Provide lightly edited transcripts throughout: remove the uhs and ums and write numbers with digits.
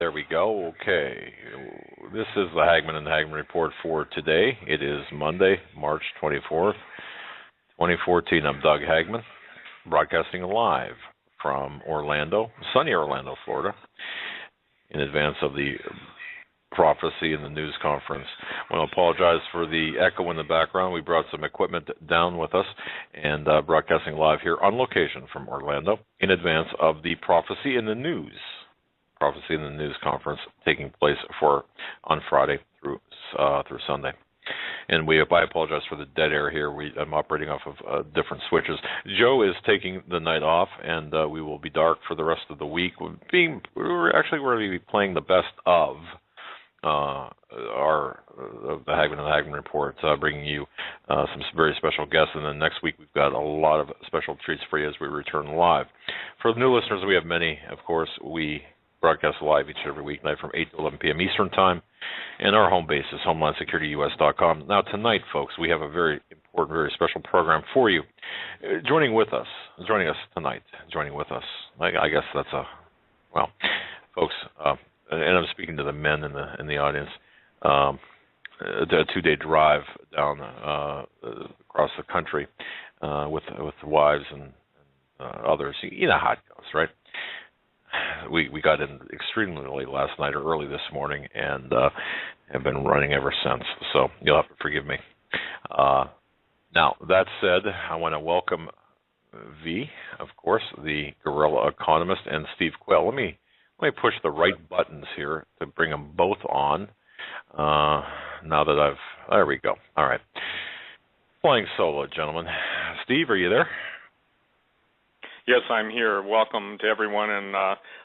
There we go. Okay. This is the Hagmann and Hagmann report for today. It is Monday, March 24th, 2014. I'm Doug Hagmann, broadcasting live from Orlando, sunny Orlando, Florida, in advance of the Prophecy in the News Conference. I want to apologize for the echo in the background. We brought some equipment down with us and broadcasting live here on location from Orlando in advance of the Prophecy in the News Conference taking place on Friday through Sunday. And I apologize for the dead air here. I'm operating off of different switches. Joe is taking the night off, and we will be dark for the rest of the week. We're going to be playing the best of the Hagmann and Hagmann report, bringing you some very special guests. And then next week we've got a lot of special treats for you as we return live. For the new listeners, we have many, of course. We broadcast live each and every weeknight from 8 to 11 p.m. Eastern Time. And our home base is HomelineSecurityUS.com. Now, tonight, folks, we have a very important, very special program for you. Joining us tonight, I guess that's folks, and I'm speaking to the men in the audience, a 2-day drive down across the country with wives and others. You know how it goes, right? We got in extremely late last night or early this morning and have been running ever since. So you'll have to forgive me. Now, that said, I want to welcome V, of course, the Guerrilla Economist, and Steve Quayle. Let me push the right buttons here to bring them both on. Now that there we go. All right. Flying solo, gentlemen. Steve, are you there? Yes, I'm here. Welcome to everyone, and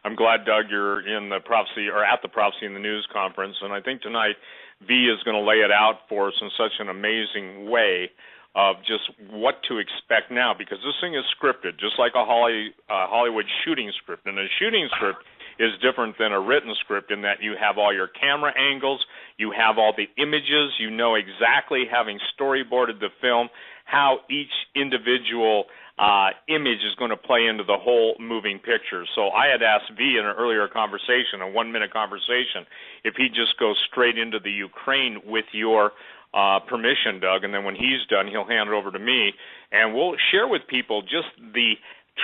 I'm glad, Doug, you're in the Prophecy or at the Prophecy in the News Conference. And I think tonight V is going to lay it out for us in such an amazing way of just what to expect now, because this thing is scripted, just like a Hollywood shooting script. And a shooting script is different than a written script in that you have all your camera angles, you have all the images, you know exactly, having storyboarded the film, how each individual image is going to play into the whole moving picture. So I had asked V in an earlier conversation, a 1-minute conversation, if he'd just go straight into the Ukraine with your permission, Doug, and then when he's done, he'll hand it over to me, and we'll share with people just the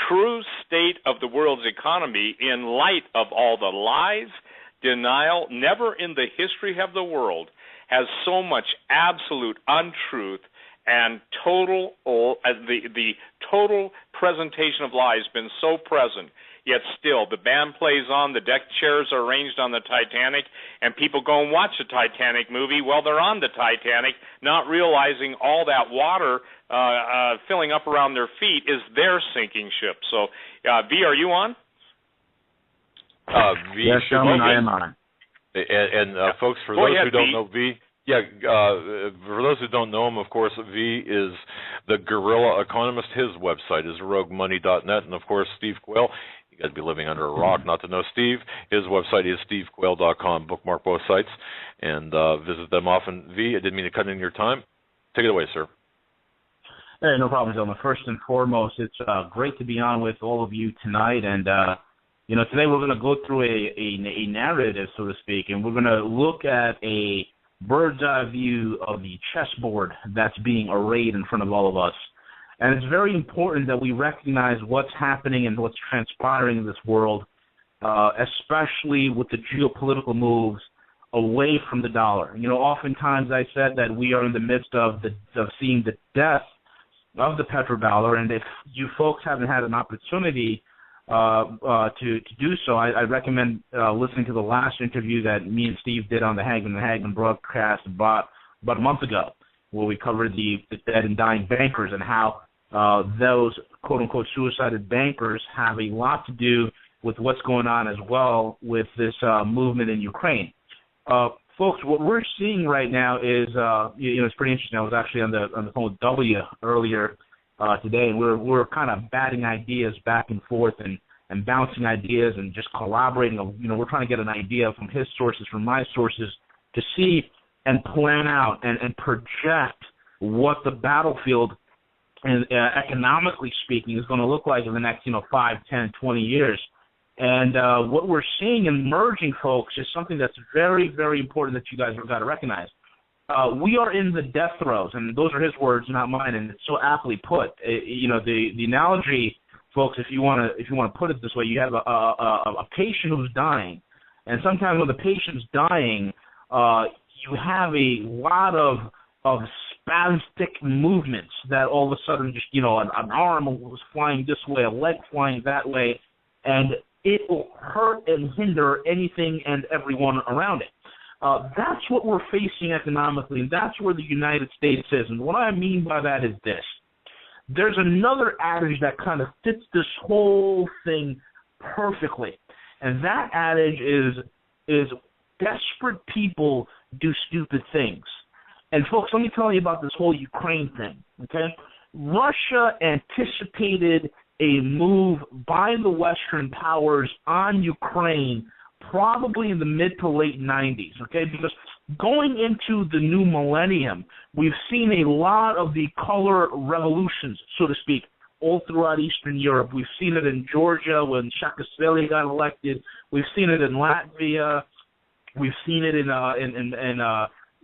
true state of the world's economy in light of all the lies, denial. Never in the history of the world has so much absolute untruth and the total presentation of lies been so present, yet still the band plays on, the deck chairs are arranged on the Titanic, and people go and watch the Titanic movie while they're on the Titanic, not realizing all that water filling up around their feet is their sinking ship. So, V, are you on? V, yes, gentlemen, I am on. And folks, for those who don't know V, for those who don't know him, of course, V is the Guerrilla Economist. His website is roguemoney.net. And, of course, Steve Quayle, you got to be living under a rock not to know Steve. His website is stevequayle.com. Bookmark both sites and visit them often. V, I didn't mean to cut in your time. Take it away, sir. Hey, no problem, gentlemen. First and foremost, it's great to be on with all of you tonight. And, today we're going to go through a narrative, so to speak, and we're going to look at a bird's eye view of the chessboard that's being arrayed in front of all of us. And it's very important that we recognize what's happening and what's transpiring in this world, especially with the geopolitical moves away from the dollar. Oftentimes I said that we are in the midst of seeing the death of the petrodollar, and if you folks haven't had an opportunity to do so, I recommend listening to the last interview that me and Steve did on the Hagmann and Hagmann broadcast about a month ago, where we covered the dead and dying bankers and how those quote-unquote suicided bankers have a lot to do with what's going on as well with this movement in Ukraine. Folks, what we're seeing right now is, it's pretty interesting. I was actually on the phone with W earlier today, and we're kind of batting ideas back and forth and bouncing ideas and just collaborating. We're trying to get an idea from his sources, from my sources, to see and plan out and project what the battlefield, and economically speaking, is going to look like in the next 5, 10, 20 years. And what we're seeing emerging, folks, is something that's very, very important that you guys have got to recognize. We are in the death throes, and those are his words, not mine, and it's so aptly put. The analogy, folks, if you want to put it this way, you have a patient who's dying, and sometimes when the patient's dying, you have a lot of spastic movements that all of a sudden just, an arm was flying this way, a leg flying that way, and it will hurt and hinder anything and everyone around it. That's what we're facing economically, and that's where the United States is. And what I mean by that is this. There's another adage that kind of fits this whole thing perfectly, and that adage is desperate people do stupid things. And, folks, let me tell you about this whole Ukraine thing, okay? Russia anticipated a move by the Western powers on Ukraine probably in the mid to late 90s, okay? Because going into the new millennium, we've seen a lot of the color revolutions, so to speak, all throughout Eastern Europe. We've seen it in Georgia when Saakashvili got elected. We've seen it in Latvia. We've seen it in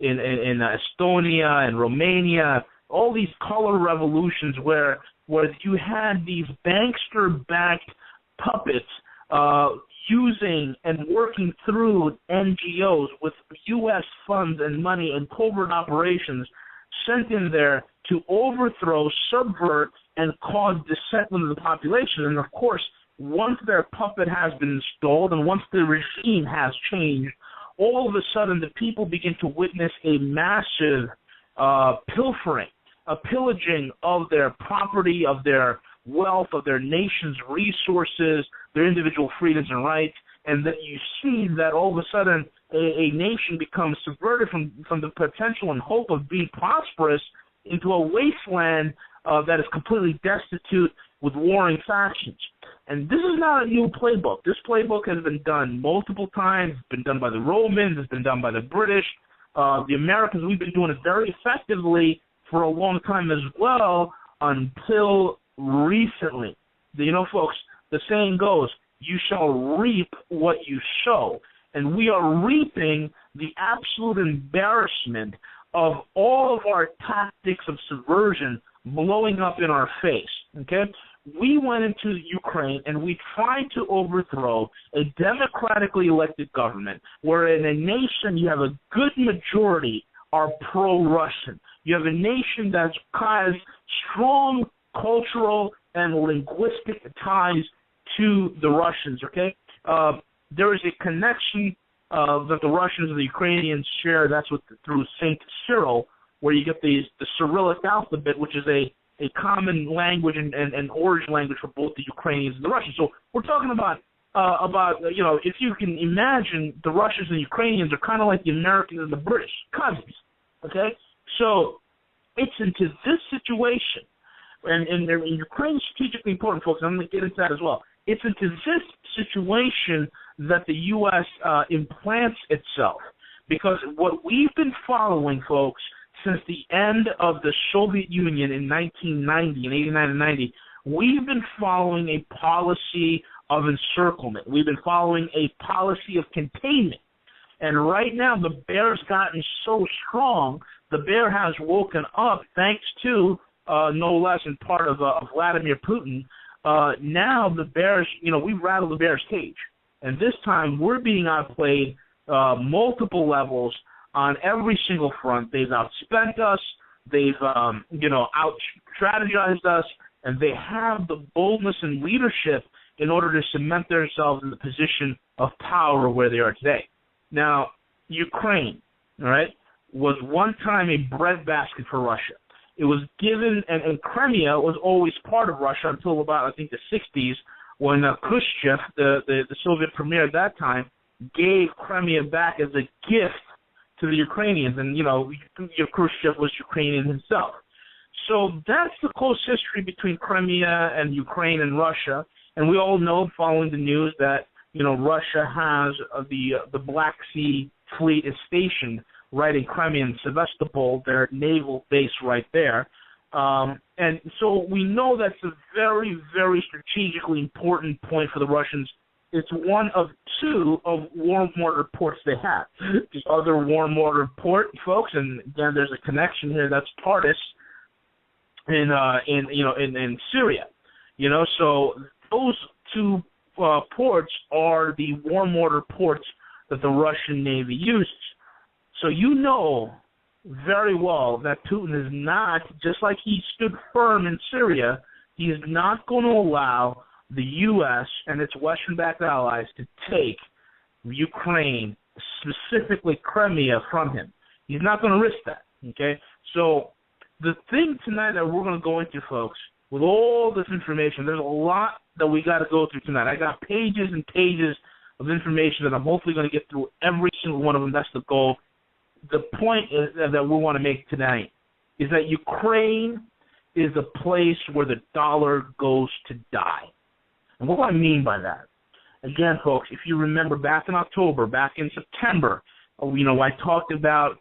Estonia and Romania. All these color revolutions where you had these bankster-backed puppets using and working through NGOs with U.S. funds and money and covert operations sent in there to overthrow, subvert, and cause dissettlement of the population. And, of course, once their puppet has been installed and once the regime has changed, all of a sudden the people begin to witness a massive pilfering, a pillaging of their property, of their wealth, of their nation's resources, their individual freedoms and rights, and that you see that all of a sudden a nation becomes subverted from the potential and hope of being prosperous into a wasteland that is completely destitute with warring factions. And this is not a new playbook. This playbook has been done multiple times. It's been done by the Romans. It's been done by the British. The Americans, we've been doing it very effectively for a long time as well until recently. Folks, the saying goes, you shall reap what you sow. And we are reaping the absolute embarrassment of all of our tactics of subversion blowing up in our face, okay? We went into Ukraine and we tried to overthrow a democratically elected government where in a nation you have a good majority are pro-Russian. You have a nation that has strong cultural and linguistic ties to the Russians, okay? There is a connection that the Russians and the Ukrainians share. That's through St. Cyril, where you get the Cyrillic alphabet, which is a common language and origin language for both the Ukrainians and the Russians. So we're talking about if you can imagine, the Russians and the Ukrainians are kind of like the Americans and the British, cousins, okay? So it's into this situation, and Ukraine is strategically important, folks, and I'm going to get into that as well. It's into this situation that the U.S. implants itself, because what we've been following, folks, since the end of the Soviet Union in 1990, in 89 and 90, we've been following a policy of encirclement. We've been following a policy of containment. And right now, the bear's gotten so strong, the bear has woken up thanks to, no less in part of Vladimir Putin. Now the bears, we rattle the bear's cage. And this time we're being outplayed multiple levels on every single front. They've outspent us. They've, out-strategized us. And they have the boldness and leadership in order to cement themselves in the position of power where they are today. Now, Ukraine, all right, was one time a breadbasket for Russia. It was given, and Crimea was always part of Russia until about, I think, the 60s, when Khrushchev, the Soviet premier at that time, gave Crimea back as a gift to the Ukrainians. And, Khrushchev was Ukrainian himself. So that's the close history between Crimea and Ukraine and Russia. And we all know, following the news, that, Russia has the Black Sea Fleet is stationed right in Crimea and Sevastopol, their naval base right there. And so we know that's a very, very strategically important point for the Russians It's one of two of warm water ports they have. The other warm water port, folks, and again, there's a connection here. That's Tartus in Syria. So those two ports are the warm water ports that the Russian Navy uses. So very well that Putin is not, just like he stood firm in Syria, he is not going to allow the U.S. and its Western-backed allies to take Ukraine, specifically Crimea, from him. He's not going to risk that, okay? So the thing tonight that we're going to go into, folks, with all this information, there's a lot that we got to go through tonight. I got pages and pages of information that I'm hopefully going to get through every single one of them. That's the goal. The point that we want to make tonight is that Ukraine is a place where the dollar goes to die. And what do I mean by that? Again, folks, if you remember back in October, back in September, I talked about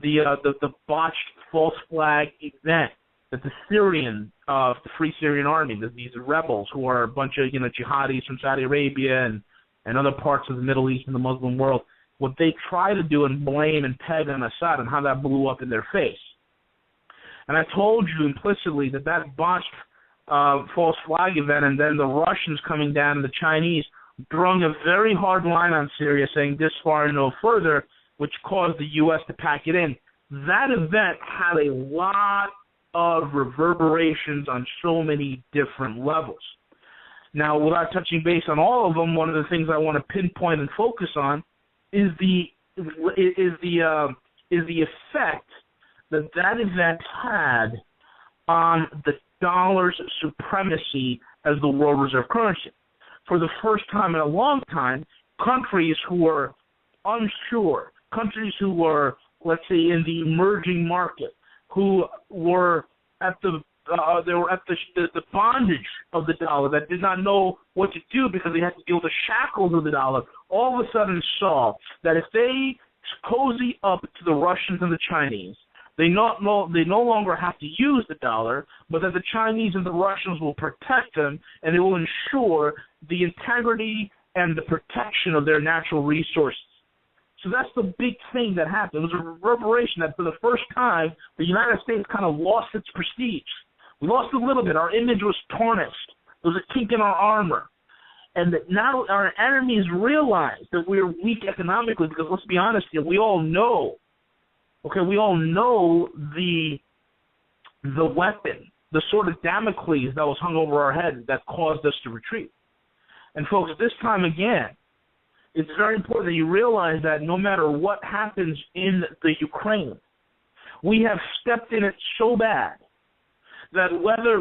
the botched false flag event that the Free Syrian Army, these rebels who are a bunch of jihadis from Saudi Arabia and other parts of the Middle East and the Muslim world, what they try to do and blame and peg on Assad and how that blew up in their face. And I told you implicitly that botched false flag event, and then the Russians coming down and the Chinese drawing a very hard line on Syria, saying this far and no further, which caused the U.S. to pack it in. That event had a lot of reverberations on so many different levels. Now, without touching base on all of them, one of the things I want to pinpoint and focus on is the effect that event had on the dollar's supremacy as the world reserve currency. For the first time in a long time, countries who were unsure, countries who were, let's say, in the emerging market, who were at the bondage of the dollar, that did not know what to do because they had to deal with the shackles of the dollar, all of a sudden saw that if they cozy up to the Russians and the Chinese, they no longer have to use the dollar, but that the Chinese and the Russians will protect them, and it will ensure the integrity and the protection of their natural resources. So that's the big thing that happened. It was a reverberation that for the first time, the United States kind of lost its prestige. We lost a little bit. Our image was tarnished. There was a kink in our armor. And that now our enemies realize that we're weak economically because, let's be honest here, we all know the weapon, the sword of Damocles that was hung over our head that caused us to retreat. And folks, this time again, it's very important that you realize that no matter what happens in the Ukraine, we have stepped in it so bad that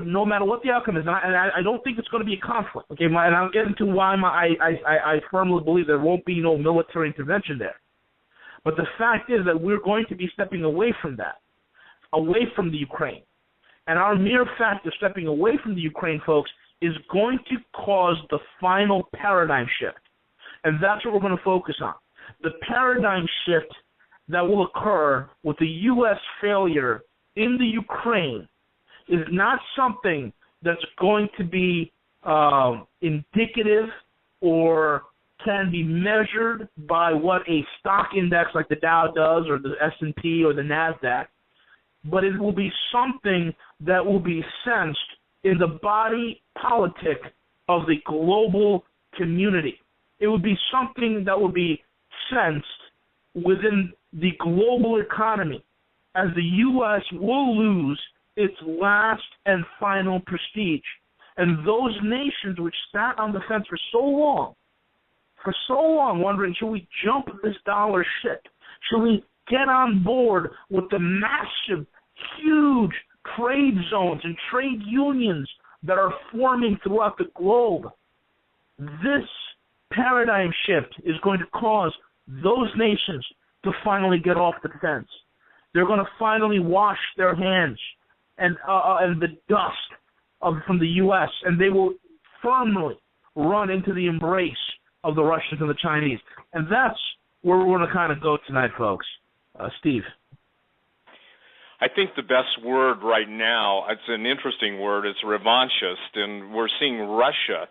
no matter what the outcome is, and I don't think it's going to be a conflict, okay, and I'll get into why I firmly believe there won't be no military intervention there. But the fact is that we're going to be stepping away from that, away from the Ukraine. And our mere fact of stepping away from the Ukraine, folks, is going to cause the final paradigm shift. And that's what we're going to focus on. The paradigm shift that will occur with the U.S. failure in the Ukraine is not something that's going to be indicative or can be measured by what a stock index like the Dow does or the S&P or the NASDAQ, but it will be something that will be sensed in the body politic of the global community. It would be something that will be sensed within the global economy as the U.S. will lose its last and final prestige. And those nations which sat on the fence for so long, wondering, should we jump this dollar ship? Should we get on board with the massive, huge trade zones and trade unions that are forming throughout the globe? This paradigm shift is going to cause those nations to finally get off the fence. They're going to finally wash their hands and the dust from the U.S., and they will firmly run into the embrace of the Russians and the Chinese. And that's where we're going to kind of go tonight, folks. Steve. I think the best word right now, it's an interesting word, it's revanchist, and we're seeing Russia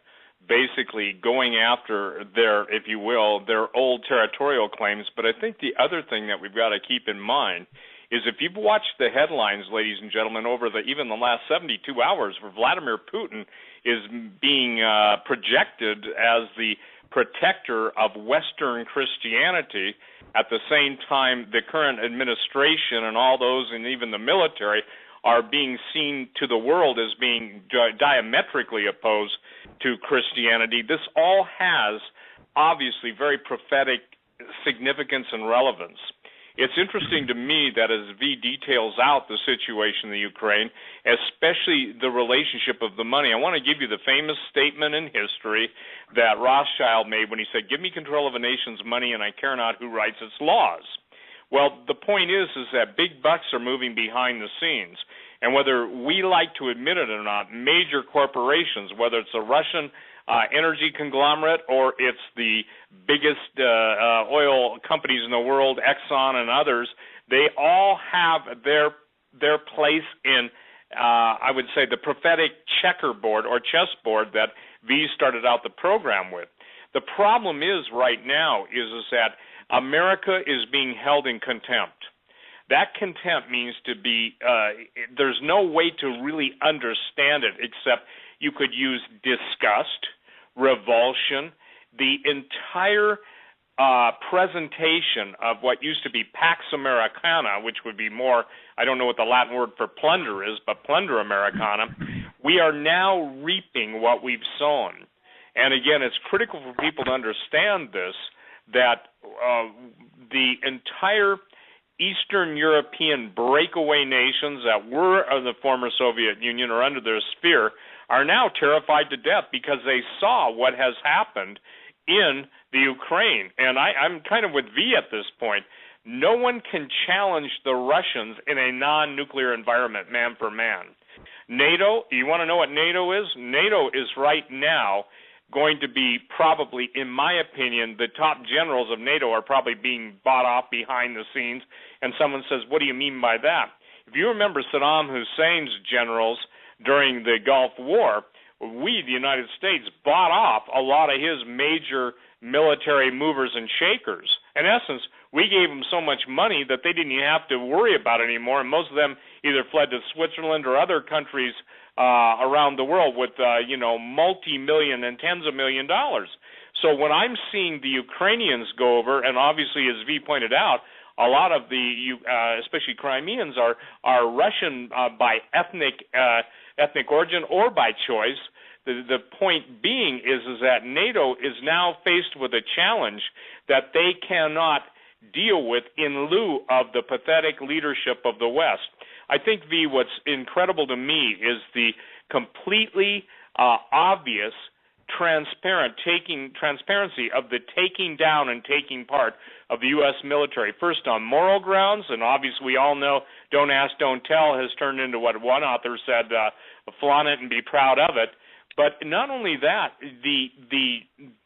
basically going after their, if you will, their old territorial claims. But I think the other thing that we've got to keep in mind is if you've watched the headlines, ladies and gentlemen, over even the last 72 hours, where Vladimir Putin is being projected as the protector of Western Christianity, at the same time the current administration and all those and even the military are being seen to the world as being diametrically opposed to Christianity. This all has obviously very prophetic significance and relevance. It's interesting to me that as V details out the situation in the Ukraine, especially the relationship of the money, I want to give you the famous statement in history that Rothschild made when he said, "Give me control of a nation's money and I care not who writes its laws." Well, the point is that big bucks are moving behind the scenes. And whether we like to admit it or not, major corporations, whether it's a Russian energy conglomerate or it's the biggest oil companies in the world, Exxon and others, they all have their place in, I would say, the prophetic checkerboard or chessboard that V started out the program with. The problem is right now is that America is being held in contempt. That contempt means to be, there's no way to really understand it except you could use disgust, revulsion, the entire presentation of what used to be Pax Americana, which would be more, I don't know what the Latin word for plunder is, but plunder Americana. We are now reaping what we've sown. And again, it's critical for people to understand this, that the entire Eastern European breakaway nations that were of the former Soviet Union or under their sphere are now terrified to death because they saw what has happened in the Ukraine. And I'm kind of with V at this point. No one can challenge the Russians in a non-nuclear environment, man for man. NATO, you want to know what NATO is? NATO is right now going to be probably, in my opinion, the top generals of NATO are probably being bought off behind the scenes. And someone says, what do you mean by that? If you remember Saddam Hussein's generals during the Gulf War, we, the United States, bought off a lot of his major military movers and shakers. In essence, we gave them so much money that they didn't even have to worry about it anymore, and most of them either fled to Switzerland or other countries around the world with, multi-million and tens of $1 million. So when I'm seeing the Ukrainians go over, and obviously, as V pointed out, a lot of the, especially Crimeans, are Russian by ethnic origin or by choice. The point being is that NATO is now faced with a challenge that they cannot deal with in lieu of the pathetic leadership of the West. I think, V, what's incredible to me is the completely obvious transparency of the taking down and taking part of the U.S. military, first on moral grounds, and obviously we all know don't ask, don't tell has turned into what one author said, flaunt it and be proud of it. But not only that, the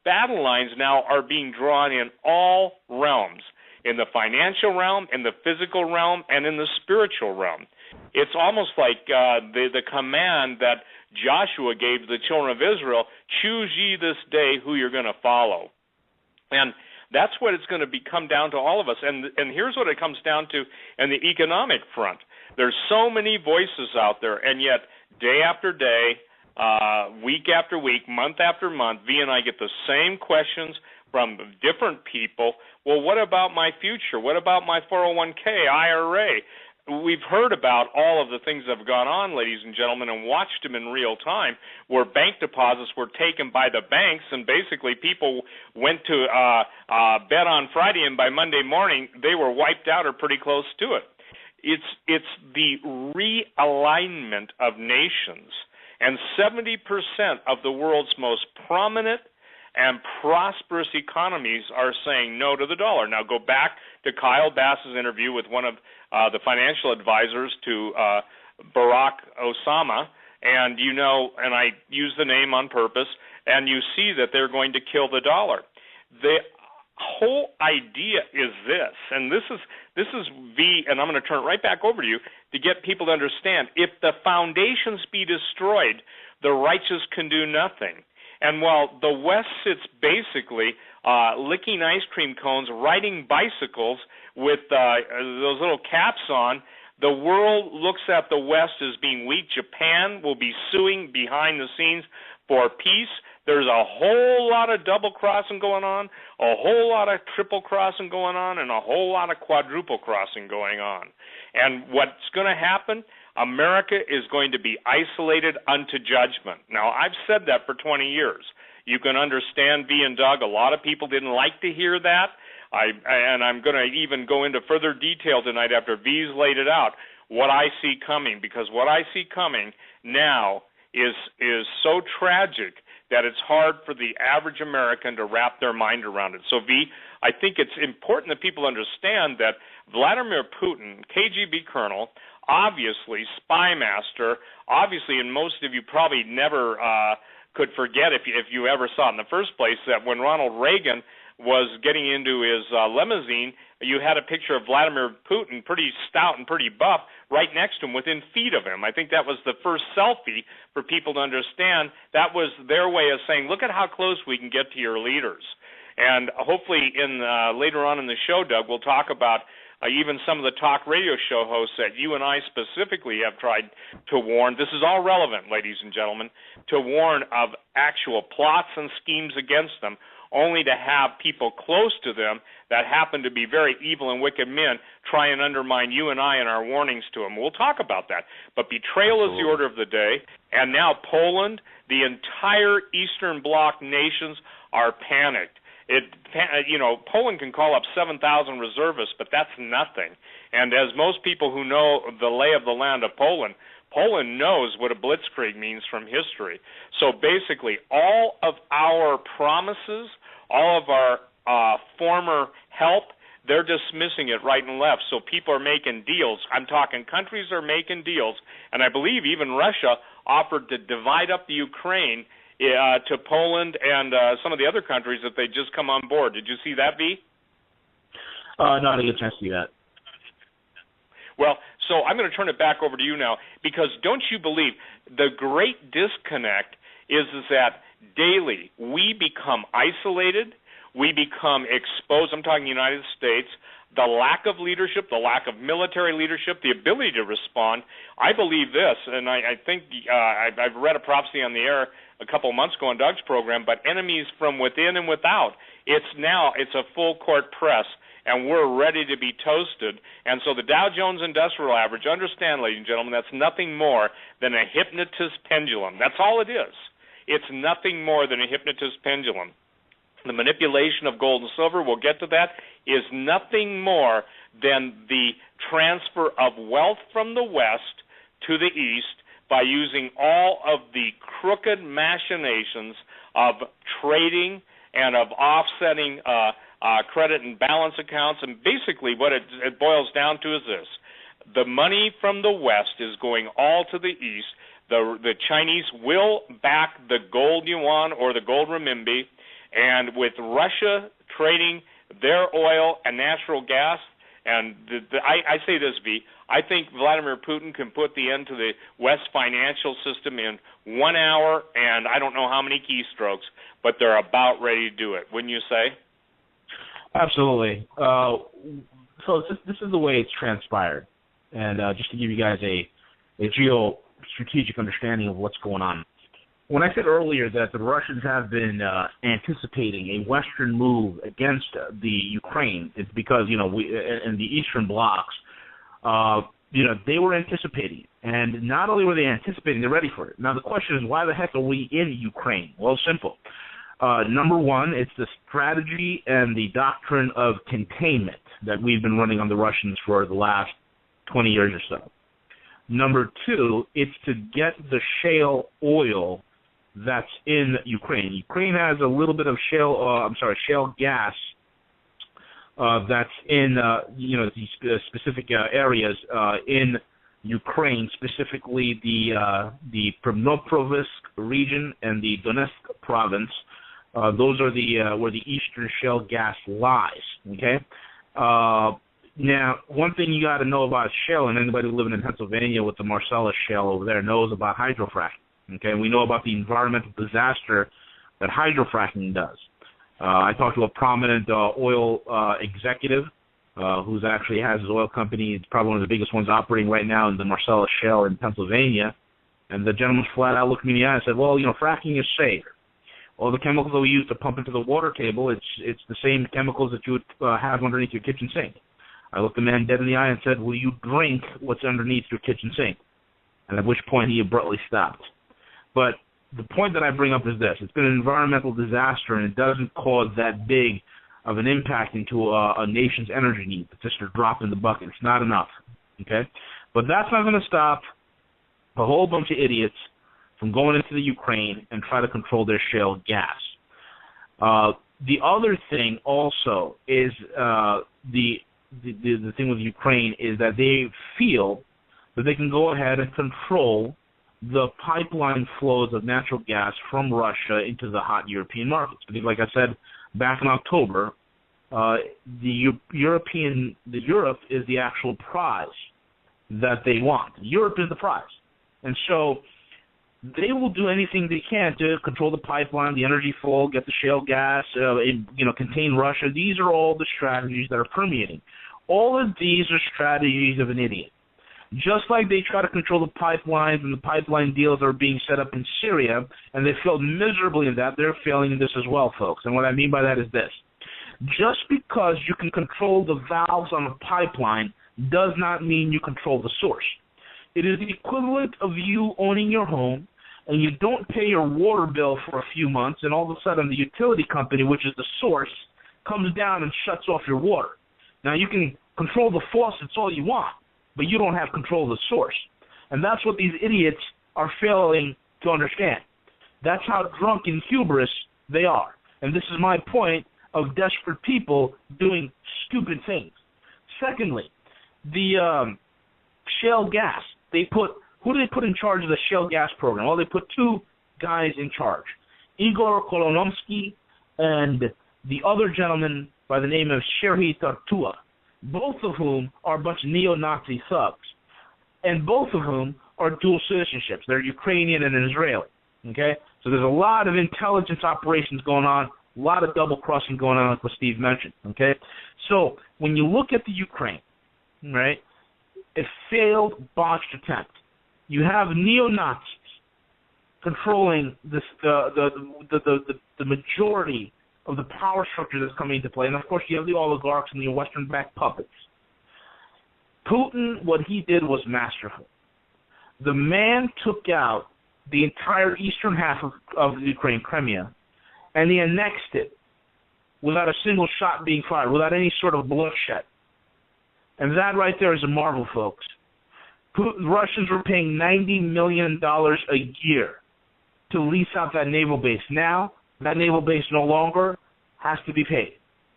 battle lines now are being drawn in all realms, in the financial realm, in the physical realm, and in the spiritual realm. It's almost like the command that Joshua gave to the children of Israel, choose ye this day who you're going to follow. And that's what it's going to come down to all of us. And here's what it comes down to in the economic front. There's so many voices out there, and yet day after day, week after week, month after month, V and I get the same questions from different people. Well, what about my future? What about my 401k, IRA? We've heard about all of the things that have gone on, ladies and gentlemen, and watched them in real time, where bank deposits were taken by the banks, and basically people went to bed on Friday, and by Monday morning they were wiped out or pretty close to it. It's the realignment of nations, and 70% of the world's most prominent and prosperous economies are saying no to the dollar. Now go back to Kyle Bass's interview with one of the financial advisors to Barack Obama, and and I use the name on purpose, and you see that they're going to kill the dollar. The whole idea is this, and this is V, and I'm going to turn it right back over to you to get people to understand. If the foundations be destroyed, the righteous can do nothing. And while the West sits basically licking ice cream cones, riding bicycles with those little caps on, the world looks at the West as being weak. Japan will be suing behind the scenes for peace. There's a whole lot of double crossing going on, a whole lot of triple crossing going on, and a whole lot of quadruple crossing going on. And what's going to happen? America is going to be isolated unto judgment. Now, I've said that for 20 years. You can understand, V and Doug, a lot of people didn't like to hear that. And I'm going to even go into further detail tonight after V's laid it out, what I see coming, because what I see coming now is so tragic that it's hard for the average American to wrap their mind around it. So, V, I think it's important that people understand that Vladimir Putin, KGB colonel, obviously spy master, obviously, and most of you probably never could forget if you ever saw it in the first place, that when Ronald Reagan was getting into his limousine, you had a picture of Vladimir Putin, pretty stout and pretty buff, right next to him, within feet of him. I think that was the first selfie for people to understand. That was their way of saying, look at how close we can get to your leaders. And hopefully later on in the show, Doug, we'll talk about even some of the talk radio show hosts that you and I specifically have tried to warn. This is all relevant, ladies and gentlemen, to warn of actual plots and schemes against them, only to have people close to them that happen to be very evil and wicked men try and undermine you and I and our warnings to them. We'll talk about that. But betrayal is the order of the day, and now Poland, the entire Eastern Bloc nations are panicked. Poland can call up 7,000 reservists, but that's nothing. And as most people who know the lay of the land of Poland knows what a blitzkrieg means from history. So basically, all of our promises, all of our former help, they're dismissing it right and left. So people are making deals. I'm talking countries are making deals, and I believe even Russia offered to divide up the Ukraine to Poland and some of the other countries if they just come on board. Did you see that, V? No, I didn't get a chance to see that. Well, so I'm going to turn it back over to you now, because don't you believe the great disconnect is that daily we become isolated, we become exposed. I'm talking United States. The lack of leadership, the lack of military leadership, the ability to respond. I believe this, and I think I've read a prophecy on the air a couple of months ago on Doug's program, but enemies from within and without. It's a full court press, and we're ready to be toasted. And so the Dow Jones Industrial Average, understand, ladies and gentlemen, that's nothing more than a hypnotist pendulum. That's all it is. It's nothing more than a hypnotist pendulum. The manipulation of gold and silver, we'll get to that, is nothing more than the transfer of wealth from the West to the East by using all of the crooked machinations of trading and of offsetting credit and balance accounts. And basically what it boils down to is this. The money from the West is going all to the East. The Chinese will back the gold yuan or the gold renminbi, and with Russia trading their oil and natural gas, and I say this, V, I think Vladimir Putin can put the end to the West financial system in 1 hour and I don't know how many keystrokes, but they're about ready to do it. Wouldn't you say? Absolutely. So this is the way it's transpired. And just to give you guys a geostrategic understanding of what's going on. When I said earlier that the Russians have been anticipating a Western move against the Ukraine, it's because, we in the Eastern blocs, they were anticipating. And not only were they anticipating, they're ready for it. Now, the question is, why the heck are we in Ukraine? Well, simple. Number one, it's the strategy and the doctrine of containment that we've been running on the Russians for the last 20 years or so. Number two, it's to get the shale oil that's in Ukraine. Ukraine has a little bit of shale gas that's in these specific areas in Ukraine, specifically the Dnipropetrovsk region and the Donetsk province. Those are where the eastern shale gas lies. Okay. Now, one thing you got to know about shale, and anybody living in Pennsylvania with the Marcellus shale over there knows about hydrofracking. Okay, we know about the environmental disaster that hydrofracking does. I talked to a prominent oil executive who actually has his oil company. It's probably one of the biggest ones operating right now in the Marcellus Shale in Pennsylvania. And the gentleman flat out looked me in the eye and said, well, fracking is safe. All the chemicals that we use to pump into the water table, it's the same chemicals that you would have underneath your kitchen sink. I looked the man dead in the eye and said, will you drink what's underneath your kitchen sink? And at which point he abruptly stopped. But the point that I bring up is this. It's been an environmental disaster, and it doesn't cause that big of an impact into a nation's energy needs. It's just a drop in the bucket. It's not enough, okay? But that's not going to stop a whole bunch of idiots from going into the Ukraine and try to control their shale gas. The other thing also is the thing with Ukraine is that they feel that they can go ahead and control the pipeline flows of natural gas from Russia into the hot European markets. Because, like I said back in October, Europe is the actual prize that they want. Europe is the prize, and so they will do anything they can to control the pipeline, the energy flow, get the shale gas, contain Russia. These are all the strategies that are permeating. All of these are strategies of an idiot. Just like they try to control the pipelines and the pipeline deals that are being set up in Syria, and they failed miserably in that, they're failing in this as well, folks. And what I mean by that is this. Just because you can control the valves on a pipeline does not mean you control the source. It is the equivalent of you owning your home, and you don't pay your water bill for a few months, and all of a sudden the utility company, which is the source, comes down and shuts off your water. Now, you can control the faucets all you want, but you don't have control of the source. And that's what these idiots are failing to understand. That's how drunk in hubris they are. And this is my point of desperate people doing stupid things. Secondly, the shale gas. Who do they put in charge of the shale gas program? Well, they put two guys in charge, Igor Kolonomsky and the other gentleman by the name of Serhiy Tartua, both of whom are a bunch of neo-Nazi thugs, and both of whom are dual citizenships. They're Ukrainian and Israeli, okay? So there's a lot of intelligence operations going on, a lot of double-crossing going on, like what Steve mentioned, okay? So when you look at the Ukraine, right, a failed, botched attempt. You have neo-Nazis controlling the majority of the power structure that's coming into play. And, of course, you have the oligarchs and the Western-backed puppets. Putin, what he did was masterful. The man took out the entire eastern half of Ukraine, Crimea, and he annexed it without a single shot being fired, without any sort of bloodshed. And that right there is a marvel, folks. The Russians were paying $90 million a year to lease out that naval base. Now, that naval base no longer has to be paid.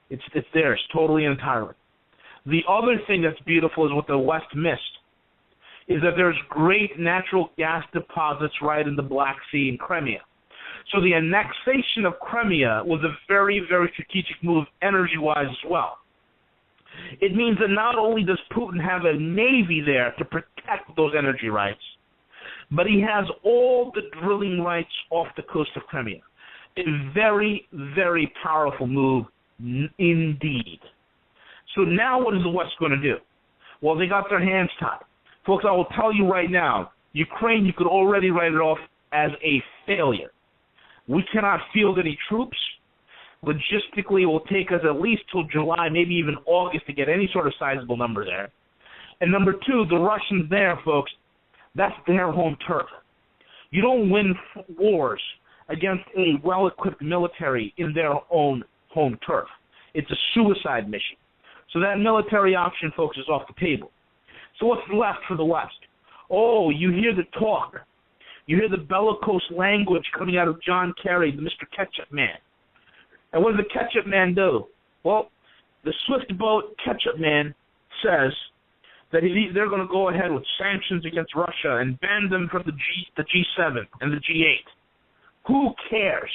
It's theirs, totally and entirely. The other thing that's beautiful is what the West missed, is that there's great natural gas deposits right in the Black Sea in Crimea. So the annexation of Crimea was a very, very strategic move energy-wise as well. It means that not only does Putin have a navy there to protect those energy rights, but he has all the drilling rights off the coast of Crimea. A very, very powerful move indeed. So now what is the West going to do? Well, they got their hands tied. Folks, I will tell you right now, Ukraine, you could already write it off as a failure. We cannot field any troops. Logistically, it will take us at least till July, maybe even August to get any sort of sizable number there. And number two, the Russians there, folks, that's their home turf. You don't win wars against a well-equipped military in their own home turf. It's a suicide mission. So that military option, folks, is off the table. So what's left for the West? Oh, you hear the talk. You hear the bellicose language coming out of John Kerry, the Mr. Ketchup Man. And what does the Ketchup Man do? Well, the swift boat Ketchup Man says that they're going to go ahead with sanctions against Russia and ban them from the G7 and the G8. Who cares?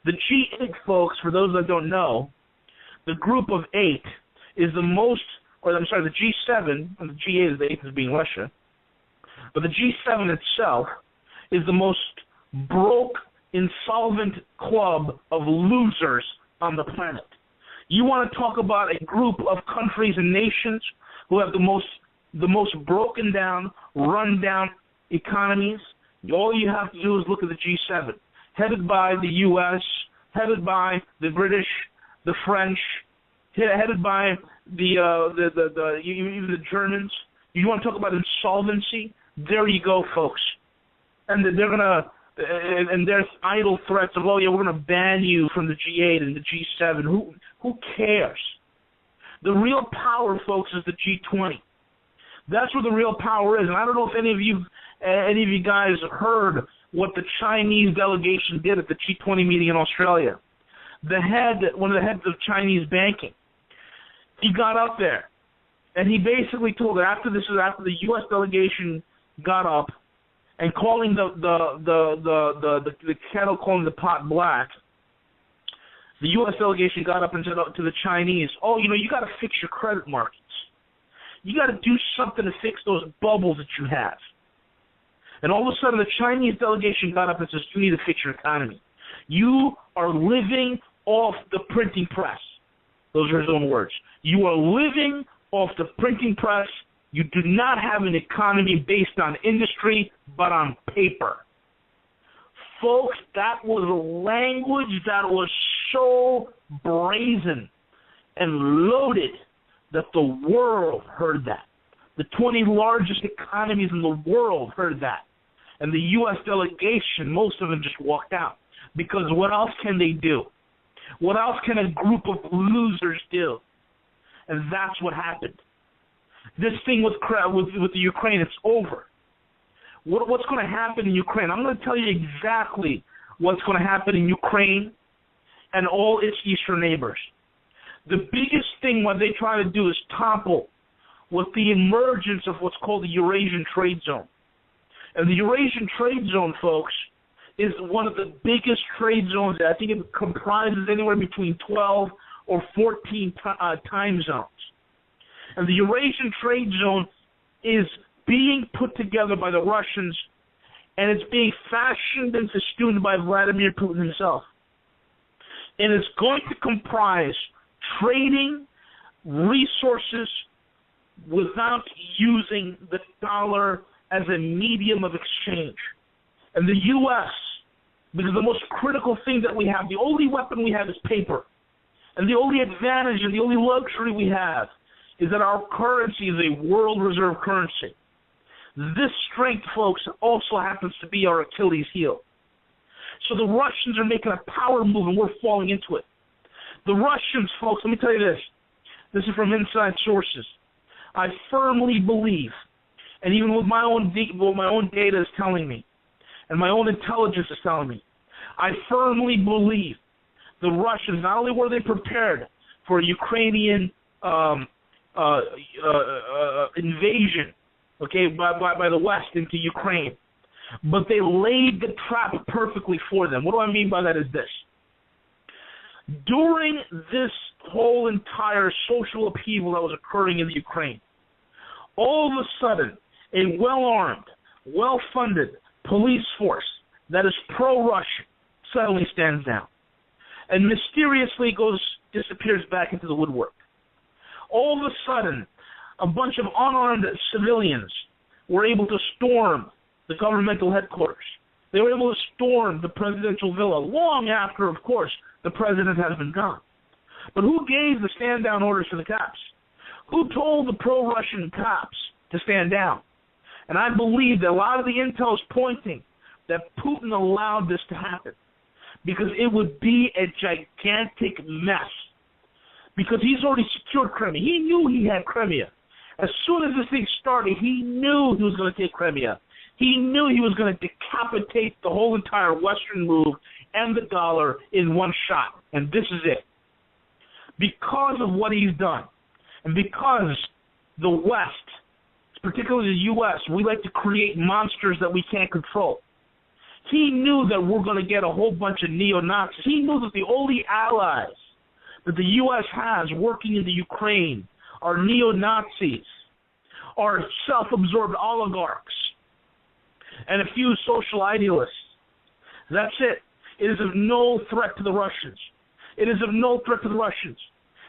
The G8, folks, for those that don't know, the group of 8 is the most, the G7, and the G8 is the 8th as being Russia, but the G7 itself is the most broke insolvent club of losers on the planet. You want to talk about a group of countries and nations who have the most broken down, run down economies? All you have to do is look at the G7, headed by the U.S., headed by the British, the French, headed by even the Germans. You want to talk about insolvency? There you go, folks. And they're gonna, and there's idle threats of, oh yeah, we're gonna ban you from the G8 and the G7. Who cares? The real power, folks, is the G20. That's where the real power is. And I don't know if any of you guys heard what the Chinese delegation did at the G20 meeting in Australia. One of the heads of Chinese banking, he got up there, and he basically told her after the U.S. delegation got up and calling the kettle calling the pot black, the U.S. delegation got up and said to the Chinese, oh, you got to fix your credit markets. You got to do something to fix those bubbles that you have. And all of a sudden, the Chinese delegation got up and says, you need to fix your economy. You are living off the printing press. Those are his own words. You are living off the printing press. You do not have an economy based on industry, but on paper. Folks, that was a language that was so brazen and loaded that the world heard that. The 20 largest economies in the world heard that. And the U.S. delegation, most of them just walked out. Because what else can they do? What else can a group of losers do? And that's what happened. This thing with the Ukraine, it's over. What's going to happen in Ukraine? I'm going to tell you exactly what's going to happen in Ukraine and all its eastern neighbors. The biggest thing what they try to do is topple with the emergence of what's called the Eurasian Trade Zone. And the Eurasian Trade Zone, folks, is one of the biggest trade zones. I think it comprises anywhere between 12 or 14 time zones. And the Eurasian Trade Zone is being put together by the Russians, and it's being fashioned and festooned by Vladimir Putin himself. And it's going to comprise trading resources without using the dollar as a medium of exchange. And the U.S., because the most critical thing that we have, the only weapon we have is paper. And the only advantage and the only luxury we have is that our currency is a world reserve currency. This strength, folks, also happens to be our Achilles heel. So the Russians are making a power move, and we're falling into it. The Russians, folks, let me tell you this. This is from inside sources. I firmly believe, and even with my own data is telling me, and my own intelligence is telling me, I firmly believe the Russians, not only were they prepared for a Ukrainian invasion, okay, by the West into Ukraine, but they laid the trap perfectly for them. What do I mean by that is this. During this whole entire social upheaval that was occurring in the Ukraine, all of a sudden, a well-armed, well-funded police force that is pro-Russian suddenly stands down and mysteriously disappears back into the woodwork. All of a sudden, a bunch of unarmed civilians were able to storm the governmental headquarters. They were able to storm the presidential villa long after, of course, the president has been gone. But who gave the stand-down orders to the cops? Who told the pro-Russian cops to stand down? And I believe that a lot of the intel is pointing that Putin allowed this to happen because it would be a gigantic mess. Because he's already secured Crimea. He knew he had Crimea. As soon as this thing started, he knew he was going to take Crimea. He knew he was going to decapitate the whole entire Western move and the dollar in one shot. And this is it. Because of what he's done, and because the West, particularly the U.S., we like to create monsters that we can't control. He knew that we're going to get a whole bunch of neo-Nazis. He knew that the only allies that the U.S. has working in the Ukraine are neo-Nazis, are self-absorbed oligarchs, and a few social idealists. That's it. It is of no threat to the Russians. It is of no threat to the Russians.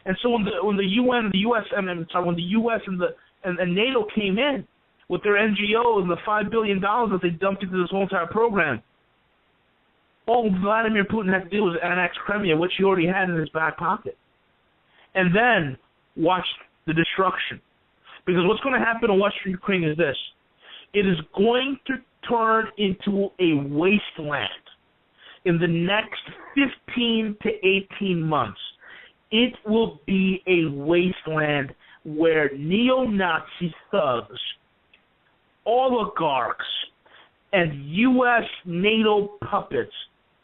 And so when the UN, the U.S. when the U.S. and NATO came in with their NGOs and the $5 billion that they dumped into this whole entire program, all Vladimir Putin had to do was annex Crimea, which he already had in his back pocket, and then watch the destruction. Because what's going to happen in Western Ukraine is this: it is going to turn into a wasteland in the next 15 to 18 months. It will be a wasteland where neo-Nazi thugs, oligarchs, and U.S. NATO puppets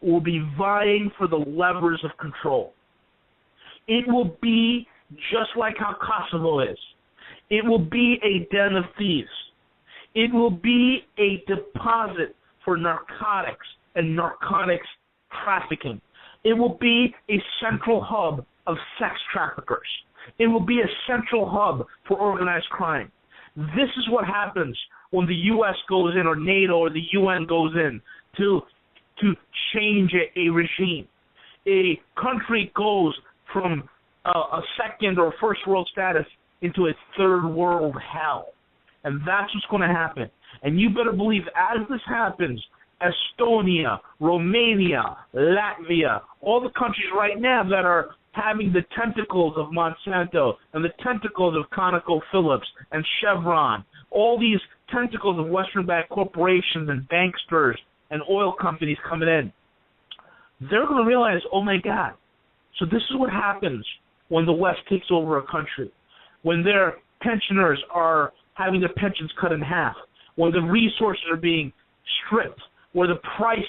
will be vying for the levers of control. It will be just like how Kosovo is. It will be a den of thieves. It will be a deposit for narcotics and narcotics trafficking. It will be a central hub of sex traffickers. It will be a central hub for organized crime. This is what happens when the U.S. goes in, or NATO or the UN goes in to change a regime. A country goes from a second or first world status into a third world hell. And that's what's going to happen. And you better believe as this happens, Estonia, Romania, Latvia, all the countries right now that are having the tentacles of Monsanto and the tentacles of ConocoPhillips and Chevron, all these tentacles of Western-backed corporations and banksters and oil companies coming in, they're going to realize, oh my God, so this is what happens when the West takes over a country, when their pensioners are having their pensions cut in half, when the resources are being stripped, where the price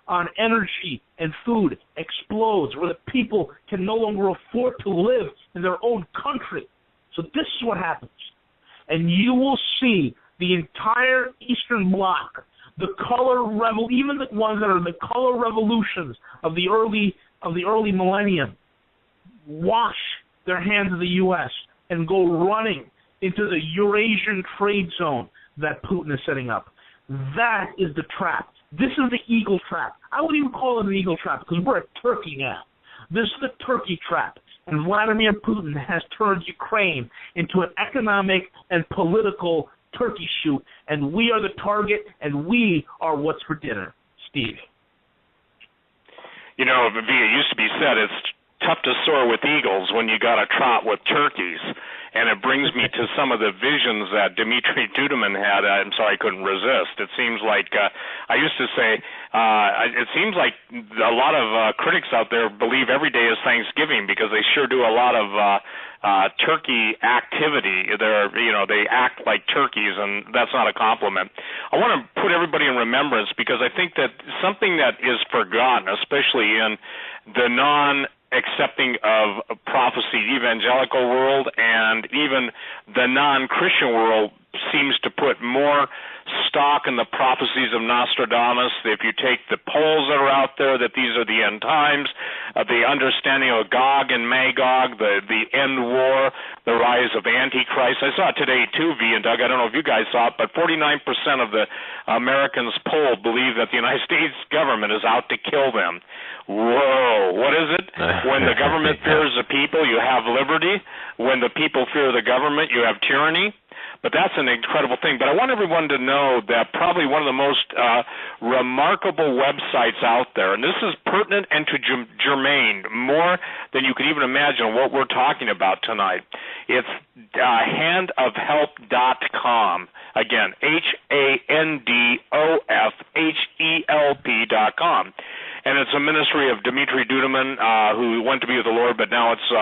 on energy and food explodes, where the people can no longer afford to live in their own country. So this is what happens. And you will see the entire Eastern Bloc, the even the ones that are the color revolutions of the early millennium, wash their hands of the U.S. and go running into the Eurasian trade zone that Putin is setting up. That is the trap. This is the eagle trap. I wouldn't even call it an eagle trap because we're a turkey now. This is the turkey trap. And Vladimir Putin has turned Ukraine into an economic and political turkey shoot. And we are the target, and we are what's for dinner. Steve. You know, it used to be said it's tough to soar with eagles when you got to trot with turkeys. And it brings me to some of the visions that Dmitry Duduman had. I'm sorry, I couldn't resist. It seems like, I used to say, it seems like a lot of critics out there believe every day is Thanksgiving because they sure do a lot of turkey activity. They act like turkeys, and that's not a compliment. I want to put everybody in remembrance because I think that something that is forgotten, especially in the accepting of prophecy evangelical world and even the non-Christian world seems to put more stock in the prophecies of Nostradamus. If you take the polls that are out there that these are the end times, the understanding of Gog and Magog, the end war, the rise of Antichrist. I saw it today too, V and Doug. I don't know if you guys saw it, but 49% of the Americans polled believe that the United States government is out to kill them. Whoa, what is it? When the government fears the people, you have liberty. When the people fear the government, you have tyranny. But that's an incredible thing. But I want everyone to know that probably one of the most remarkable websites out there, and this is pertinent and to germane, more than you could even imagine what we're talking about tonight. It's handofhelp.com. Again, handofhelp.com. And it's a ministry of Dmitry Duduman, who went to be with the Lord, but now it's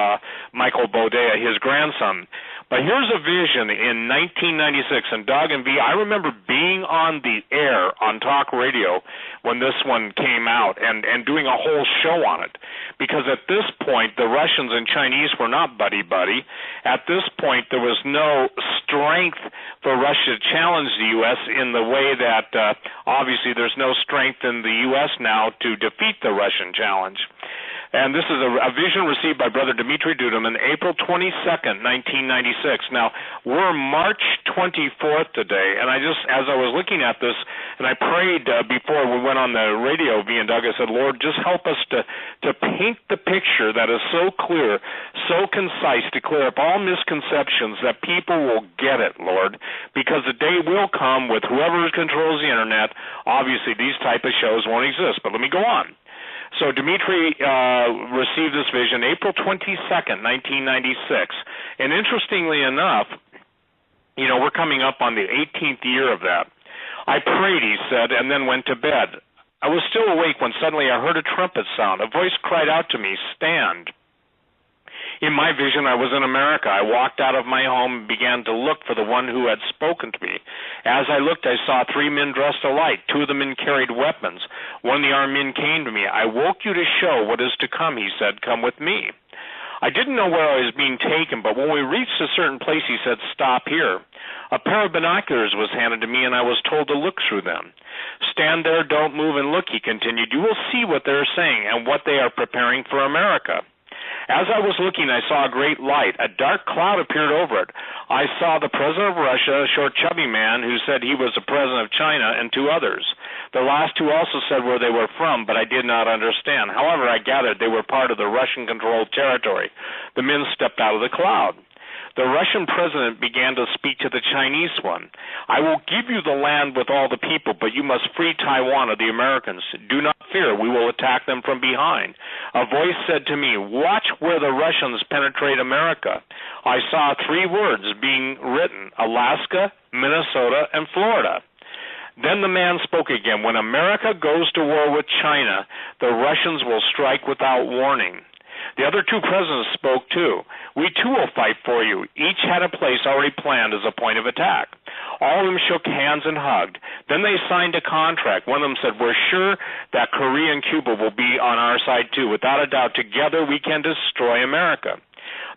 Michael Bodea, his grandson. But here's a vision in 1996, and Doug and V, I remember being on the air on talk radio when this one came out and doing a whole show on it. Because at this point, the Russians and Chinese were not buddy-buddy. At this point, there was no strength for Russia to challenge the U.S. in the way that obviously there's no strength in the U.S. now to defeat the Russian challenge. And this is a vision received by Brother Dimitri Dudum on April 22nd, 1996. Now, we're March 24th today, and as I was looking at this, and I prayed before we went on the radio, V and Doug, I said, Lord, just help us to paint the picture that is so clear, so concise, to clear up all misconceptions that people will get it, Lord, because the day will come with whoever controls the Internet. Obviously, these type of shows won't exist, but let me go on. So Dimitri received this vision April 22nd, 1996. And interestingly enough, we're coming up on the 18th year of that. I prayed, he said, and then went to bed. I was still awake when suddenly I heard a trumpet sound. A voice cried out to me, "Stand." In my vision, I was in America. I walked out of my home and began to look for the one who had spoken to me. As I looked, I saw 3 men dressed alike. 2 of the men carried weapons. One of the armed men came to me. "I woke you to show what is to come," he said. "Come with me." I didn't know where I was being taken, but when we reached a certain place, he said, "Stop here." A pair of binoculars was handed to me, and I was told to look through them. "Stand there, don't move, and look," he continued. "You will see what they are saying and what they are preparing for America." As I was looking, I saw a great light. A dark cloud appeared over it. I saw the president of Russia, a short, chubby man who said he was the president of China, and 2 others. The last 2 also said where they were from, but I did not understand. However, I gathered they were part of the Russian-controlled territory. The men stepped out of the cloud. The Russian president began to speak to the Chinese one. "I will give you the land with all the people, but you must free Taiwan of the Americans. Do not fear, we will attack them from behind." A voice said to me, "Watch where the Russians penetrate America." I saw 3 words being written: Alaska, Minnesota, and Florida. Then the man spoke again. "When America goes to war with China, the Russians will strike without warning." The other 2 presidents spoke too. "We too will fight for you." Each had a place already planned as a point of attack. All of them shook hands and hugged. Then they signed a contract. One of them said, "We're sure that Korea and Cuba will be on our side too. Without a doubt, together we can destroy America."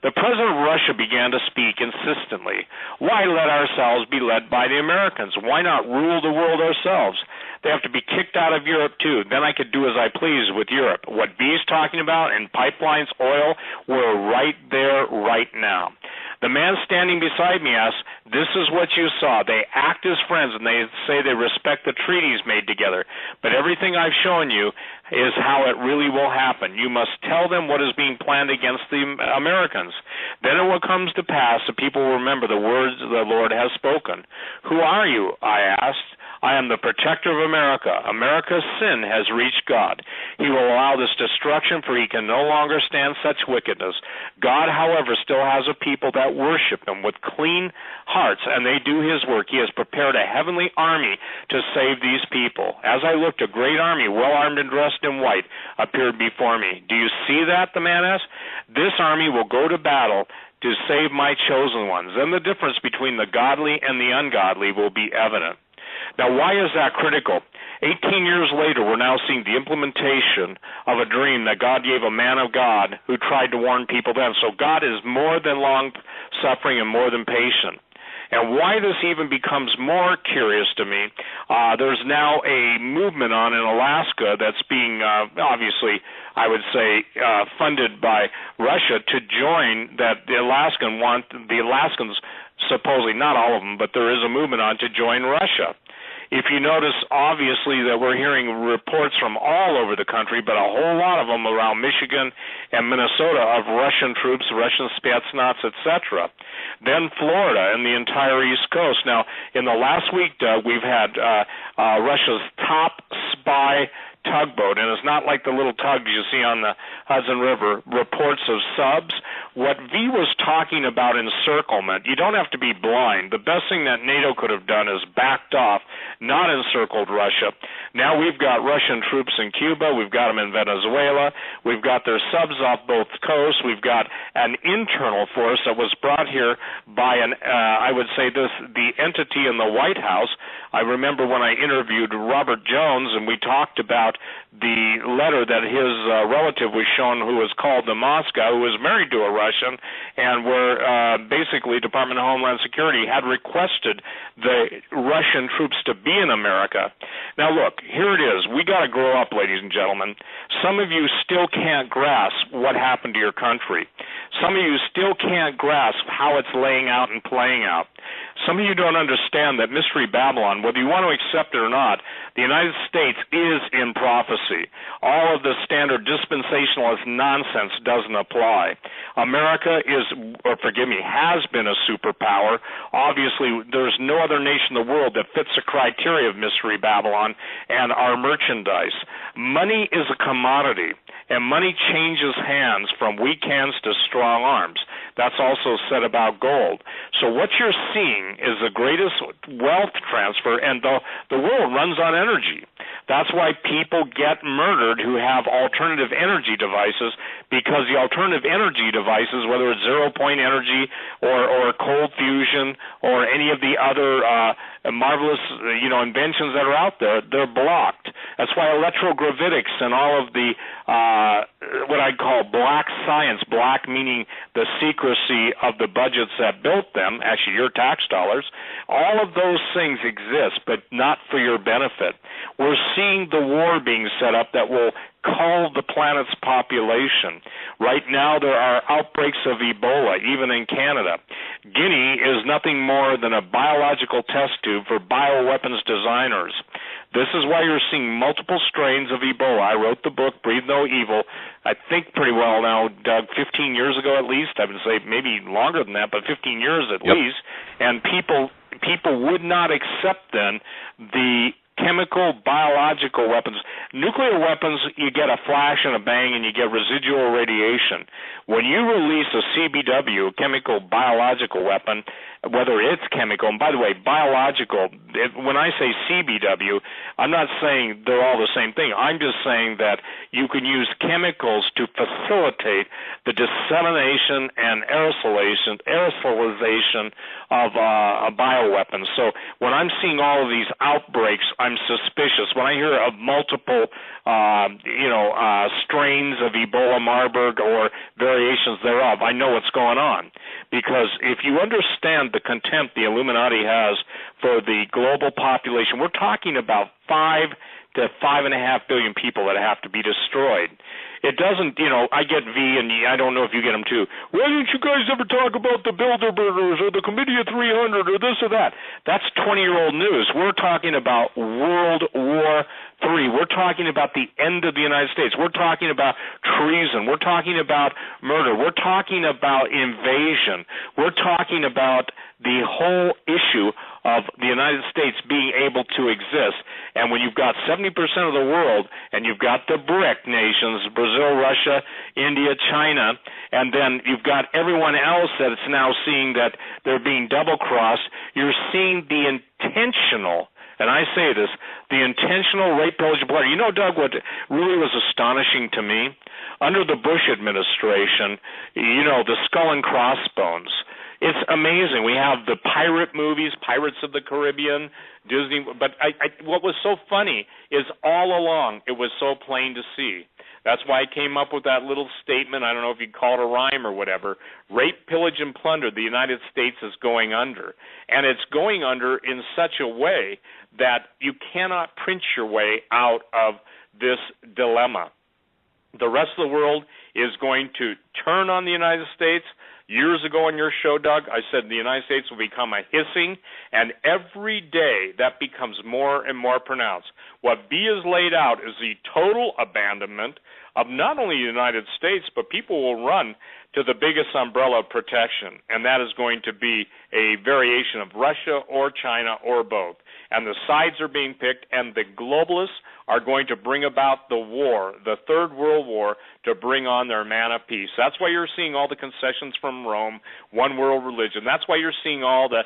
The president of Russia began to speak insistently. "Why let ourselves be led by the Americans? Why not rule the world ourselves? They have to be kicked out of Europe too. Then I could do as I please with Europe." What B's talking about in pipelines, oil, we're right there right now. The man standing beside me asked, "This is what you saw. They act as friends and they say they respect the treaties made together. But everything I've shown you is how it really will happen. You must tell them what is being planned against the Americans. Then it will come to pass that people will remember the words the Lord has spoken." "Who are you?" I asked. "I am the protector of America. America's sin has reached God. He will allow this destruction, for he can no longer stand such wickedness. God, however, still has a people that worship him with clean hearts, and they do his work. He has prepared a heavenly army to save these people." As I looked, a great army, well armed and dressed in white, appeared before me. "Do you see that?" the man asked. "This army will go to battle to save my chosen ones. Then the difference between the godly and the ungodly will be evident." Now, why is that critical? 18 years later, we're now seeing the implementation of a dream that God gave a man of God who tried to warn people then. So God is more than long-suffering and more than patient. And why this even becomes more curious to me, there's now a movement on in Alaska that's being, obviously, I would say, funded by Russia to join that the Alaskans, supposedly, not all of them, but there is a movement on to join Russia. If you notice, obviously, that we're hearing reports from all over the country, but a whole lot of them around Michigan and Minnesota of Russian troops, Russian Spetsnaz, etc. Then Florida and the entire East Coast. Now, in the last week, Doug, we've had Russia's top spy tugboat, and it's not like the little tugs you see on the Hudson River, reports of subs. What V was talking about encirclement, you don't have to be blind. The best thing that NATO could have done is backed off, not encircled Russia. Now we've got Russian troops in Cuba, we've got them in Venezuela, we've got their subs off both coasts, we've got an internal force that was brought here by I would say the entity in the White House. I remember when I interviewed Robert Jones and we talked about the letter that his relative was shown who was called to Moscow, who was married to a Russian, and where basically Department of Homeland Security had requested the Russian troops to be in America. Now look, here it is. We got to grow up, ladies and gentlemen. Some of you still can't grasp what happened to your country. Some of you still can't grasp how it's laying out and playing out. Some of you don't understand that Mystery Babylon, whether you want to accept it or not, the United States is in prophecy. All of the standard dispensationalist nonsense doesn't apply. America has been a superpower. Obviously, there's no other nation in the world that fits the criteria of Mystery Babylon and our merchandise. Money is a commodity, and money changes hands from weak hands to strong arms. That's also said about gold. So what you're seeing is the greatest wealth transfer, and the world runs on energy. That's why people get murdered who have alternative energy devices, because the alternative energy devices, whether it's zero-point energy or cold fusion or any of the other marvelous inventions that are out there, they're blocked. That's why electrogravitics and all of the what I call black science, black meaning the secrecy of the budgets that built them, actually your tax dollars, all of those things exist, but not for your benefit. We're seeing the war being set up that will cull the planet's population. Right now there are outbreaks of Ebola, even in Canada. Guinea is nothing more than a biological test tube for bioweapons designers. This is why you're seeing multiple strains of Ebola. I wrote the book, Breathe No Evil, I think pretty well now, Doug, 15 years ago at least. I would say maybe longer than that, but 15 years at least. And people would not accept then the chemical, biological weapons. Nuclear weapons, you get a flash and a bang and you get residual radiation. When you release a CBW, a chemical biological weapon, whether it's chemical, and by the way, biological, when I say CBW, I'm not saying they're all the same thing. I'm just saying that you can use chemicals to facilitate the dissemination and aerosolization of bioweapons. So when I'm seeing all of these outbreaks, I'm suspicious. When I hear of multiple, strains of Ebola, Marburg, or variations thereof, I know what's going on. Because if you understand the contempt the Illuminati has for the global population, we're talking about 5 to 5.5 billion people that have to be destroyed. It doesn't, I get V, and I don't know if you get them too. Why didn't you guys ever talk about the Bilderbergers or the Committee of 300 or this or that? That's 20-year-old news. We're talking about World War III. We're talking about the end of the United States. We're talking about treason. We're talking about murder. We're talking about invasion. We're talking about the whole issue of the United States being able to exist. And when you've got 70% of the world and you've got the BRIC nations, Brazil, Russia, India, China, and then you've got everyone else that's now seeing that they're being double-crossed, you're seeing the intentional, and I say this, the intentional rape, pillage, and plunder. You know, Doug, what really was astonishing to me? Under the Bush administration, the skull and crossbones, it's amazing. We have the pirate movies, Pirates of the Caribbean, Disney. But what was so funny is all along it was so plain to see. That's why I came up with that little statement. I don't know if you'd call it a rhyme or whatever. Rape, pillage, and plunder. The United States is going under. And it's going under in such a way that you cannot print your way out of this dilemma. The rest of the world is going to turn on the United States. Years ago on your show, Doug, I said the United States will become a hissing, and every day that becomes more and more pronounced. What B is laid out is the total abandonment of not only the United States, but people will run to the biggest umbrella of protection, and that is going to be a variation of Russia or China or both. And the sides are being picked, and the globalists are going to bring about the war, the Third World War, to bring on their man of peace. That's why you're seeing all the concessions from Rome, one world religion. That's why you're seeing all the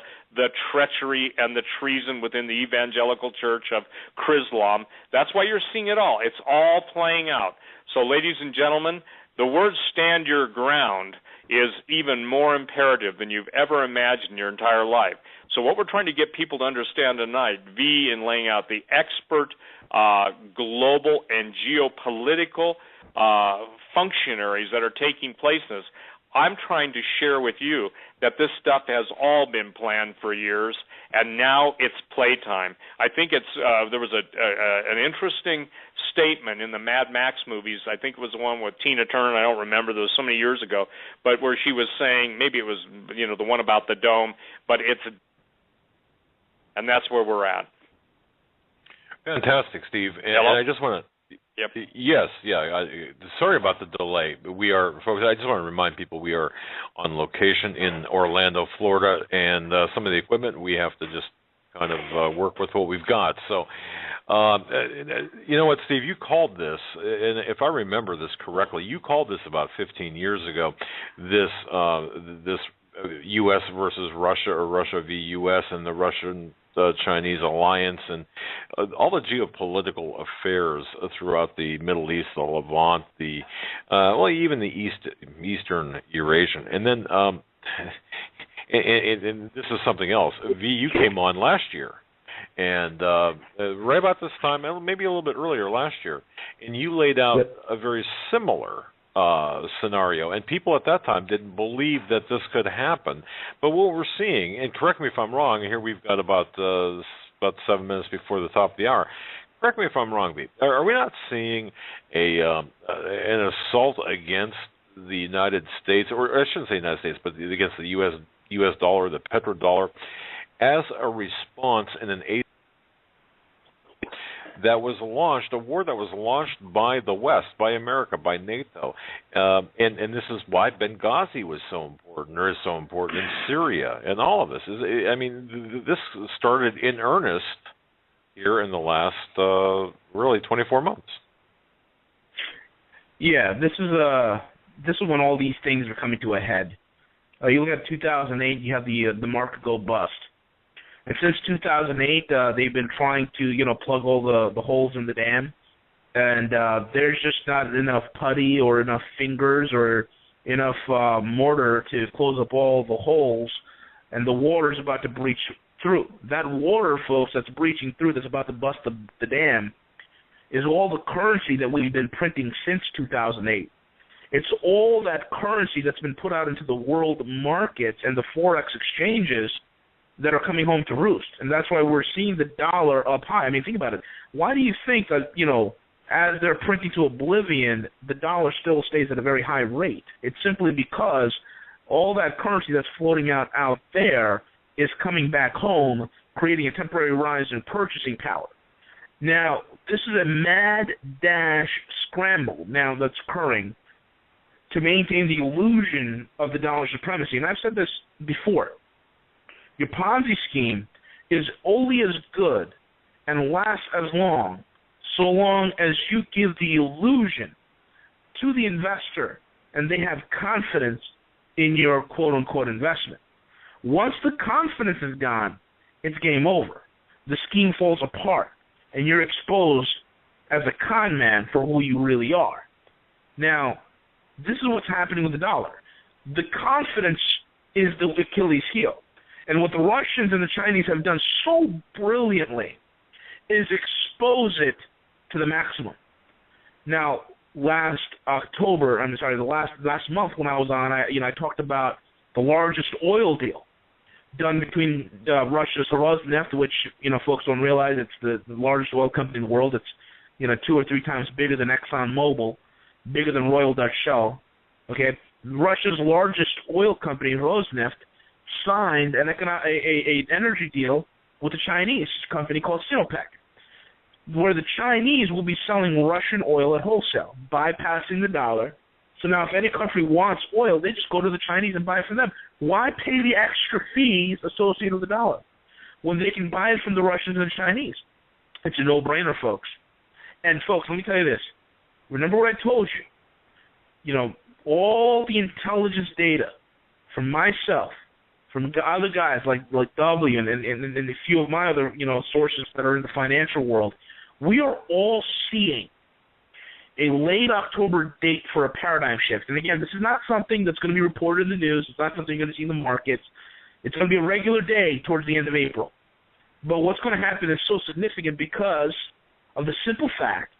treachery and the treason within the evangelical church of Chrislam. That's why you're seeing it all. It's all playing out. So, ladies and gentlemen, the word stand your ground is even more imperative than you've ever imagined in your entire life. So what we're trying to get people to understand tonight, V in laying out the expert global and geopolitical functionaries that are taking place in this, I'm trying to share with you that this stuff has all been planned for years, and now it's playtime. I think there was an interesting statement in the Mad Max movies. I think it was the one with Tina Turner. I don't remember. There was so many years ago, but where she was saying, maybe it was the one about the dome, but and that's where we're at. Fantastic, Steve. And I just want to. Yep. Yes, yeah. Sorry about the delay. We are, folks. I just want to remind people we are on location in Orlando, Florida, and some of the equipment we have to just kind of work with what we've got. So, you know what, Steve? You called this, and if I remember this correctly, you called this about 15 years ago. This U.S. versus Russia, or Russia v. U.S. and the Russian-Chinese alliance, and all the geopolitical affairs throughout the Middle East, the Levant, even the Eastern Eurasian. And then, and this is something else. V, you came on last year, and right about this time, maybe a little bit earlier last year, and you laid out a very similar scenario, and people at that time didn't believe that this could happen. But what we're seeing, and correct me if I'm wrong, here we've got about 7 minutes before the top of the hour. Correct me if I'm wrong, Pete. Are we not seeing an assault against the United States, or I shouldn't say United States, but against the U.S. dollar, the petrodollar, as a response in an that was launched, a war that was launched by the West, by America, by NATO, and this is why Benghazi was so important, or is so important in Syria, and all of this. I mean, this started in earnest here in the last, really, 24 months. Yeah, this is when all these things are coming to a head. You look at 2008, you have the market go bust. And since 2008, they've been trying to, plug all the holes in the dam, and there's just not enough putty or enough fingers or enough mortar to close up all the holes, and the water's about to breach through. That water, folks, that's breaching through, that's about to bust the dam, is all the currency that we've been printing since 2008. It's all that currency that's been put out into the world markets and the Forex exchanges that are coming home to roost. And that's why we're seeing the dollar up high. I mean, think about it. Why do you think that, as they're printing to oblivion, the dollar still stays at a very high rate? It's simply because all that currency that's floating out there is coming back home, creating a temporary rise in purchasing power. Now, this is a mad dash scramble now that's occurring to maintain the illusion of the dollar supremacy. And I've said this before. Your Ponzi scheme is only as good and lasts as long so long as you give the illusion to the investor and they have confidence in your quote-unquote investment. Once the confidence is gone, it's game over. The scheme falls apart, and you're exposed as a con man for who you really are. Now, this is what's happening with the dollar. The confidence is the Achilles heel. And what the Russians and the Chinese have done so brilliantly is expose it to the maximum. Now, last month when I was on, I talked about the largest oil deal done between Russia's Rosneft, which, folks don't realize it's the largest oil company in the world. It's, 2 or 3 times bigger than ExxonMobil, bigger than Royal Dutch Shell. Okay, Russia's largest oil company, Rosneft, signed an energy deal with a Chinese company called Sinopec, where the Chinese will be selling Russian oil at wholesale, bypassing the dollar. So now if any country wants oil, they just go to the Chinese and buy it from them. Why pay the extra fees associated with the dollar when they can buy it from the Russians and the Chinese? It's a no-brainer, folks. And, folks, let me tell you this. Remember what I told you. All the intelligence data from myself, from the other guys like W and a few of my other sources that are in the financial world, we are all seeing a late October date for a paradigm shift. And again, this is not something that's going to be reported in the news. It's not something you're going to see in the markets. It's going to be a regular day towards the end of April. But what's going to happen is so significant because of the simple fact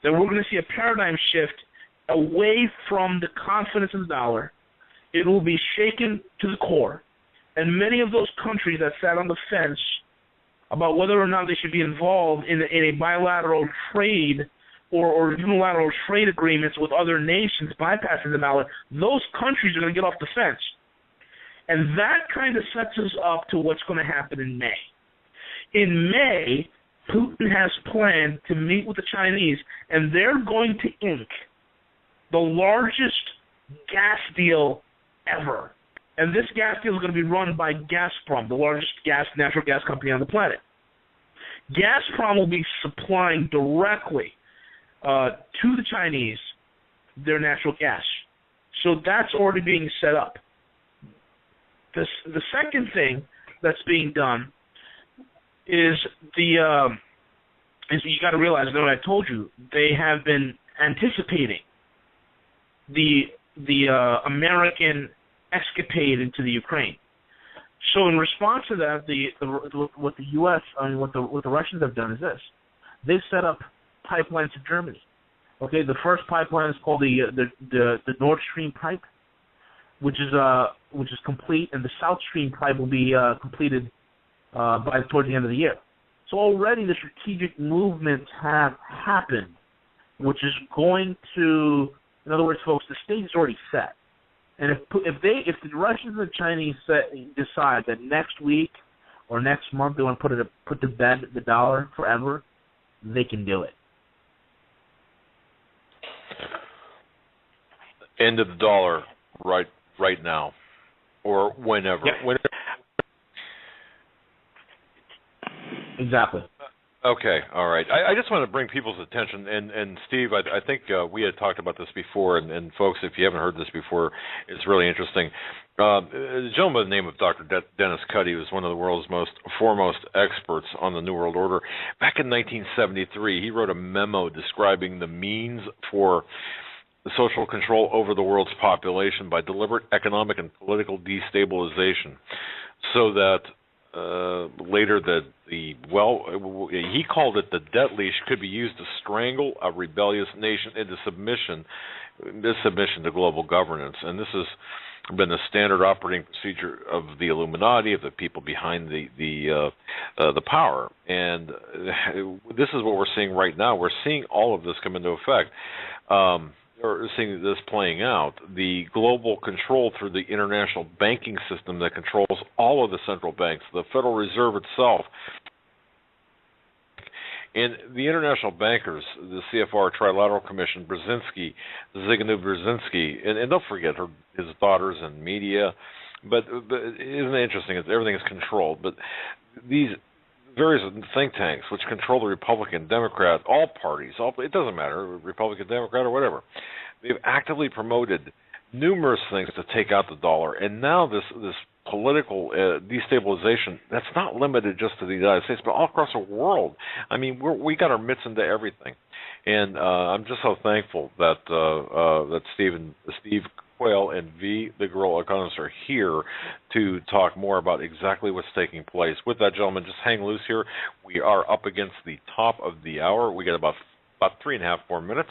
that we're going to see a paradigm shift away from the confidence in the dollar it will be shaken to the core. And many of those countries that sat on the fence about whether or not they should be involved in a bilateral trade or unilateral trade agreements with other nations bypassing the dollar, those countries are going to get off the fence. And that kind of sets us up to what's going to happen in May. In May, Putin has planned to meet with the Chinese, and they're going to ink the largest gas deal ever. And this gas deal is going to be run by Gazprom, the largest natural gas company on the planet. Gazprom will be supplying directly to the Chinese their natural gas. So that's already being set up. The second thing that's being done is you got to realize, what I told you, they have been anticipating the American escapade into the Ukraine. So in response to that, what the U.S. what the Russians have done is this: they've set up pipelines to Germany. Okay, the first pipeline is called the Nord Stream pipe, which is complete, and the South Stream pipe will be completed towards the end of the year. So already the strategic movements have happened, which is going to, in other words, folks, the stage is already set. And if the Russians and the Chinese decide that next week or next month they want to put to bed the dollar forever, they can do it. End of the dollar right now, or whenever. Yep. Whenever. Exactly. Okay, all right. I just want to bring people's attention, and Steve, I think we had talked about this before, and folks, if you haven't heard this before, it's really interesting. A gentleman by the name of Dr. Dennis Cuddy was one of the world's foremost experts on the New World Order. Back in 1973, he wrote a memo describing the means for social control over the world's population by deliberate economic and political destabilization, so that later he called it the debt leash could be used to strangle a rebellious nation into submission to global governance. And this has been the standard operating procedure of the Illuminati, of the people behind the power. And this is what we're seeing right now. We're seeing all of this come into effect. Or seeing this playing out, the global control through the international banking system that controls all of the central banks, the Federal Reserve itself, and the international bankers, the CFR Trilateral Commission, Zygmunt Brzezinski, and don't forget his daughters and media. But isn't it interesting? Everything is controlled. But these various think tanks which control the Republican, Democrat, all parties, it doesn't matter, Republican, Democrat, or whatever, they've actively promoted numerous things to take out the dollar. And now this political destabilization, that's not limited just to the United States, but all across the world. I mean, we got our mitts into everything. And I'm just so thankful that Steve Quayle and V, the Guerrilla Economist, are here to talk more about exactly what's taking place. With that, gentlemen, just hang loose here. We are up against the top of the hour. We got about 3.5 more minutes.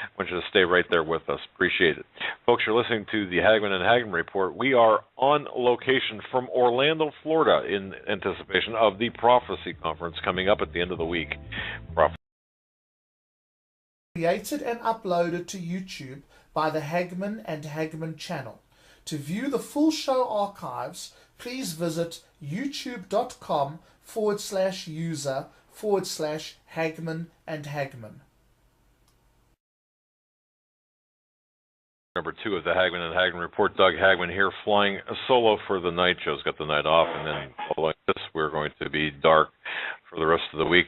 I want you to stay right there with us. Appreciate it. Folks, you're listening to the Hagmann and Hagmann Report. We are on location from Orlando, Florida, in anticipation of the Prophecy Conference coming up at the end of the week. Created and uploaded to YouTube by the Hagmann and Hagmann channel. To view the full show archives, please visit youtube.com/user/Hagmann and Hagmann. Number 2 of the Hagmann and Hagmann Report. Doug Hagmann here, flying solo for the night. Joe's got the night off, and then following this, we're going to be dark for the rest of the week.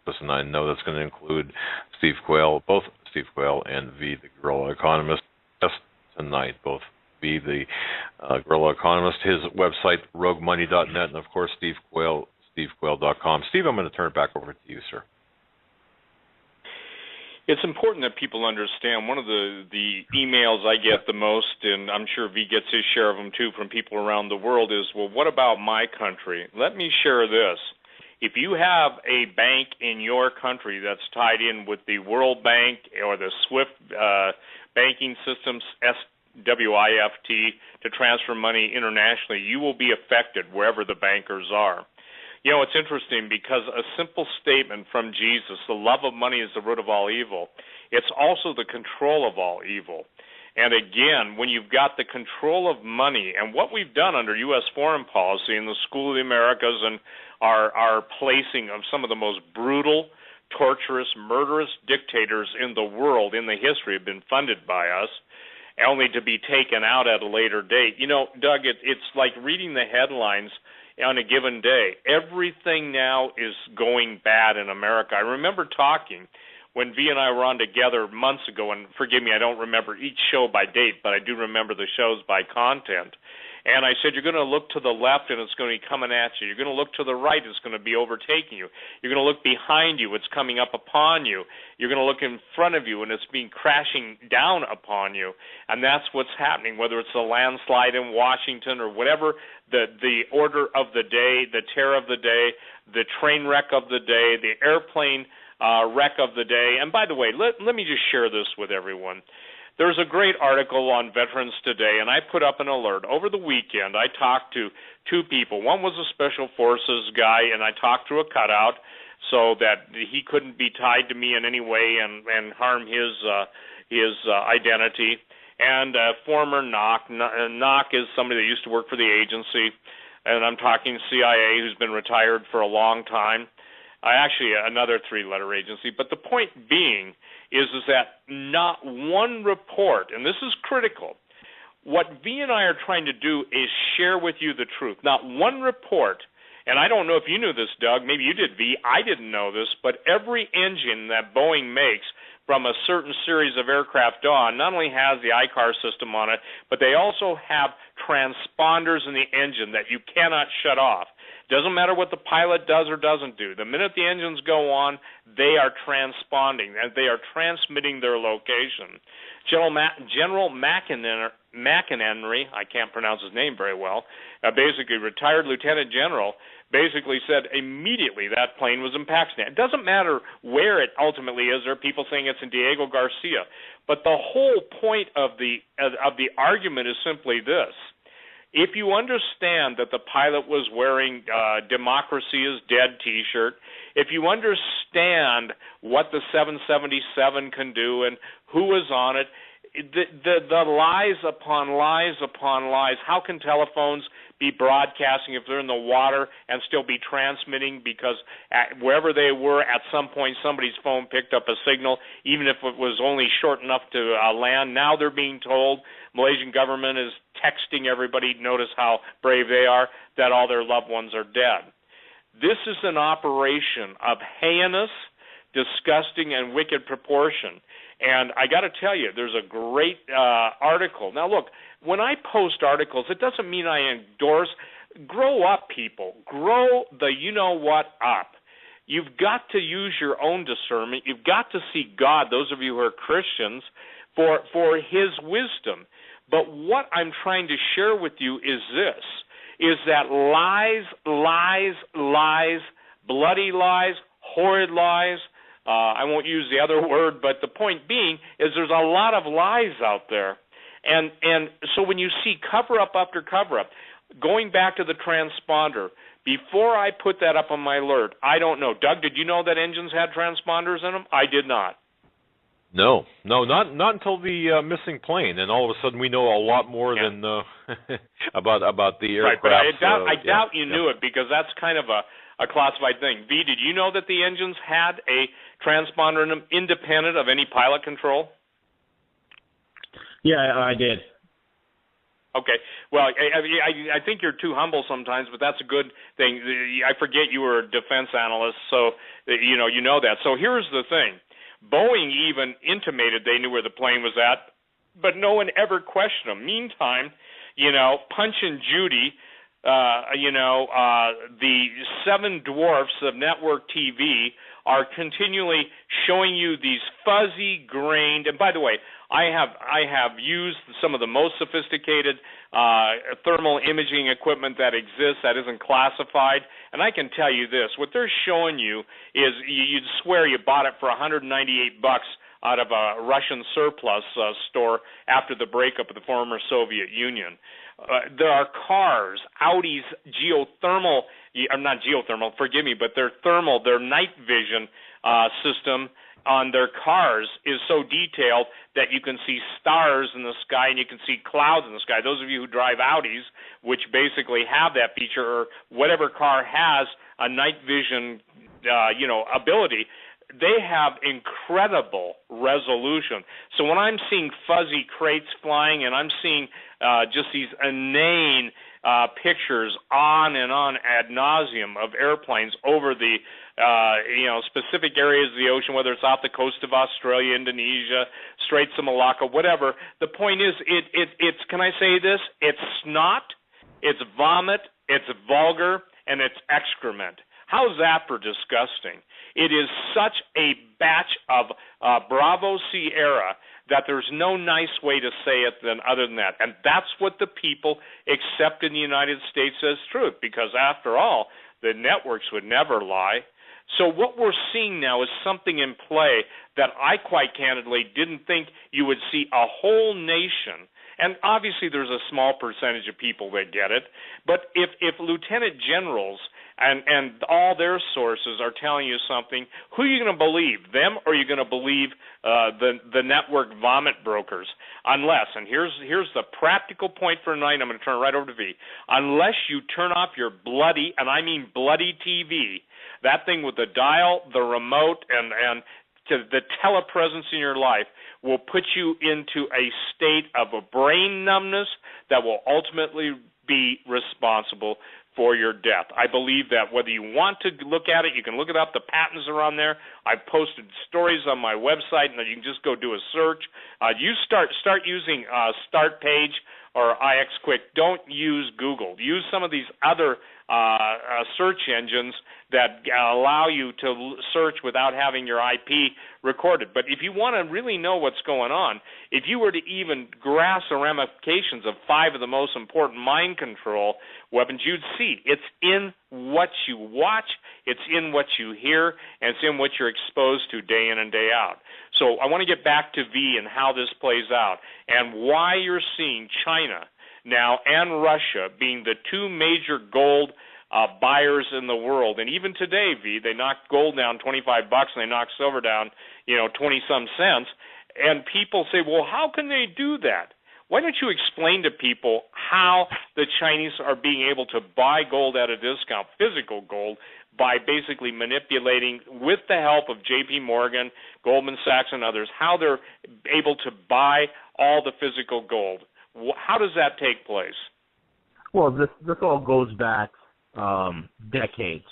Listen, I know that's going to include both Steve Quayle and V, the Guerrilla Economist, just tonight. Both V, the Guerrilla Economist, his website, roguemoney.net, and of course, Steve Quayle, stevequayle.com. Steve, I'm going to turn it back over to you, sir. It's important that people understand. One of the emails I get the most, and I'm sure V gets his share of them too from people around the world, is, well, what about my country? Let me share this. If you have a bank in your country that's tied in with the World Bank or the SWIFT banking systems, WIFT, to transfer money internationally, you will be affected wherever the bankers are. You know, it's interesting because a simple statement from Jesus, the love of money is the root of all evil, it's also the control of all evil. And again, when you've got the control of money, and what we've done under U.S. foreign policy in the School of the Americas and our placing of some of the most brutal, torturous, murderous dictators in the world in the history have been funded by us, only to be taken out at a later date. You know, Doug, it's like reading the headlines on a given day. Everything now is going bad in America. I remember talking when V and I were on together months ago, and forgive me, I don't remember each show by date, but I do remember the shows by content. And I said, you're going to look to the left and it's going to be coming at you. You're going to look to the right, it's going to be overtaking you. You're going to look behind you, it's coming up upon you. You're going to look in front of you and it's being crashing down upon you. And that's what's happening, whether it's a landslide in Washington or whatever, the order of the day, the terror of the day, the train wreck of the day, the airplane wreck of the day. And by the way, let me just share this with everyone. There's a great article on Veterans Today, and I put up an alert. Over the weekend, I talked to two people. One was a Special Forces guy, and I talked through a cutout so that he couldn't be tied to me in any way and harm his identity. And former NOC. NOC is somebody that used to work for the agency, and I'm talking CIA, who's been retired for a long time. Actually, another three-letter agency. But the point being is that not one report, and this is critical, what V and I are trying to do is share with you the truth. Not one report, and I don't know if you knew this, Doug, maybe you did, V, I didn't know this, but every engine that Boeing makes from a certain series of aircraft on not only has the ICAR system on it, but they also have transponders in the engine that you cannot shut off. Doesn't matter what the pilot does or doesn't do. The minute the engines go on, they are transponding, and they are transmitting their location. General McInerney, I can't pronounce his name very well, basically retired lieutenant general, basically said immediately that plane was in Pakistan. It doesn't matter where it ultimately is. There are people saying it's in Diego Garcia. But the whole point of the argument is simply this. If you understand that the pilot was wearing Democracy is Dead T-shirt, if you understand what the 777 can do and who is on it, the lies upon lies upon lies. How can telephones be broadcasting if they're in the water and still be transmitting because wherever they were at some point somebody's phone picked up a signal, even if it was only short enough to land? Now they're being told, Malaysian government is texting everybody, notice how brave they are, that all their loved ones are dead. This is an operation of heinous, disgusting, and wicked proportion. And I got to tell you, there's a great article. Now, look, when I post articles, it doesn't mean I endorse. Grow up, people. Grow the you-know-what up. You've got to use your own discernment. You've got to seek God, those of you who are Christians, for His wisdom. But what I'm trying to share with you is this, is that lies, lies, lies, bloody lies, horrid lies, I won't use the other word, but the point being is there's a lot of lies out there. And so when you see cover-up after cover-up, going back to the transponder, before I put that up on my alert, I don't know. Doug, did you know that engines had transponders in them? I did not. No, not until the missing plane, and all of a sudden we know a lot more than about the aircraft. Right, but I doubt you knew it because that's kind of a classified thing. V, did you know that the engines had a transponder in them independent of any pilot control? Yeah, I did. Okay. Well, I think you're too humble sometimes, but that's a good thing. I forget you were a defense analyst, so you know that. So here's the thing. Boeing even intimated they knew where the plane was at, but no one ever questioned them. Meantime, Punch and Judy, the seven dwarfs of network TV are continually showing you these fuzzy-grained, and by the way, I have used some of the most sophisticated thermal imaging equipment that exists that isn't classified, and I can tell you this, what they're showing you is you'd swear you bought it for $198 out of a Russian surplus store after the breakup of the former Soviet Union. There are cars, Audi's geothermal, not geothermal, forgive me, but their night vision system on their cars is so detailed that you can see stars in the sky and you can see clouds in the sky. Those of you who drive Audis, which basically have that feature, or whatever car has a night vision, ability, they have incredible resolution. So when I'm seeing fuzzy crates flying and I'm seeing just these inane pictures on and on ad nauseum of airplanes over the specific areas of the ocean, whether it's off the coast of Australia, Indonesia, Straits of Malacca, whatever. The point is, it's can I say this? It's snot, it's vomit, it's vulgar, and it's excrement. How's that for disgusting? It is such a batch of Bravo Sierra that there's no nice way to say it other than that. And that's what the people accept in the United States as truth, because after all, the networks would never lie. So what we're seeing now is something in play that I quite candidly didn't think you would see a whole nation. And obviously there's a small percentage of people that get it, but if lieutenant generals and all their sources are telling you something, who are you going to believe, them, or are you going to believe the network vomit brokers? Unless, and here's the practical point for tonight, I'm going to turn it right over to V, unless you turn off your bloody, and I mean bloody TV, that thing with the dial, the remote, and to the telepresence in your life will put you into a state of a brain numbness that will ultimately be responsible for your death. I believe that whether you want to look at it, you can look it up. The patents are on there. I've posted stories on my website, and you can just go do a search. You start using Start Page or IX Quick. Don't use Google. Use some of these other search engines that allow you to search without having your IP recorded. But if you want to really know what's going on, if you were to even grasp the ramifications of 5 of the most important mind control weapons, you'd see it's in what you watch, it's in what you hear, and it's in what you're exposed to day in and day out. So I want to get back to V and how this plays out and why you're seeing China now and Russia being the 2 major gold buyers in the world. And even today, V, they knocked gold down $25 and they knocked silver down, 20-some cents. And people say, well, how can they do that? Why don't you explain to people how the Chinese are being able to buy gold at a discount, physical gold, by basically manipulating, with the help of J.P. Morgan, Goldman Sachs, and others, how they're able to buy all the physical gold. How does that take place? Well, this all goes back decades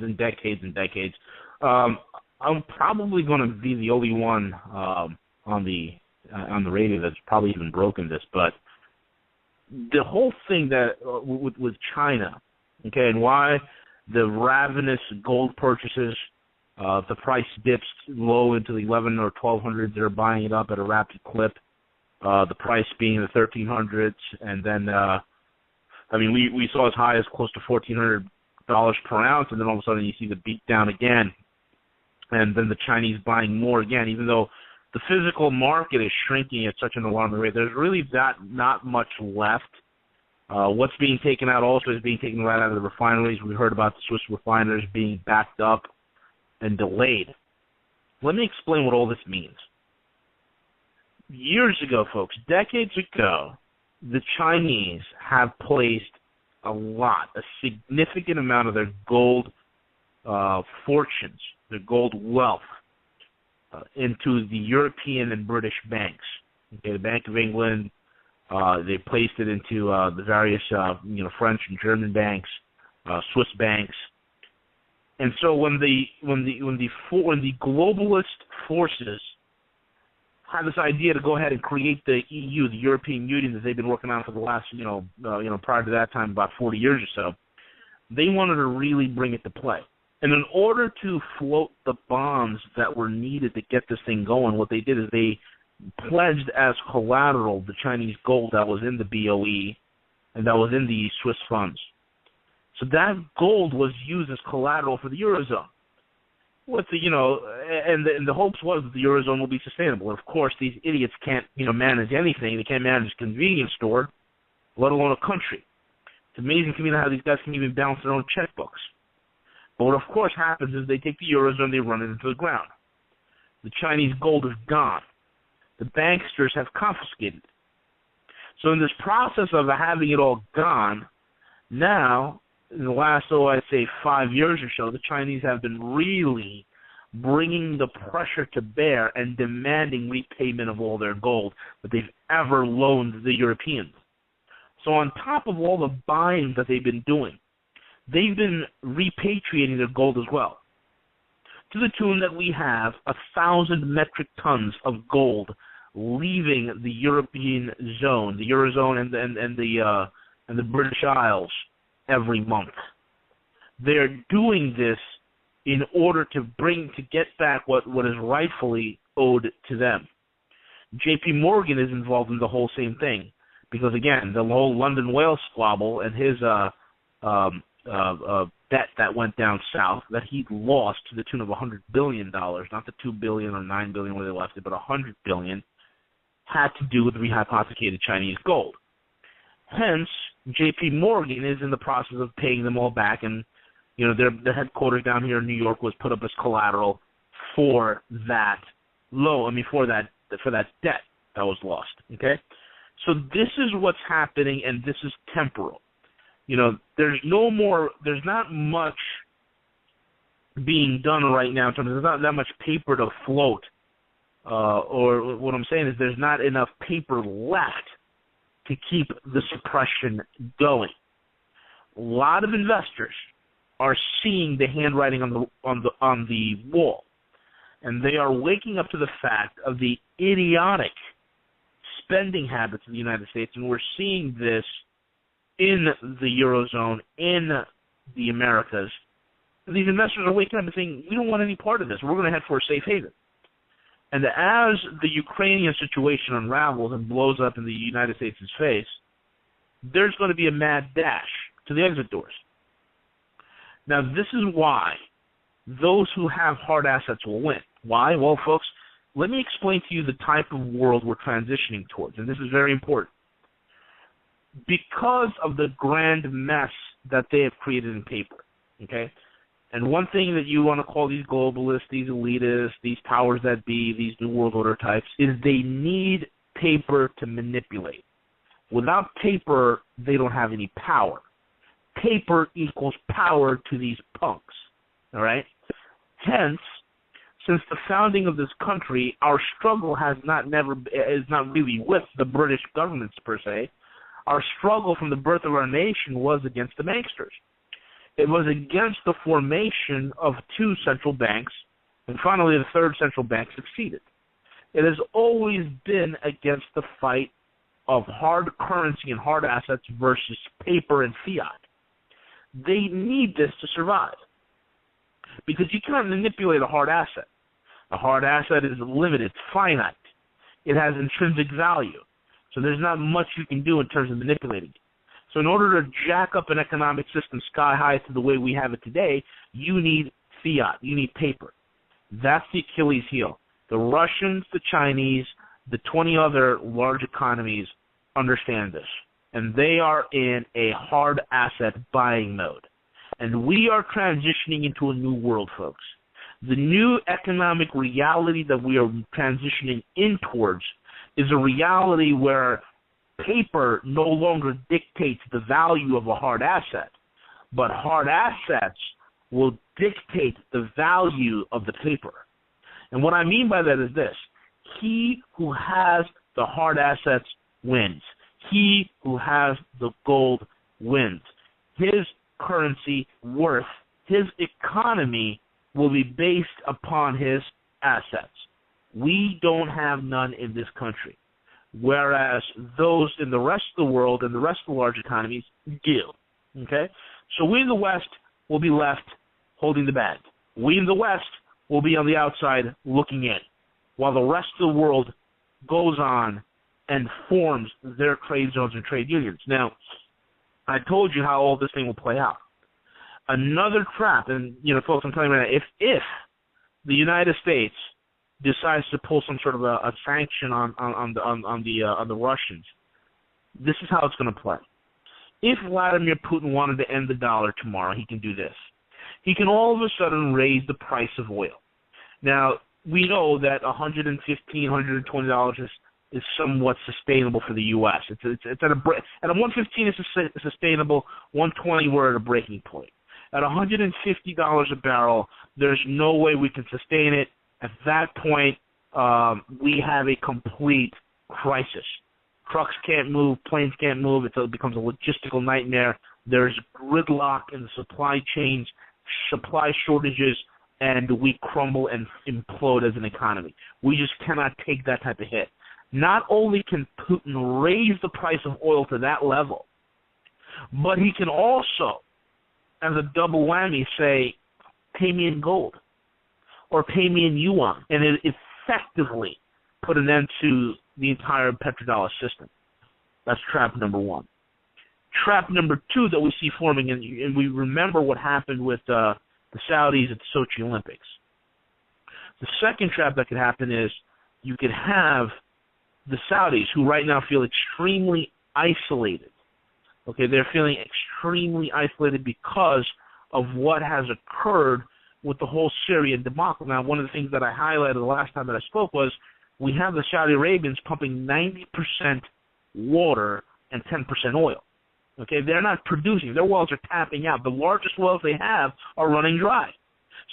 and decades and decades. I'm probably going to be the only one on the radio that's probably even broken this, but the whole thing that with China, okay, and why the ravenous gold purchases, the price dips low into the 11 or 1200s, they're buying it up at a rapid clip. The price being the 1300s, and then we saw as high as close to $1,400 per ounce, and then all of a sudden you see the beat down again, and then the Chinese buying more again, even though the physical market is shrinking at such an alarming rate. There's really not much left. What's being taken out also is being taken right out of the refineries. We heard about the Swiss refiners being backed up and delayed. Let me explain what all this means. Years ago, folks, decades ago, the Chinese have placed a significant amount of their gold fortunes, their gold wealth, into the European and British banks. Okay, the Bank of England, they placed it into the various French and German banks, Swiss banks. And so when the globalist forces had this idea to go ahead and create the EU, the European Union, that they've been working on for the last, prior to that time, about 40 years or so, they wanted to really bring it to play. And in order to float the bonds that were needed to get this thing going, what they did is they pledged as collateral the Chinese gold that was in the BOE and that was in the Swiss funds. So that gold was used as collateral for the Eurozone. with the, and the hopes was that the Eurozone will be sustainable. Of course, these idiots can't, manage anything. They can't manage a convenience store, let alone a country. It's amazing to me how these guys can even balance their own checkbooks. But what, of course, happens is they take the Eurozone, they run it into the ground. The Chinese gold is gone. The banksters have confiscated it. So in this process of having it all gone, now, in the last, I'd say 5 years or so, the Chinese have been really bringing the pressure to bear and demanding repayment of all their gold that they've ever loaned the Europeans. So on top of all the buying that they've been doing, they've been repatriating their gold as well, to the tune that we have 1,000 metric tons of gold leaving the European zone, the Eurozone, and the British Isles every month. They're doing this in order to get back what is rightfully owed to them. J.P. Morgan is involved in the whole same thing because, again, the whole London Whale squabble and his debt that went down south that he lost to the tune of $100 billion, not the $2 billion or $9 billion where they left it, but $100 billion, had to do with rehypothecated Chinese gold. Hence, J.P. Morgan is in the process of paying them all back, and their headquarters down here in New York was put up as collateral for that for that debt that was lost. Okay, so this is what's happening, and this is temporal. There's not much being done right now in terms of there's not that much paper to float, or what I'm saying is there's not enough paper left to keep the suppression going. A lot of investors are seeing the handwriting on the wall, and they are waking up to the fact of the idiotic spending habits of the United States, and we're seeing this in the Eurozone, in the Americas. These investors are waking up and saying, we don't want any part of this. We're going to head for a safe haven. And as the Ukrainian situation unravels and blows up in the United States' face, there's going to be a mad dash to the exit doors. Now, this is why those who have hard assets will win. Why? Well, folks, let me explain to you the type of world we're transitioning towards, and this is very important. Because of the grand mess that they have created in paper, okay? And one thing that you want to call these globalists, these elitists, these powers that be, these New World Order types, is they need paper to manipulate. Without paper, they don't have any power. Paper equals power to these punks, all right? Hence, since the founding of this country, our struggle is not really with the British governments per se. Our struggle from the birth of our nation was against the banksters. It was against the formation of two central banks, and finally the third central bank succeeded. It has always been against the fight of hard currency and hard assets versus paper and fiat. They need this to survive because you cannot manipulate a hard asset. A hard asset is limited, it's finite. It has intrinsic value. So there's not much you can do in terms of manipulating it. So in order to jack up an economic system sky high to the way we have it today, you need fiat, you need paper. That's the Achilles heel. The Russians, the Chinese, the 20 other large economies understand this. And they are in a hard asset buying mode. And we are transitioning into a new world, folks. The new economic reality that we are transitioning in towards is a reality where paper no longer dictates the value of a hard asset, but hard assets will dictate the value of the paper. And what I mean by that is this: he who has the hard assets wins. He who has the gold wins. His currency worth, his economy will be based upon his assets. We don't have none in this country, whereas those in the rest of the world and the rest of the large economies do. Okay? So we in the West will be left holding the bag. We in the West will be on the outside looking in, while the rest of the world goes on and forms their trade zones and trade unions. Now, I told you how all this thing will play out. Another trap, and folks, I'm telling you right now, if the United States decides to pull some sort of a sanction on the Russians, this is how it's going to play. If Vladimir Putin wanted to end the dollar tomorrow, he can do this. He can all of a sudden raise the price of oil. Now, we know that $115, $120 is somewhat sustainable for the U.S. It's at a $115 is sustainable. $120 we're at a breaking point. At $150 a barrel, there's no way we can sustain it. At that point, we have a complete crisis. Trucks can't move, planes can't move. It becomes a logistical nightmare. There's gridlock in the supply chains, supply shortages, and we crumble and implode as an economy. We just cannot take that type of hit. Not only can Putin raise the price of oil to that level, but he can also, as a double whammy, say, pay me in gold or pay me in yuan, and it effectively put an end to the entire petrodollar system. That's trap number one. Trap number two that we see forming, and we remember what happened with the Saudis at the Sochi Olympics. The second trap that could happen is you could have the Saudis, who right now feel extremely isolated. Okay, they're feeling extremely isolated because of what has occurred with the whole Syrian debacle. Now, one of the things that I highlighted the last time that I spoke was we have the Saudi Arabians pumping 90% water and 10% oil. Okay, they're not producing. Their wells are tapping out. The largest wells they have are running dry.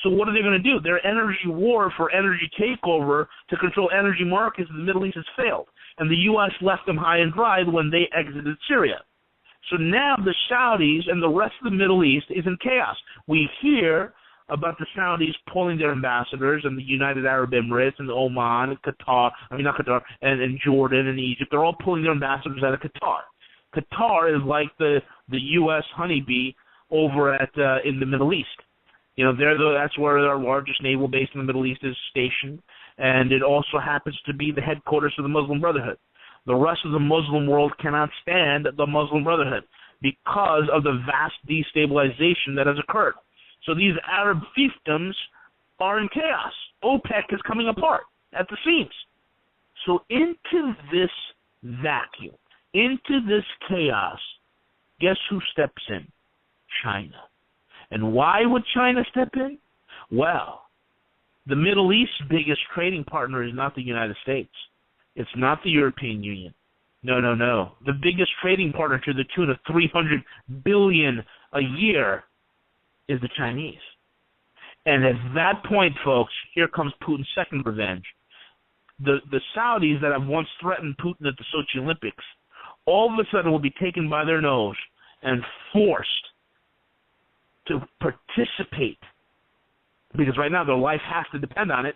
So what are they going to do? Their energy war for energy takeover to control energy markets in the Middle East has failed. And the U.S. left them high and dry when they exited Syria. So now the Saudis and the rest of the Middle East is in chaos. We hear about the Saudis pulling their ambassadors and the United Arab Emirates and Oman and and Jordan and Egypt. They're all pulling their ambassadors out of Qatar. Qatar is like the U.S. honeybee over at in the Middle East. You know, that's where our largest naval base in the Middle East is stationed, and it also happens to be the headquarters of the Muslim Brotherhood. The rest of the Muslim world cannot stand the Muslim Brotherhood because of the vast destabilization that has occurred. So these Arab fiefdoms are in chaos. OPEC is coming apart at the seams. So into this vacuum, into this chaos, guess who steps in? China. And why would China step in? Well, the Middle East's biggest trading partner is not the United States. It's not the European Union. No. The biggest trading partner, to the tune of $300 billion a year, is the Chinese. And at that point, folks, here comes Putin's second revenge. The Saudis that have once threatened Putin at the Sochi Olympics, all of a sudden will be taken by their nose and forced to participate, because right now their life has to depend on it,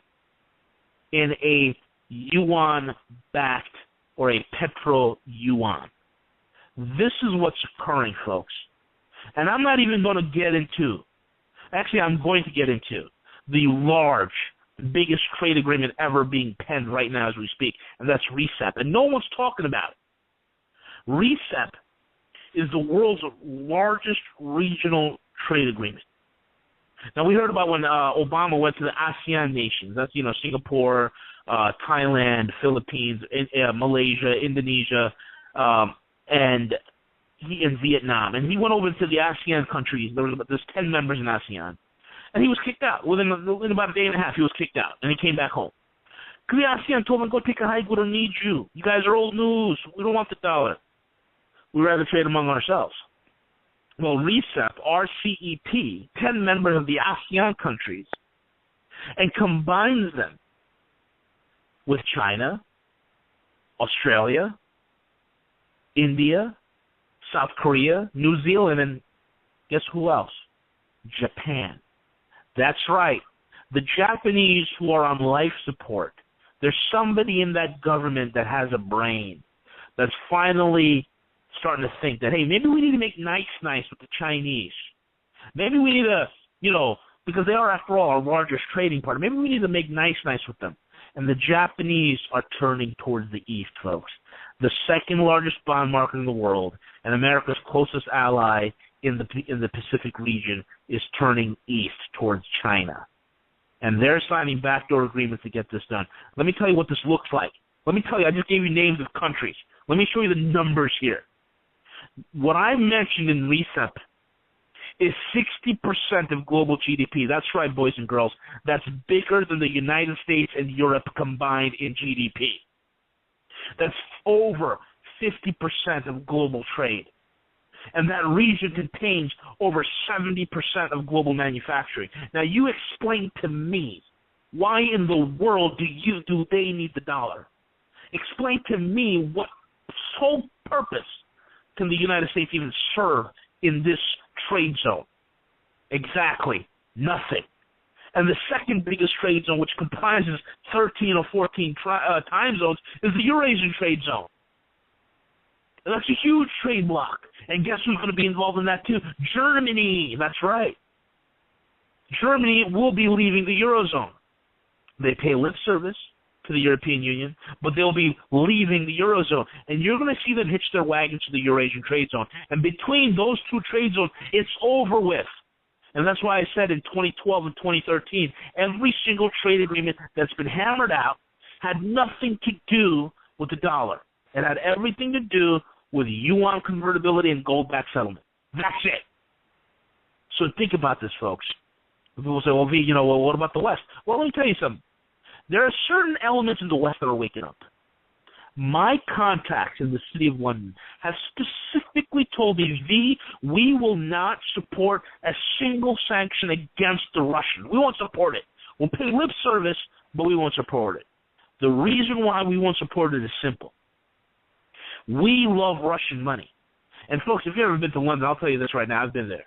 in a yuan-backed or a petro-yuan. This is what's occurring, folks. And I'm not even going to get into, actually I'm going to get into the biggest trade agreement ever being penned right now as we speak, and that's RCEP. And no one's talking about it. RCEP is the world's largest regional trade agreement. Now, we heard about when Obama went to the ASEAN nations. That's, Singapore, Thailand, Philippines, Malaysia, Indonesia, and Vietnam. And he went over to the ASEAN countries. There's 10 members in ASEAN. And he was kicked out. Within about a day and a half, he was kicked out. And he came back home. Because the ASEAN told him, go take a hike. We don't need you. You guys are old news. We don't want the dollar. We'd rather trade among ourselves. Well, RCEP, R-C-E-P, 10 members of the ASEAN countries, and combines them with China, Australia, India, South Korea, New Zealand, and guess who else? Japan. That's right. The Japanese who are on life support, there's somebody in that government that has a brain that's finally starting to think that, hey, maybe we need to make nice with the Chinese. Maybe we need to, because they are, after all, our largest trading partner, maybe we need to make nice with them. And the Japanese are turning towards the east, folks. The second largest bond market in the world and America's closest ally in the Pacific region is turning east towards China. And they're signing backdoor agreements to get this done. Let me tell you what this looks like. Let me tell you, I just gave you names of countries. Let me show you the numbers here. What I mentioned in RECEP is 60% of global GDP. That's right, boys and girls. That's bigger than the United States and Europe combined in GDP. That's over 50% of global trade. And that region contains over 70% of global manufacturing. Now, you explain to me, why in the world do they need the dollar? Explain to me what sole purpose can the United States even serve in this trade zone? Exactly nothing. And the second biggest trade zone, which comprises 13 or 14 time zones, is the Eurasian trade zone. And that's a huge trade block. And guess who's going to be involved in that too? Germany. That's right. Germany will be leaving the Eurozone. They pay lip service to the European Union, but they'll be leaving the Eurozone. And you're going to see them hitch their wagon to the Eurasian trade zone. And between those two trade zones, it's over with. And that's why I said in 2012 and 2013, every single trade agreement that's been hammered out had nothing to do with the dollar. It had everything to do with yuan convertibility and gold-backed settlement. That's it. So think about this, folks. People say, well, V, what about the West? Well, let me tell you something. There are certain elements in the West that are waking up. My contacts in the city of London have specifically told me, V, we will not support a single sanction against the Russians. We won't support it. We'll pay lip service, but we won't support it. The reason why we won't support it is simple. We love Russian money. And, folks, if you've ever been to London, I'll tell you this right now. I've been there.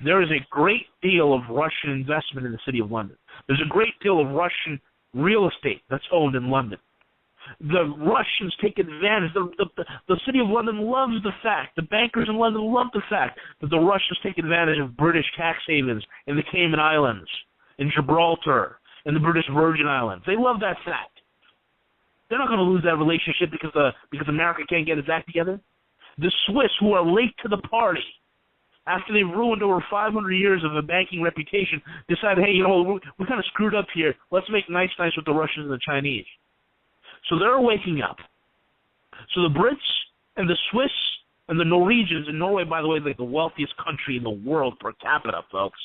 There is a great deal of Russian investment in the city of London. There's a great deal of Russian real estate that's owned in London. The Russians take advantage. The city of London loves the fact, the bankers in London love the fact that the Russians take advantage of British tax havens in the Cayman Islands, in Gibraltar, in the British Virgin Islands. They love that fact. They're not going to lose that relationship because America can't get its act together. The Swiss, who are late to the party, after they've ruined over 500 years of a banking reputation, decided, hey, we're kind of screwed up here. Let's make nice with the Russians and the Chinese. So they're waking up. So the Brits and the Swiss and the Norwegians, and Norway, by the way, is like the wealthiest country in the world per capita, folks.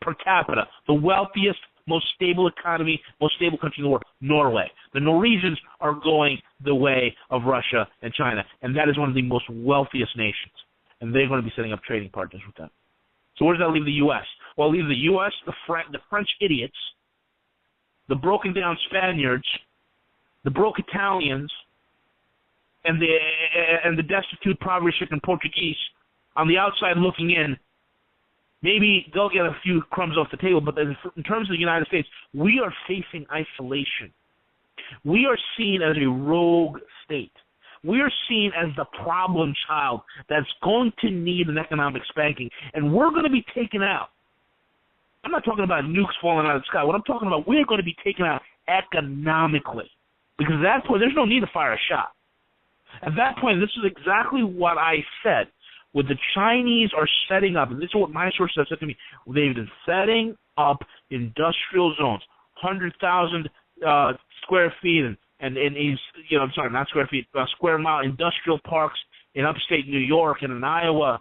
Per capita. The wealthiest, most stable economy, most stable country in the world, Norway. The Norwegians are going the way of Russia and China, and that is one of the most wealthiest nations. And they're going to be setting up trading partners with them. So where does that leave the U.S.? Well, it leaves the U.S., the French idiots, the broken-down Spaniards, the broke Italians, and the destitute, poverty-stricken Portuguese on the outside looking in. Maybe they'll get a few crumbs off the table, but in terms of the United States, we are facing isolation. We are seen as a rogue state. We are seen as the problem child that's going to need an economic spanking, and we're going to be taken out. I'm not talking about nukes falling out of the sky. What I'm talking about, we're going to be taken out economically, because at that point, there's no need to fire a shot. At that point, this is exactly what I said. What the Chinese are setting up, and this is what my sources have said to me, they've been setting up industrial zones, 100,000 square feet, square mile industrial parks in upstate New York and in Iowa,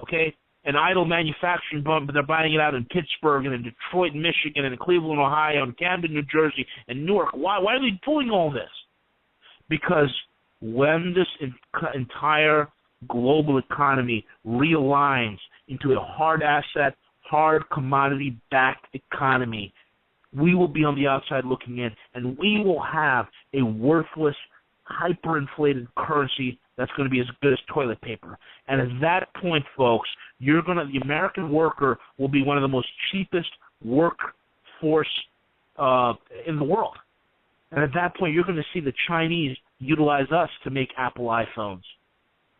okay, and idle manufacturing, but they're buying it out in Pittsburgh and in Detroit, Michigan, and in Cleveland, Ohio, and Camden, New Jersey, and Newark. Why are they doing all this? Because when this entire global economy realigns into a hard asset, hard commodity-backed economy, we will be on the outside looking in, and we will have a worthless, hyperinflated currency that's going to be as good as toilet paper. And at that point, folks, the American worker will be one of the most cheapest workforce in the world. And at that point, you're going to see the Chinese utilize us to make Apple iPhones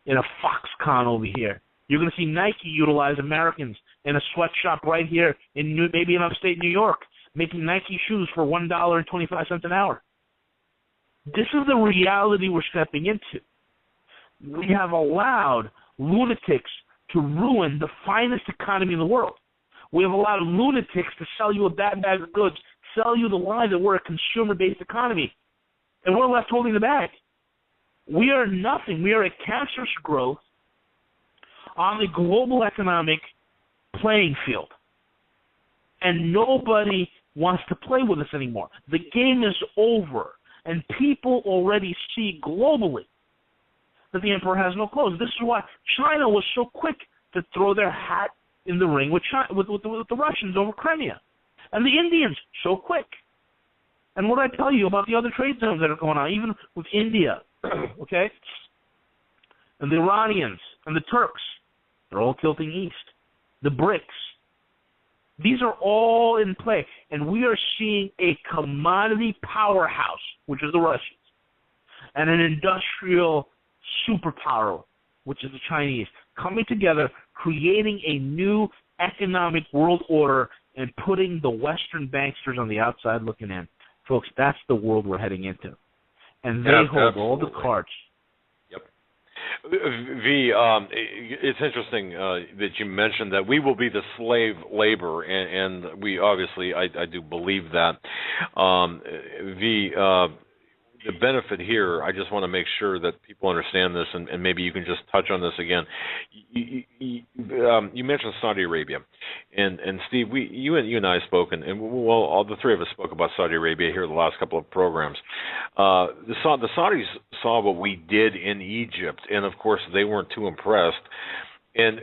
in a Foxconn over here. You're going to see Nike utilize Americans in a sweatshop right here maybe in upstate New York, making Nike shoes for $1.25 an hour. This is the reality we're stepping into. We have allowed lunatics to ruin the finest economy in the world. We have a lot of lunatics to sell you a bad bag of goods, sell you the lie that we're a consumer-based economy, and we're left holding the bag. We are nothing. We are a cancerous growth on the global economic playing field. And nobody wants to play with us anymore. The game is over. And people already see globally that the emperor has no clothes. This is why China was so quick to throw their hat in the ring with the Russians over Crimea. And the Indians, so quick. And what I tell you about the other trade zones that are going on, even with India, okay? And the Iranians and the Turks, they're all tilting east. The BRICS, these are all in play, and we are seeing a commodity powerhouse, which is the Russians, and an industrial superpower, which is the Chinese, coming together, creating a new economic world order and putting the Western banksters on the outside looking in. Folks, that's the world we're heading into. And they hold all the cards. V, it's interesting that you mentioned that we will be the slave labor, and we obviously, I do believe that. V, the benefit here, I just want to make sure that people understand this, and maybe you can just touch on this again. You mentioned Saudi Arabia, and Steve, you and I spoke, and well, all the three of us spoke about Saudi Arabia here the last couple of programs. The Saudis saw what we did in Egypt, and of course they weren't too impressed. And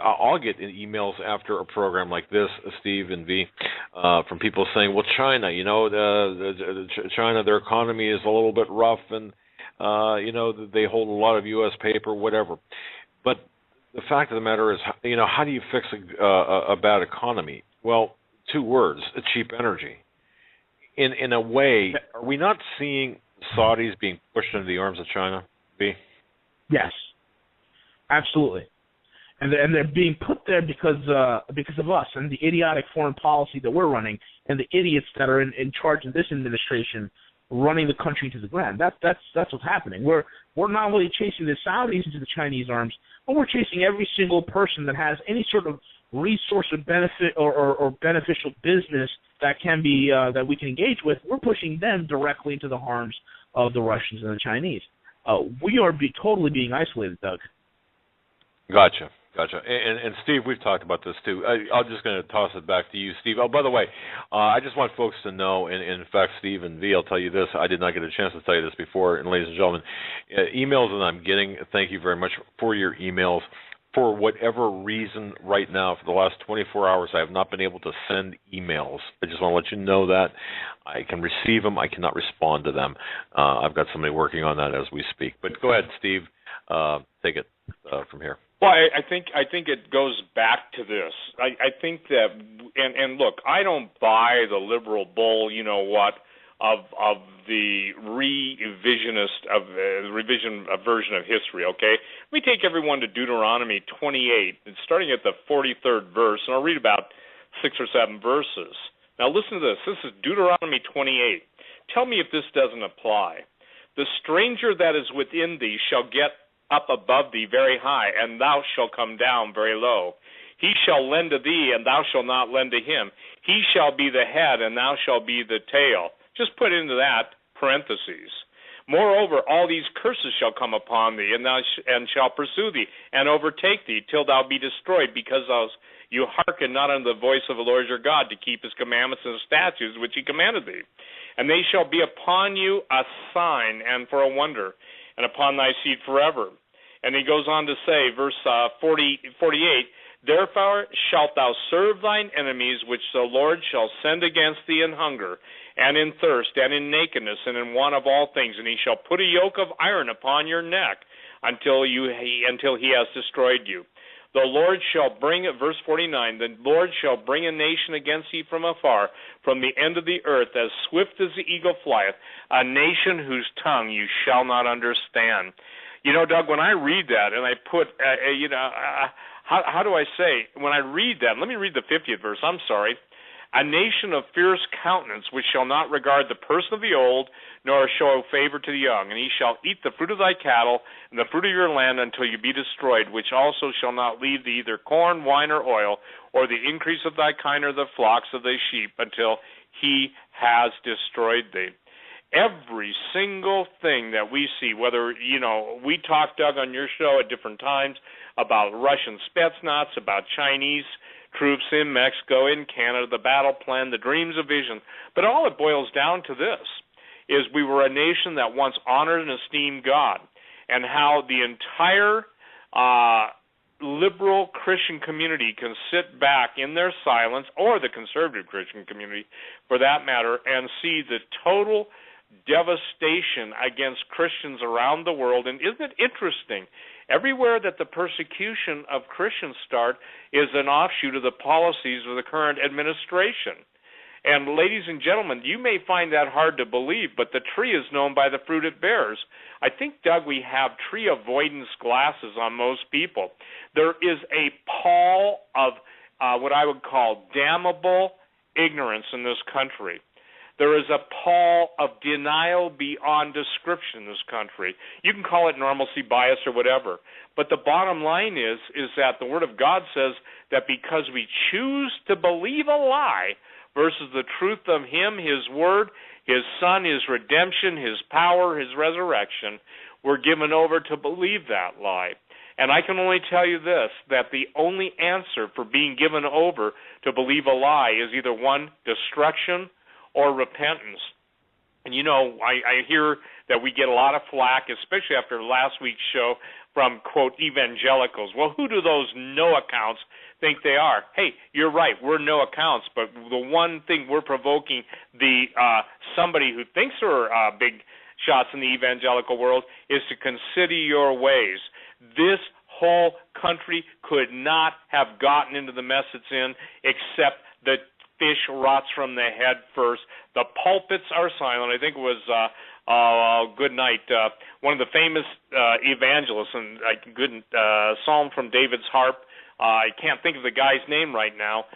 I'll get emails after a program like this, Steve and V, from people saying, well, China, China, their economy is a little bit rough, and, they hold a lot of U.S. paper, whatever. But the fact of the matter is, how do you fix a bad economy? Well, two words, cheap energy. In a way, are we not seeing Saudis being pushed into the arms of China, V? Yes, absolutely. And they're being put there because of us and the idiotic foreign policy that we're running, and the idiots that are in charge of this administration running the country to the ground. That's what's happening. We're not only chasing the Saudis into the Chinese arms, but we're chasing every single person that has any sort of resource or benefit or beneficial business that can be that we can engage with. We're pushing them directly into the arms of the Russians and the Chinese. We are totally being isolated, Doug. Gotcha. And Steve, we've talked about this too. I'm just going to toss it back to you, Steve. Oh, by the way, I just want folks to know, and in fact, Steve and V, I'll tell you this. I did not get a chance to tell you this before, and ladies and gentlemen, emails that I'm getting, thank you very much for your emails. For whatever reason right now, for the last 24 hours, I have not been able to send emails. I just want to let you know that. I can receive them. I cannot respond to them. I've got somebody working on that as we speak. But go ahead, Steve. Take it from here. Well, I think it goes back to this. I think that, and look, I don't buy the liberal bull, of the revision version of history. Okay, let me take everyone to Deuteronomy 28, and starting at the 43rd verse, and I'll read about 6 or 7 verses. Now, listen to this. This is Deuteronomy 28. Tell me if this doesn't apply. The stranger that is within thee shall get up above thee very high, and thou shalt come down very low. He shall lend to thee, and thou shalt not lend to him. He shall be the head, and thou shalt be the tail. Just put into that parentheses. Moreover, all these curses shall come upon thee, and shall pursue thee, and overtake thee, till thou be destroyed, because you hearken not unto the voice of the Lord your God, to keep his commandments and statutes which he commanded thee. And they shall be upon you a sign and for a wonder, and upon thy seed forever. And he goes on to say, verse 48, therefore shalt thou serve thine enemies, which the Lord shall send against thee in hunger, and in thirst, and in nakedness, and in want of all things. And he shall put a yoke of iron upon your neck until he has destroyed you. The Lord shall bring, verse 49, the Lord shall bring a nation against thee from afar, from the end of the earth, as swift as the eagle flieth, a nation whose tongue you shall not understand. Doug, when I read that, and I put, how do I say, when I read that, let me read the 50th verse, I'm sorry. a nation of fierce countenance, which shall not regard the person of the old, nor show favor to the young. And he shall eat the fruit of thy cattle, and the fruit of your land, until you be destroyed, which also shall not leave thee either corn, wine, or oil, or the increase of thy kine, or the flocks of thy sheep, until he has destroyed thee. Every single thing that we see, whether, we talk, Doug, on your show at different times about Russian Spetsnaz, about Chinese troops in Mexico, in Canada, the battle plan, the dreams of vision. But all it boils down to this, is we were a nation that once honored and esteemed God, and how the entire liberal Christian community can sit back in their silence, or the conservative Christian community for that matter, and see the total devastation against Christians around the world. And isn't it interesting? Everywhere that the persecution of Christians start is an offshoot of the policies of the current administration. And ladies and gentlemen, you may find that hard to believe, but the tree is known by the fruit it bears. I think, Doug, we have tree avoidance glasses on most people. There is a pall of what I would call damnable ignorance in this country. There is a pall of denial beyond description in this country. You can call it normalcy bias or whatever. But the bottom line is that the Word of God says that because we choose to believe a lie versus the truth of Him, His Word, His Son, His redemption, His power, His resurrection, we're given over to believe that lie. And I can only tell you this, that the only answer for being given over to believe a lie is either one, destruction, or repentance. And I hear that we get a lot of flack, especially after last week's show, from, quote, evangelicals. Well, who do those no accounts think they are? Hey, you're right, we're no accounts, but the one thing we're provoking somebody who thinks they're big shots in the evangelical world is to consider your ways. This whole country could not have gotten into the mess it's in except the fish rots from the head first. The pulpits are silent. I think it was good night. One of the famous evangelists, and good psalm from David's harp. I can't think of the guy's name right now.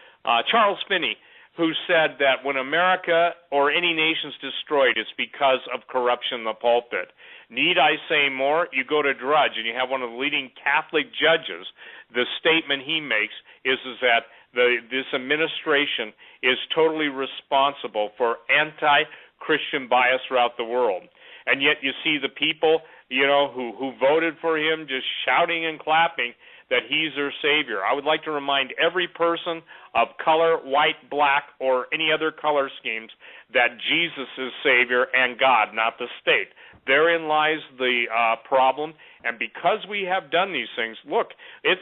Charles Finney, who said that when America or any nation's destroyed, it's because of corruption in the pulpit. Need I say more? You go to Drudge, and you have one of the leading Catholic judges. The statement he makes is that this administration is totally responsible for anti-Christian bias throughout the world. And yet you see the people, who voted for him just shouting and clapping that he's their savior. I would like to remind every person of color, white, black, or any other color schemes that Jesus is savior and God, not the state. Therein lies the problem. And because we have done these things, look, it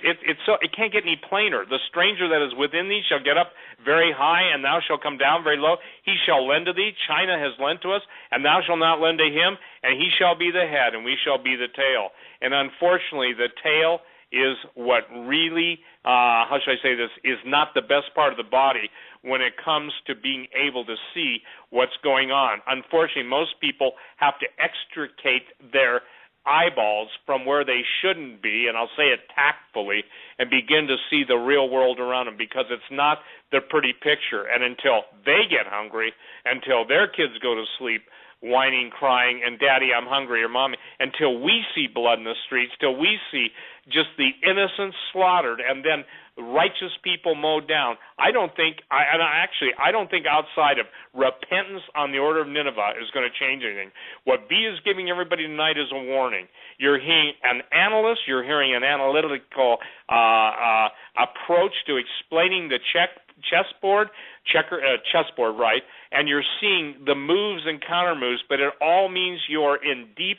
can't get any plainer. The stranger that is within thee shall get up very high, and thou shalt come down very low. He shall lend to thee. China has lent to us, and thou shalt not lend to him. And he shall be the head, and we shall be the tail. And unfortunately, the tail is what really, is not the best part of the body when it comes to being able to see what's going on. Unfortunately, most people have to extricate their eyeballs from where they shouldn't be, and I'll say it tactfully, and begin to see the real world around them, because it's not the pretty picture. And until they get hungry, until their kids go to sleep whining, crying, and Daddy, I'm hungry, or Mommy, until we see blood in the streets, till we see just the innocents slaughtered and then righteous people mowed down, I don't think outside of repentance on the order of Nineveh is going to change anything. What B is giving everybody tonight is a warning. You're hearing an analyst, you're hearing an analytical approach to explaining the chessboard, right? And you're seeing the moves and counter moves, but it all means you're in deep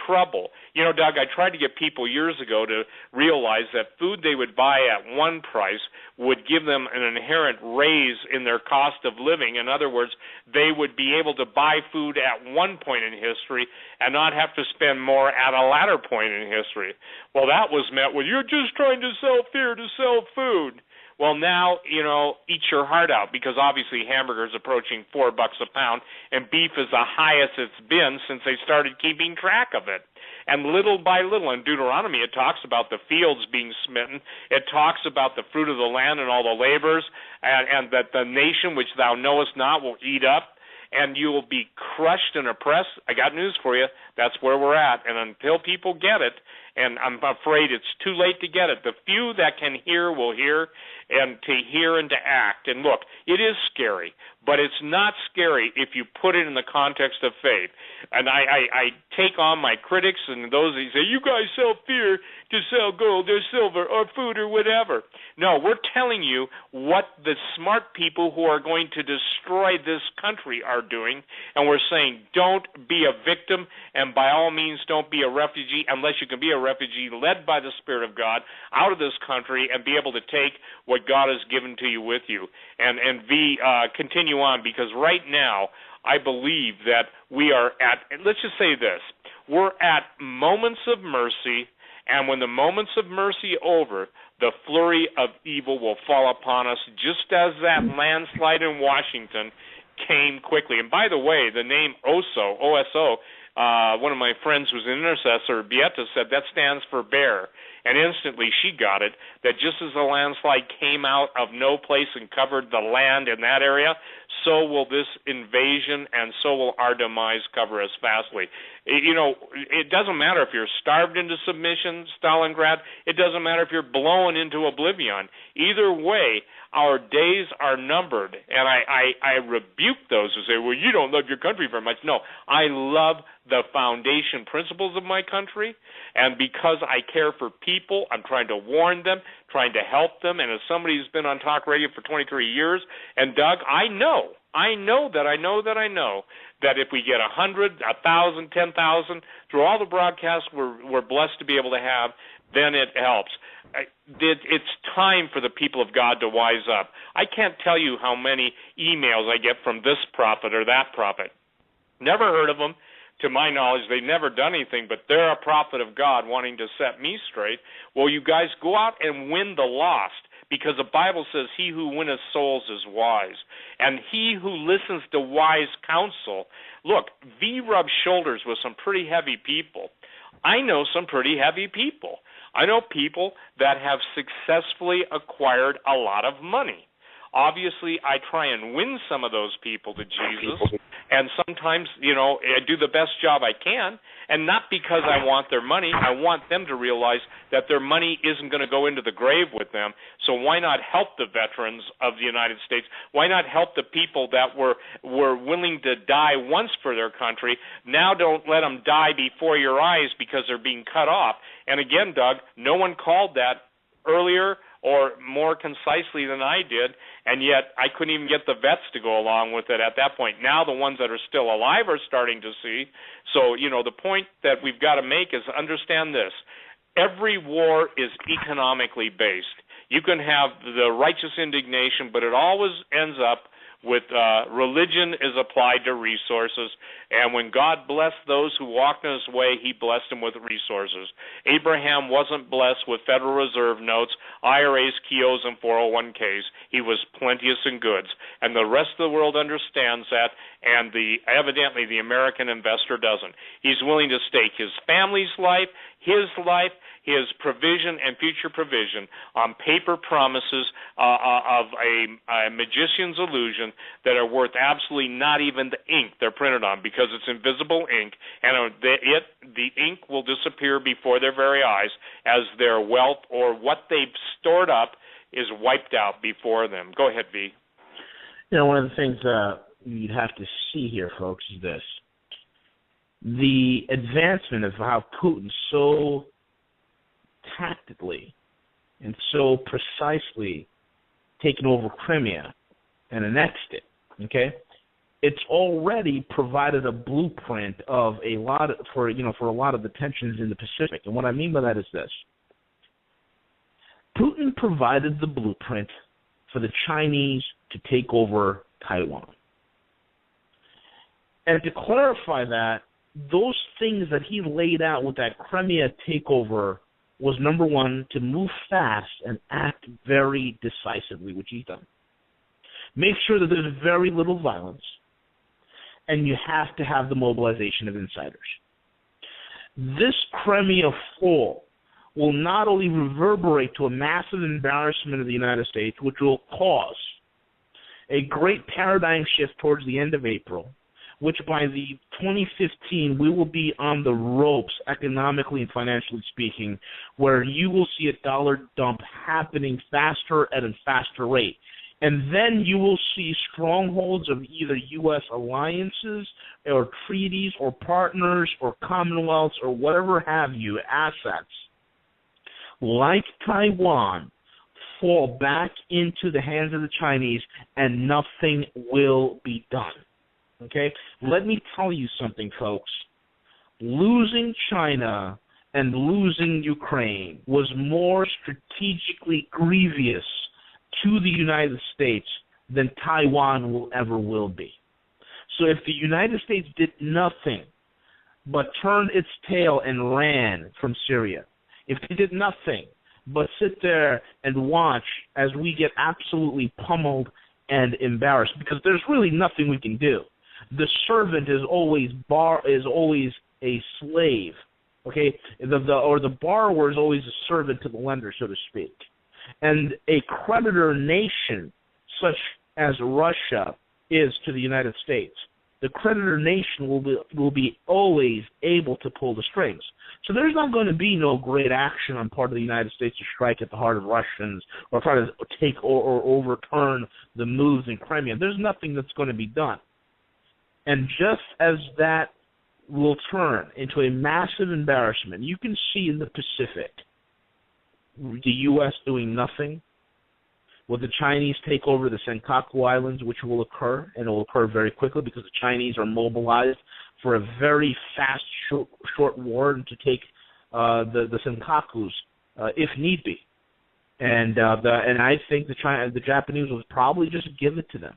trouble. Doug, I tried to get people years ago to realize that food they would buy at one price would give them an inherent raise in their cost of living. In other words, they would be able to buy food at one point in history and not have to spend more at a latter point in history. Well, that was met with, you're just trying to sell fear to sell food. Well, now, eat your heart out, because obviously hamburgers approaching $4 a pound, and beef is the highest it's been since they started keeping track of it. And little by little, in Deuteronomy, it talks about the fields being smitten. It talks about the fruit of the land and all the laborers. and that the nation which thou knowest not will eat up, and you will be crushed and oppressed. I got news for you. That's where we're at. And until people get it, and I'm afraid it's too late to get it, the few that can hear will hear, and to hear and to act. And look, it is scary, but it's not scary if you put it in the context of faith. And I take on my critics and those who say, you guys sell fear to sell gold or silver or food or whatever. No, we're telling you what the smart people who are going to destroy this country are doing, and we're saying don't be a victim, and by all means don't be a refugee unless you can be a refugee led by the Spirit of God out of this country and be able to take what God has given to you with you. And continue on, because right now I believe that we are at, let's just say this, we're at moments of mercy, and when the moments of mercy are over, the flurry of evil will fall upon us, just as that landslide in Washington came quickly. And by the way, the name OSO, O-S-O, one of my friends who's an intercessor, Beata, said that stands for bear. And instantly she got it, that just as the landslide came out of no place and covered the land in that area, so will this invasion and so will our demise cover us fastly. It doesn't matter if you're starved into submission, Stalingrad. It doesn't matter if you're blown into oblivion. Either way, our days are numbered. And I rebuke those who say, well, you don't love your country very much. No, I love the foundation principles of my country, and because I care for people, I'm trying to warn them, trying to help them. And as somebody who's been on talk radio for 23 years, and Doug, I know that if we get 100, 1,000, 10,000 through all the broadcasts we're blessed to be able to have, then it helps. It's time for the people of God to wise up. I can't tell you how many emails I get from this prophet or that prophet. Never heard of them. To my knowledge, they've never done anything, but they're a prophet of God wanting to set me straight. Well, you guys go out and win the lost, because the Bible says he who winneth souls is wise. And he who listens to wise counsel, look, V rubs shoulders with some pretty heavy people. I know some pretty heavy people. I know people that have successfully acquired a lot of money. Obviously, I try and win some of those people to Jesus, and sometimes, I do the best job I can, and not because I want their money. I want them to realize that their money isn't going to go into the grave with them, so why not help the veterans of the United States? Why not help the people that were willing to die once for their country? Now don't let them die before your eyes because they're being cut off. And again, Doug, no one called that earlier or more concisely than I did, and yet I couldn't even get the vets to go along with it at that point. Now the ones that are still alive are starting to see. So, the point that we've got to make is understand this. Every war is economically based. You can have the righteous indignation, but it always ends up with religion is applied to resources, and when God blessed those who walked in his way, he blessed them with resources. Abraham wasn't blessed with Federal Reserve notes, IRAs, Kios, and 401ks. He was plenteous in goods, and the rest of the world understands that, and evidently the American investor doesn't. He's willing to stake his family's life, his provision and future provision on paper promises of a magician's illusion that are worth absolutely not even the ink they're printed on, because it's invisible ink, and the ink will disappear before their very eyes as their wealth or what they've stored up is wiped out before them. Go ahead, V. One of the things you'd have to see here, folks, is this. The advancement of how Putin so tactically and so precisely taken over Crimea and annexed it, okay? It's already provided a blueprint of for a lot of the tensions in the Pacific. And what I mean by that is this. Putin provided the blueprint for the Chinese to take over Taiwan. And to clarify that, those things that he laid out with that Crimea takeover was, number one, to move fast and act very decisively, which he's done. Make sure that there's very little violence, and you have to have the mobilization of insiders. This Crimea fall will not only reverberate to a massive embarrassment of the United States, which will cause a great paradigm shift towards the end of April, which by the 2015 we will be on the ropes economically and financially speaking, where you will see a dollar dump happening faster at a faster rate. And then you will see strongholds of either U.S. alliances or treaties or partners or commonwealths or whatever have you, assets, like Taiwan, fall back into the hands of the Chinese, and nothing will be done. Okay? Let me tell you something, folks. Losing China and losing Ukraine was more strategically grievous to the United States than Taiwan will be. So if the United States did nothing but turned its tail and ran from Syria, if they did nothing but sit there and watch as we get absolutely pummeled and embarrassed, because there's really nothing we can do. The servant is always a slave, okay? The borrower is always a servant to the lender, so to speak. And a creditor nation such as Russia is to the United States, the creditor nation will be always able to pull the strings. So there's not going to be no great action on part of the United States to strike at the heart of Russians or try to take or overturn the moves in Crimea. There's nothing that's going to be done. And just as that will turn into a massive embarrassment, you can see in the Pacific the U.S. doing nothing. Will the Chinese take over the Senkaku Islands, which will occur, and it will occur very quickly because the Chinese are mobilized for a very fast, short war to take the Senkakus if need be. And I think the Japanese will probably just give it to them,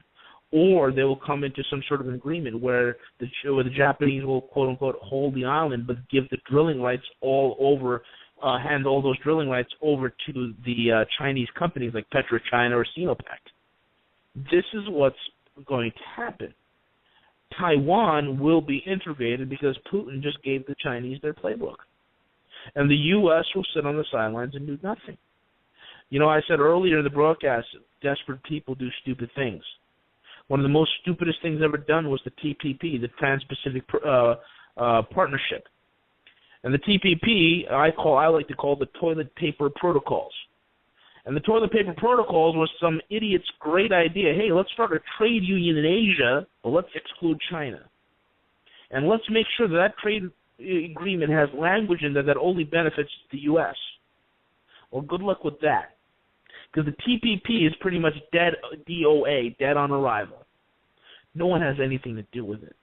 or they will come into some sort of an agreement where the Japanese will quote unquote hold the island, but give the drilling rights all over. Hand all those drilling rights over to the Chinese companies like PetroChina or Sinopec. This is what's going to happen. Taiwan will be integrated because Putin just gave the Chinese their playbook. And the U.S. will sit on the sidelines and do nothing. You know, I said earlier in the broadcast, desperate people do stupid things. One of the most stupidest things ever done was the TPP, the Trans-Pacific Partnership. And the TPP, I like to call the toilet paper protocols. And the toilet paper protocols was some idiot's great idea. Hey, let's start a trade union in Asia, but let's exclude China. And let's make sure that trade agreement has language in there that only benefits the U.S. Well, good luck with that. Because the TPP is pretty much dead, DOA, dead on arrival. No one has anything to do with it.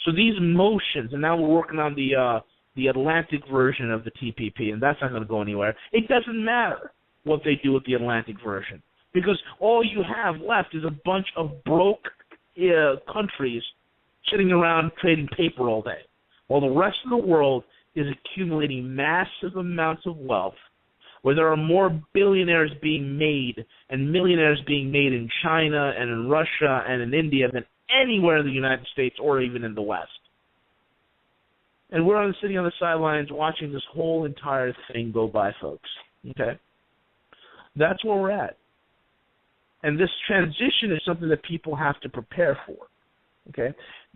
So these motions, and now we're working on the Atlantic version of the TPP, and that's not going to go anywhere. It doesn't matter what they do with the Atlantic version, because all you have left is a bunch of broke countries sitting around trading paper all day, while the rest of the world is accumulating massive amounts of wealth, where there are more billionaires being made and millionaires being made in China and in Russia and in India than anywhere in the United States or even in the West. And we're sitting on the sidelines watching this whole entire thing go by, folks. Okay? That's where we're at. And this transition is something that people have to prepare for. Okay?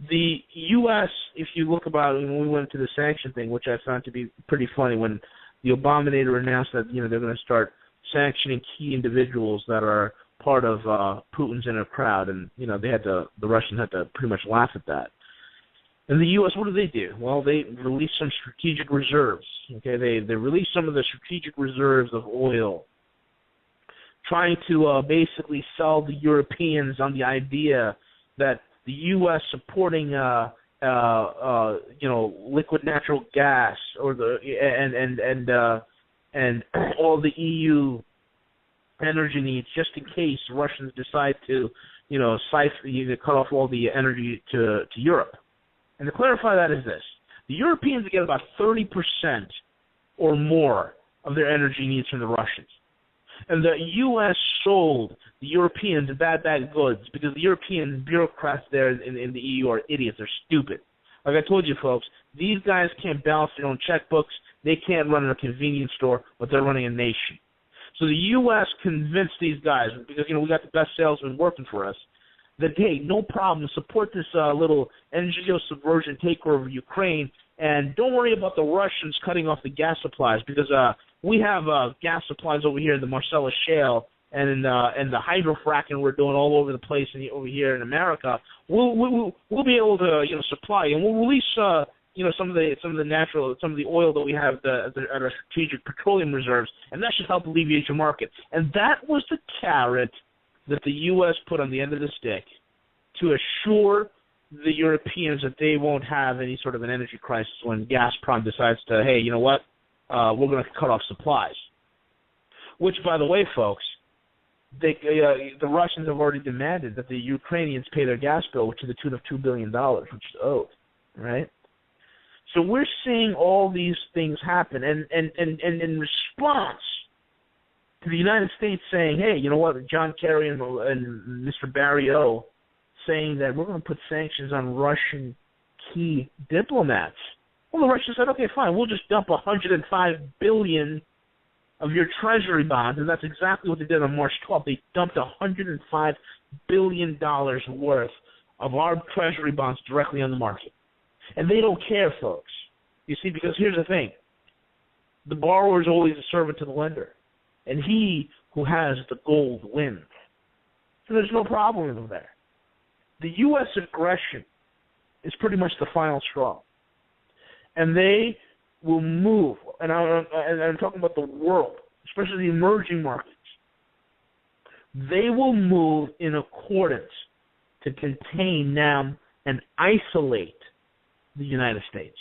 The U.S., if you look about it, when we went to the sanction thing, which I found to be pretty funny, when the Obama announced that, they're going to start sanctioning key individuals that are part of Putin's inner crowd, and, the Russians had to pretty much laugh at that. And the U.S., what do? Well, they released some strategic reserves. Okay, they released some of the strategic reserves of oil, trying to basically sell the Europeans on the idea that the U.S. supporting, liquid natural gas or and all the EU energy needs, just in case Russians decide to, cut off all the energy to Europe. And to clarify that is this. The Europeans get about 30% or more of their energy needs from the Russians. And the U.S. sold the Europeans a bad bag of goods because the European bureaucrats there in the EU are idiots. They're stupid. Like I told you, folks, these guys can't balance their own checkbooks. They can't run a convenience store, but they're running a nation. So the U.S. convinced these guys, because, we got the best salesmen working for us, that, hey, no problem, support this little NGO subversion takeover of Ukraine, and don't worry about the Russians cutting off the gas supplies, because we have gas supplies over here in the Marcellus Shale and the hydrofracking we're doing all over the place over here in America. We'll be able to supply, and we'll release some of the oil that we have at our strategic petroleum reserves, and that should help alleviate your market. And that was the carrot that the U.S. put on the end of the stick to assure the Europeans that they won't have any sort of an energy crisis when Gazprom decides to, hey, you know what, we're going to cut off supplies. Which, by the way, folks, the Russians have already demanded that the Ukrainians pay their gas bill to the tune of $2 billion, which is owed, right? So we're seeing all these things happen, and in response to the United States saying, hey, you know what, John Kerry and Mr. Barry O saying that we're going to put sanctions on Russian key diplomats. Well, the Russians said, okay, fine, we'll just dump $105 billion of your treasury bonds, and that's exactly what they did on March 12th. They dumped $105 billion worth of our treasury bonds directly on the market. And they don't care, folks. You see, because here's the thing. The borrower is always a servant to the lender. And he who has the gold wins. So there's no problem there. The U.S. aggression is pretty much the final straw. And they will move, and I'm talking about the world, especially the emerging markets. They will move in accordance to contain them and isolate the United States.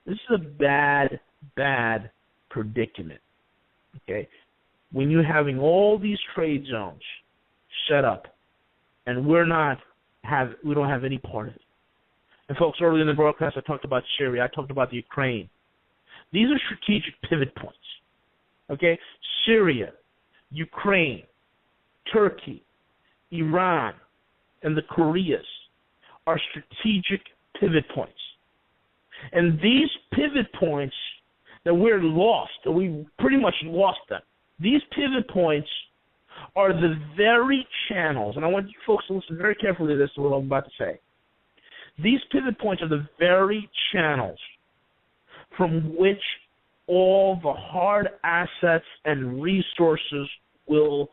This is a bad, bad predicament. Okay? When you're having all these trade zones set up, and we don't have any part of it. And folks, earlier in the broadcast, I talked about Syria. I talked about the Ukraine. These are strategic pivot points. Okay? Syria, Ukraine, Turkey, Iran, and the Koreas are strategic pivot points. And these pivot points that we're lost, that we pretty much lost them, these pivot points are the very channels, and I want you folks to listen very carefully to this, what I'm about to say. These pivot points are the very channels from which all the hard assets and resources will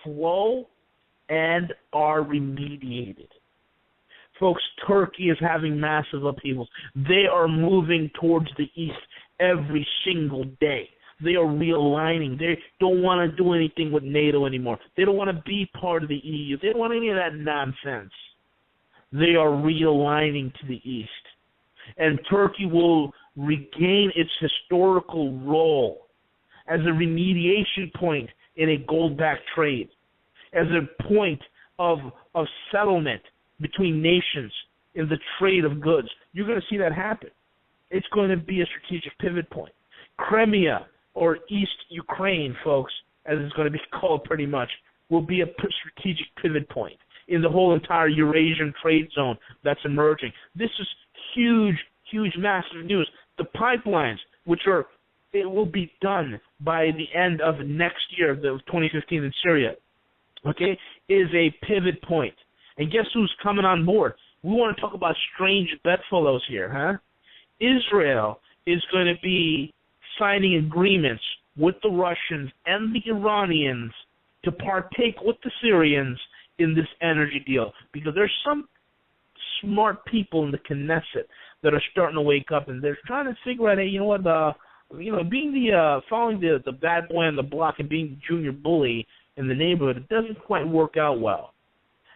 flow and are remediated. Folks, Turkey is having massive upheavals. They are moving towards the east every single day. They are realigning. They don't want to do anything with NATO anymore. They don't want to be part of the EU. They don't want any of that nonsense. They are realigning to the east. And Turkey will regain its historical role as a remediation point in a gold-backed trade, as a point of settlement between nations in the trade of goods. You're going to see that happen. It's going to be a strategic pivot point. Crimea, or East Ukraine, folks, as it's going to be called pretty much, will be a strategic pivot point in the whole entire Eurasian trade zone that's emerging. This is huge, huge, massive news. The pipelines, it will be done by the end of next year, the 2015 in Syria, okay, is a pivot point. And guess who's coming on board? We want to talk about strange bedfellows here, huh? Israel is going to be signing agreements with the Russians and the Iranians to partake with the Syrians in this energy deal, because there's some smart people in the Knesset that are starting to wake up, and they're trying to figure out, hey, you know what, being following the bad boy on the block and being the junior bully in the neighborhood, it doesn't quite work out well.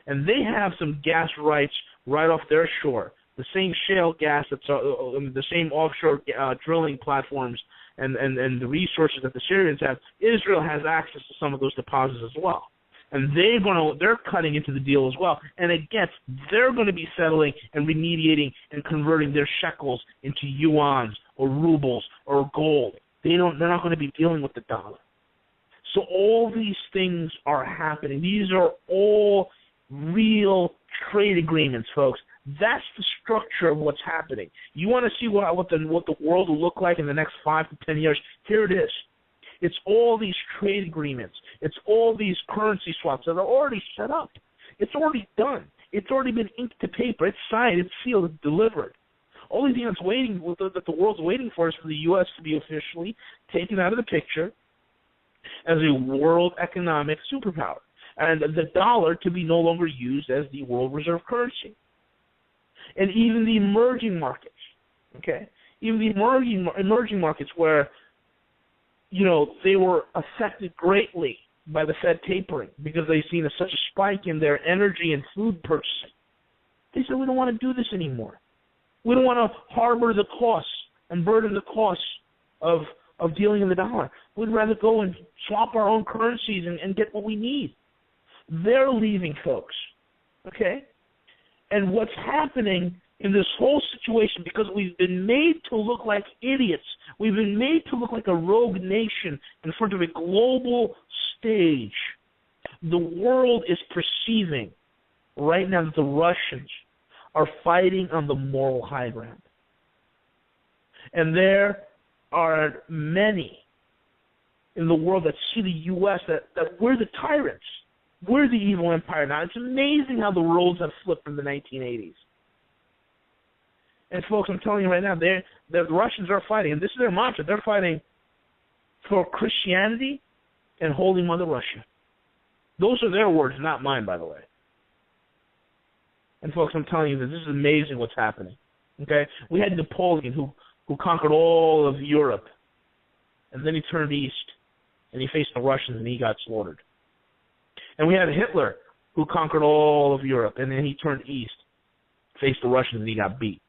And they have some gas rights right off their shore, the same shale gas, the same offshore drilling platforms and the resources that the Syrians have. Israel has access to some of those deposits as well. And they're cutting into the deal as well. And again, they're going to be settling and remediating and converting their shekels into yuans or rubles or gold. They're not going to be dealing with the dollar. So all these things are happening. These are all real trade agreements, folks. That's the structure of what's happening. You want to see what the world will look like in the next 5 to 10 years? Here it is. It's all these trade agreements. It's all these currency swaps that are already set up. It's already done. It's already been inked to paper. It's signed. It's sealed. It's delivered. Only thing that's waiting, that the world's waiting for, is for the U.S. to be officially taken out of the picture as a world economic superpower, and the dollar to be no longer used as the world reserve currency. And even the emerging markets, okay, even the emerging markets where, they were affected greatly by the Fed tapering because they've seen such a spike in their energy and food purchasing. They said, we don't want to do this anymore. We don't want to harbor the costs and burden the costs of dealing in the dollar. We'd rather go and swap our own currencies and get what we need. They're leaving, folks, okay? And what's happening in this whole situation, because we've been made to look like idiots, we've been made to look like a rogue nation in front of a global stage, the world is perceiving right now that the Russians are fighting on the moral high ground. And there are many in the world that see the U.S., that we're the tyrants. We're the evil empire now. It's amazing how the roles have flipped from the 1980s. And folks, I'm telling you right now, the Russians are fighting, and this is their mantra. They're fighting for Christianity and Holy Mother Russia. Those are their words, not mine, by the way. And folks, I'm telling you that this is amazing what's happening. Okay, we had Napoleon who conquered all of Europe, and then he turned east, and he faced the Russians, and he got slaughtered. And we had Hitler who conquered all of Europe, and then he turned east, faced the Russians, and he got beat.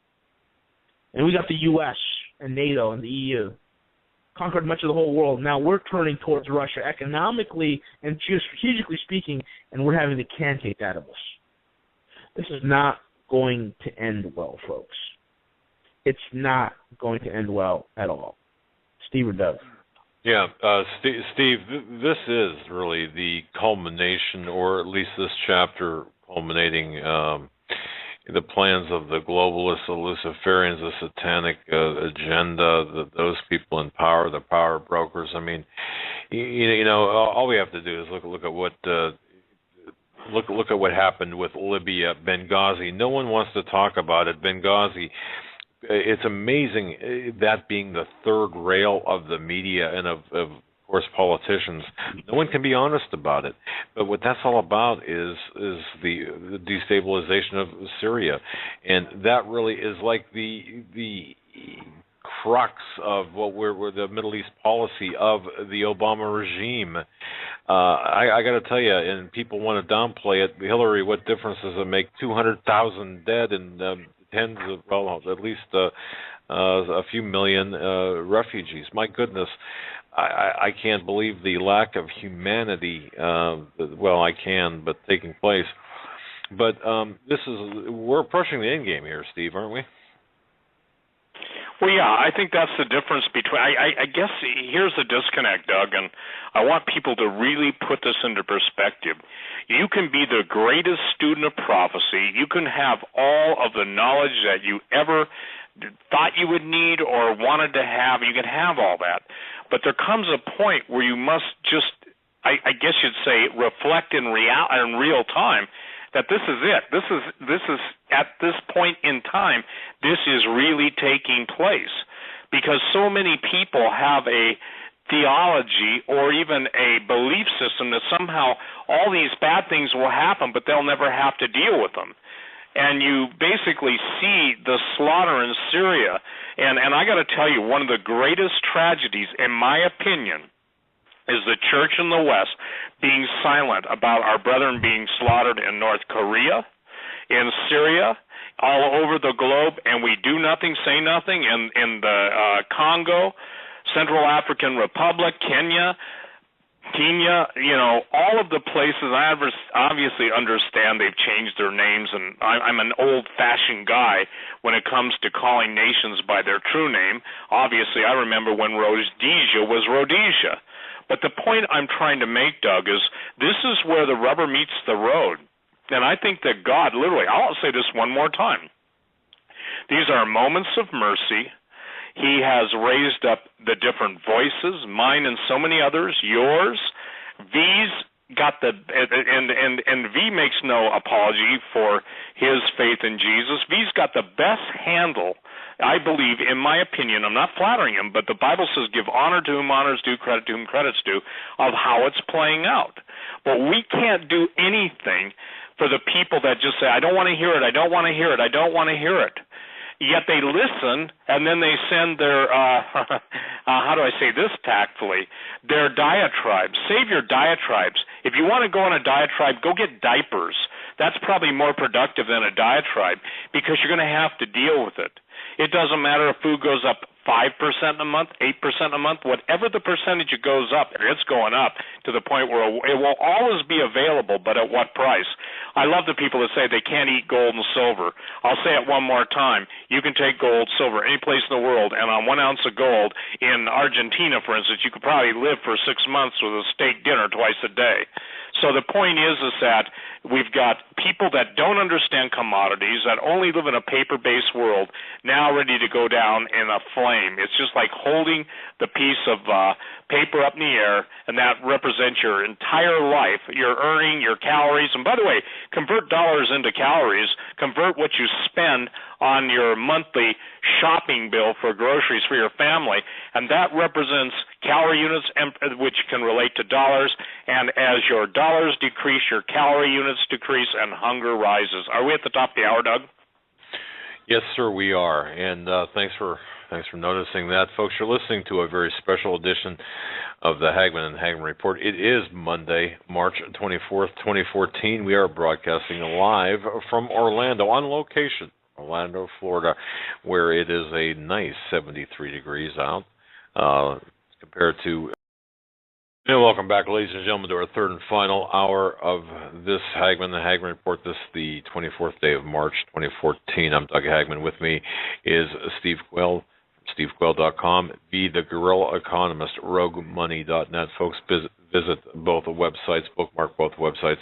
And we got the U.S. and NATO and the EU, conquered much of the whole world. Now we're turning towards Russia economically and geostrategically speaking, and we're having the can take that of us. This is not going to end well, folks. It's not going to end well at all. Steve or Doug? Yeah, Steve, this is really the culmination, or at least this chapter culminating the plans of the globalists, the Luciferians, the satanic agenda, those people in power, the power brokers. I mean, all we have to do is look at what look at what happened with Libya, Benghazi. No one wants to talk about it. Benghazi. It's amazing that being the third rail of the media and of course politicians. No one can be honest about it. But what that's all about is the destabilization of Syria, and that really is like the crux of what we're the Middle East policy of the Obama regime. I got to tell you, and people want to downplay it. Hillary, what difference does it make? 200,000 dead and tens of, well, at least a few million refugees. My goodness, I can't believe the lack of humanity. Well, I can, but taking place. But we're approaching the end game here, Steve, aren't we? Well, yeah, I think that's the difference between, I guess here's the disconnect, Doug, and I want people to really put this into perspective. You can be the greatest student of prophecy. You can have all of the knowledge that you ever thought you would need or wanted to have. You can have all that. But there comes a point where you must just, I guess you'd say, reflect in real time that this is it. This is at this point in time, this is really taking place, because so many people have a theology or even a belief system that somehow all these bad things will happen, but they'll never have to deal with them. And you basically see the slaughter in Syria. And I got to tell you, one of the greatest tragedies, in my opinion, is the church in the West being silent about our brethren being slaughtered in North Korea, in Syria, all over the globe, and we do nothing, say nothing, in the Congo, Central African Republic, Kenya, all of the places. I obviously understand they've changed their names, and I'm an old-fashioned guy when it comes to calling nations by their true name. Obviously, I remember when Rhodesia was Rhodesia. But the point I'm trying to make, Doug, is this is where the rubber meets the road. And I think that God, literally, I'll say this one more time. These are moments of mercy. He has raised up the different voices, mine and so many others, yours. V's got the and V makes no apology for his faith in Jesus. V's got the best handle, I believe, in my opinion. I'm not flattering him, but the Bible says give honor to whom honors due, credit to whom credit's due, of how it's playing out. But we can't do anything for the people that just say, I don't want to hear it, I don't want to hear it, I don't want to hear it. Yet they listen, and then they send their, how do I say this tactfully, their diatribes. Save your diatribes. If you want to go on a diatribe, go get diapers. That's probably more productive than a diatribe because you're going to have to deal with it. It doesn't matter if food goes up 5% a month, 8% a month, whatever the percentage it goes up, it's going up to the point where it will always be available, but at what price? I love the people that say they can't eat gold and silver. I'll say it one more time. You can take gold, silver, any place in the world, and on 1 ounce of gold in Argentina, for instance, you could probably live for 6 months with a steak dinner twice a day. So the point is that we've got people that don't understand commodities, that only live in a paper-based world, now ready to go down in a flame. It's just like holding the piece of paper up in the air, and that represents your entire life, your earning, your calories. And by the way, convert dollars into calories, convert what you spend on your monthly shopping bill for groceries for your family, and that represents calorie units, which can relate to dollars, and as your dollars decrease, your calorie units decrease, and hunger rises. Are we at the top of the hour, Doug? Yes, sir, we are, and thanks for noticing that. Folks, you're listening to a very special edition of the Hagmann and Hagmann Report. It is Monday, March 24th, 2014. We are broadcasting live from Orlando, on location, Orlando, Florida, where it is a nice 73 degrees out compared to... And welcome back, ladies and gentlemen, to our third and final hour of this Hagmann and Hagmann Report. This is the 24th day of March, 2014. I'm Doug Hagmann. With me is Steve Quayle, SteveQuayle.com, the Guerrilla Economist, RogueMoney.net. Folks, visit both websites, bookmark both websites,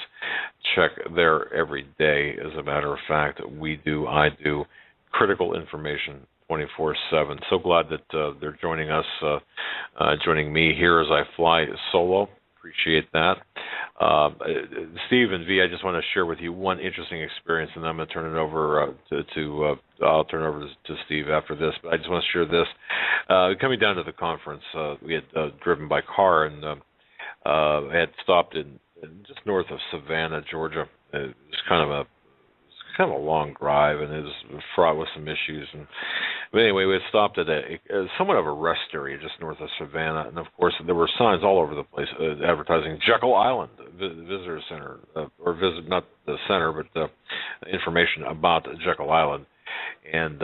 check there every day. As a matter of fact, I do critical information 24/7. So glad that they're joining us, joining me here as I fly solo. Appreciate that. Steve and V, I just want to share with you one interesting experience, and then I'm going to turn it over I'll turn it over to Steve after this. But I just want to share this. Coming down to the conference, we had driven by car, and I had stopped in just north of Savannah, Georgia. It was kind of a long drive, and it was fraught with some issues. But anyway, we had stopped at somewhat of a rest area just north of Savannah, and of course there were signs all over the place advertising Jekyll Island Visitor Center, or visit, not the center, but information about Jekyll Island. And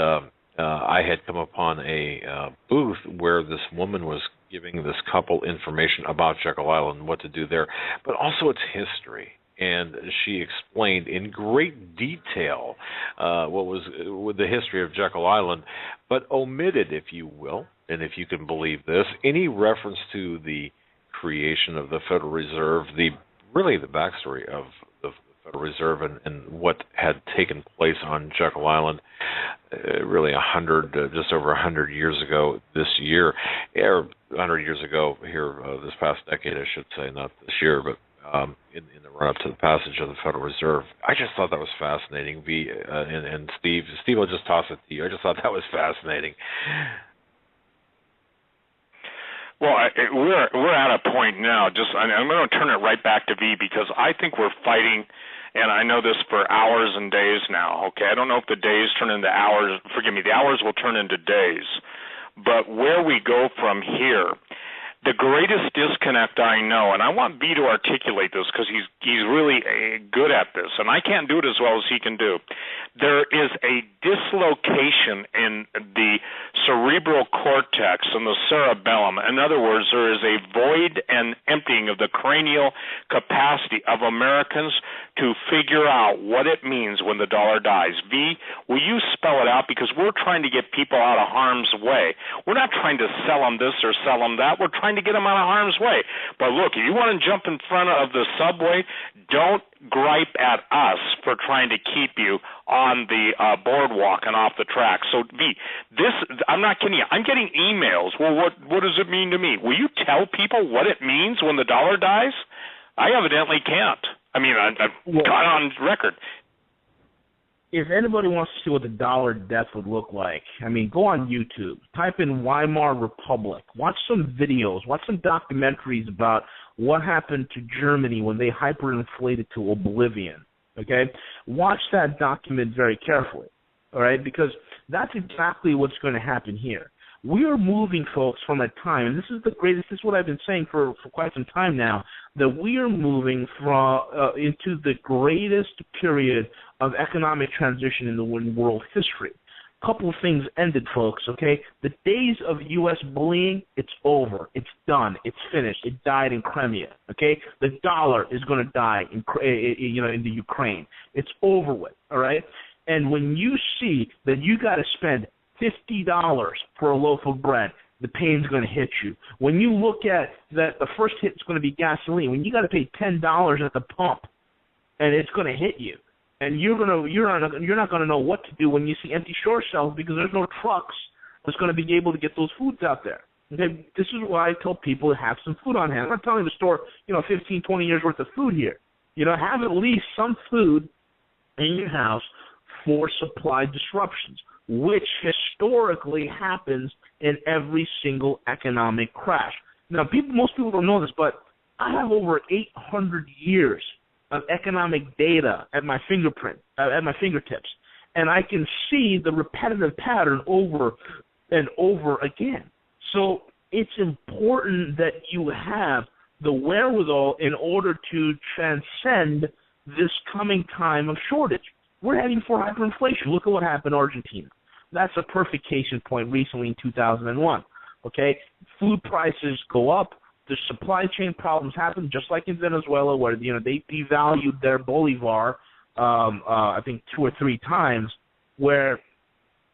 I had come upon a booth where this woman was giving this couple information about Jekyll Island, what to do there, but also its history. And she explained in great detail what was with the history of Jekyll Island, but omitted, if you will, and if you can believe this, any reference to the creation of the Federal Reserve, the backstory of the Federal Reserve and what had taken place on Jekyll Island, just over 100 years ago this year, or 100 years ago here, this past decade, I should say, not this year, but in the run-up to the passage of the Federal Reserve. I just thought that was fascinating. And Steve, I'll just toss it to you. I just thought that was fascinating. Well, we're at a point now. I'm going to turn it right back to V, because I think we're fighting, and I know this for hours and days now. Okay, I don't know if the days turn into hours. Forgive me, the hours will turn into days. But where we go from here, the greatest disconnect I know, and I want B to articulate this because he's really good at this, and I can't do it as well as he can do. There is a dislocation in the cerebral cortex and the cerebellum. In other words, there is a void and emptying of the cranial capacity of Americans to figure out what it means when the dollar dies. V, will you spell it out? Because we're trying to get people out of harm's way. We're not trying to sell them this or sell them that. We're trying trying to get them out of harm's way. But look, if you want to jump in front of the subway, don't gripe at us for trying to keep you on the boardwalk and off the track. So, I'm not kidding you. I'm getting emails. Well, what does it mean to me? Will you tell people what it means when the dollar dies? I evidently can't. I mean, I've got on record. If anybody wants to see what the dollar death would look like, I mean, go on YouTube, type in Weimar Republic, watch some videos, watch some documentaries about what happened to Germany when they hyperinflated to oblivion, okay? Watch that document very carefully, all right, because that's exactly what's going to happen here. We are moving, folks, from a time, and this is what I've been saying for quite some time now, that we are moving into the greatest period of economic transition in the world history. A couple of things ended, folks, okay? The days of U.S. bullying, it's over. It's done. It's finished. It died in Crimea, okay? The dollar is going to die in the Ukraine. It's over with, all right? And when you see that you got to spend $50 for a loaf of bread, the pain's going to hit you. When you look at that, the first hit's going to be gasoline. When you got to pay $10 at the pump, and it's going to hit you, and you're not going to know what to do when you see empty store shelves because there's no trucks that's going to be able to get those foods out there. Okay, this is why I tell people to have some food on hand. I'm not telling you to store 15, 20 years worth of food here. Have at least some food in your house for supply disruptions, which historically happens in every single economic crash. Now, most people don't know this, but I have over 800 years of economic data at my fingertips, and I can see the repetitive pattern over and over again. So it's important that you have the wherewithal in order to transcend this coming time of shortage. We're heading for hyperinflation. Look at what happened in Argentina. That's a perfect case in point recently in 2001. Okay? Food prices go up. The supply chain problems happen, just like in Venezuela, where they devalued their bolivar, I think 2 or 3 times, where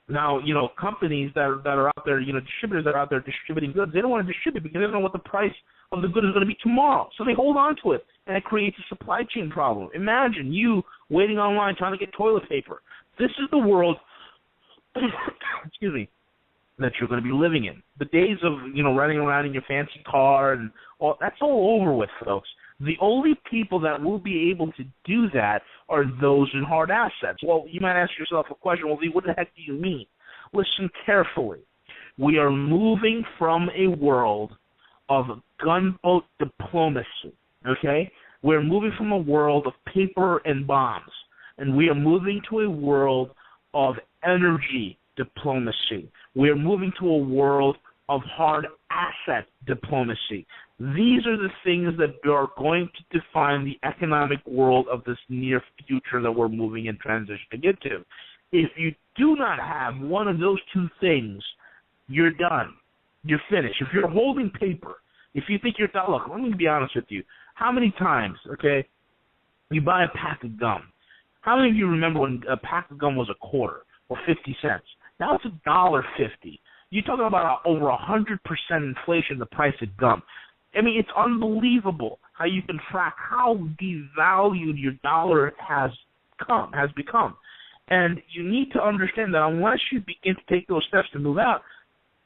now companies that are out there, distributors that are out there distributing goods, they don't want to distribute because they don't know what the price of the good is going to be tomorrow. So they hold on to it, and it creates a supply chain problem. Imagine you waiting online trying to get toilet paper. This is the world, excuse me, that you're going to be living in. The days of, running around in your fancy car and all, that's all over with, folks. The only people that will be able to do that are those in hard assets. Well, you might ask yourself a question, well, Lee, what the heck do you mean? Listen carefully. We are moving from a world of gunboat diplomacy, okay? We're moving from a world of paper and bombs, and we are moving to a world of energy diplomacy. We are moving to a world of hard asset diplomacy. These are the things that are going to define the economic world of this near future that we're moving in transitioning into. If you do not have one of those 2 things, you're done. You're finished. If you're holding paper, if you think you're done, look, let me be honest with you. How many times, okay, you buy a pack of gum? How many of you remember when a pack of gum was a quarter or 50 cents? Now it's $1.50. You're talking about over 100% inflation in the price of gum. I mean, it's unbelievable how you can track how devalued your dollar has become. And you need to understand that unless you begin to take those steps to move out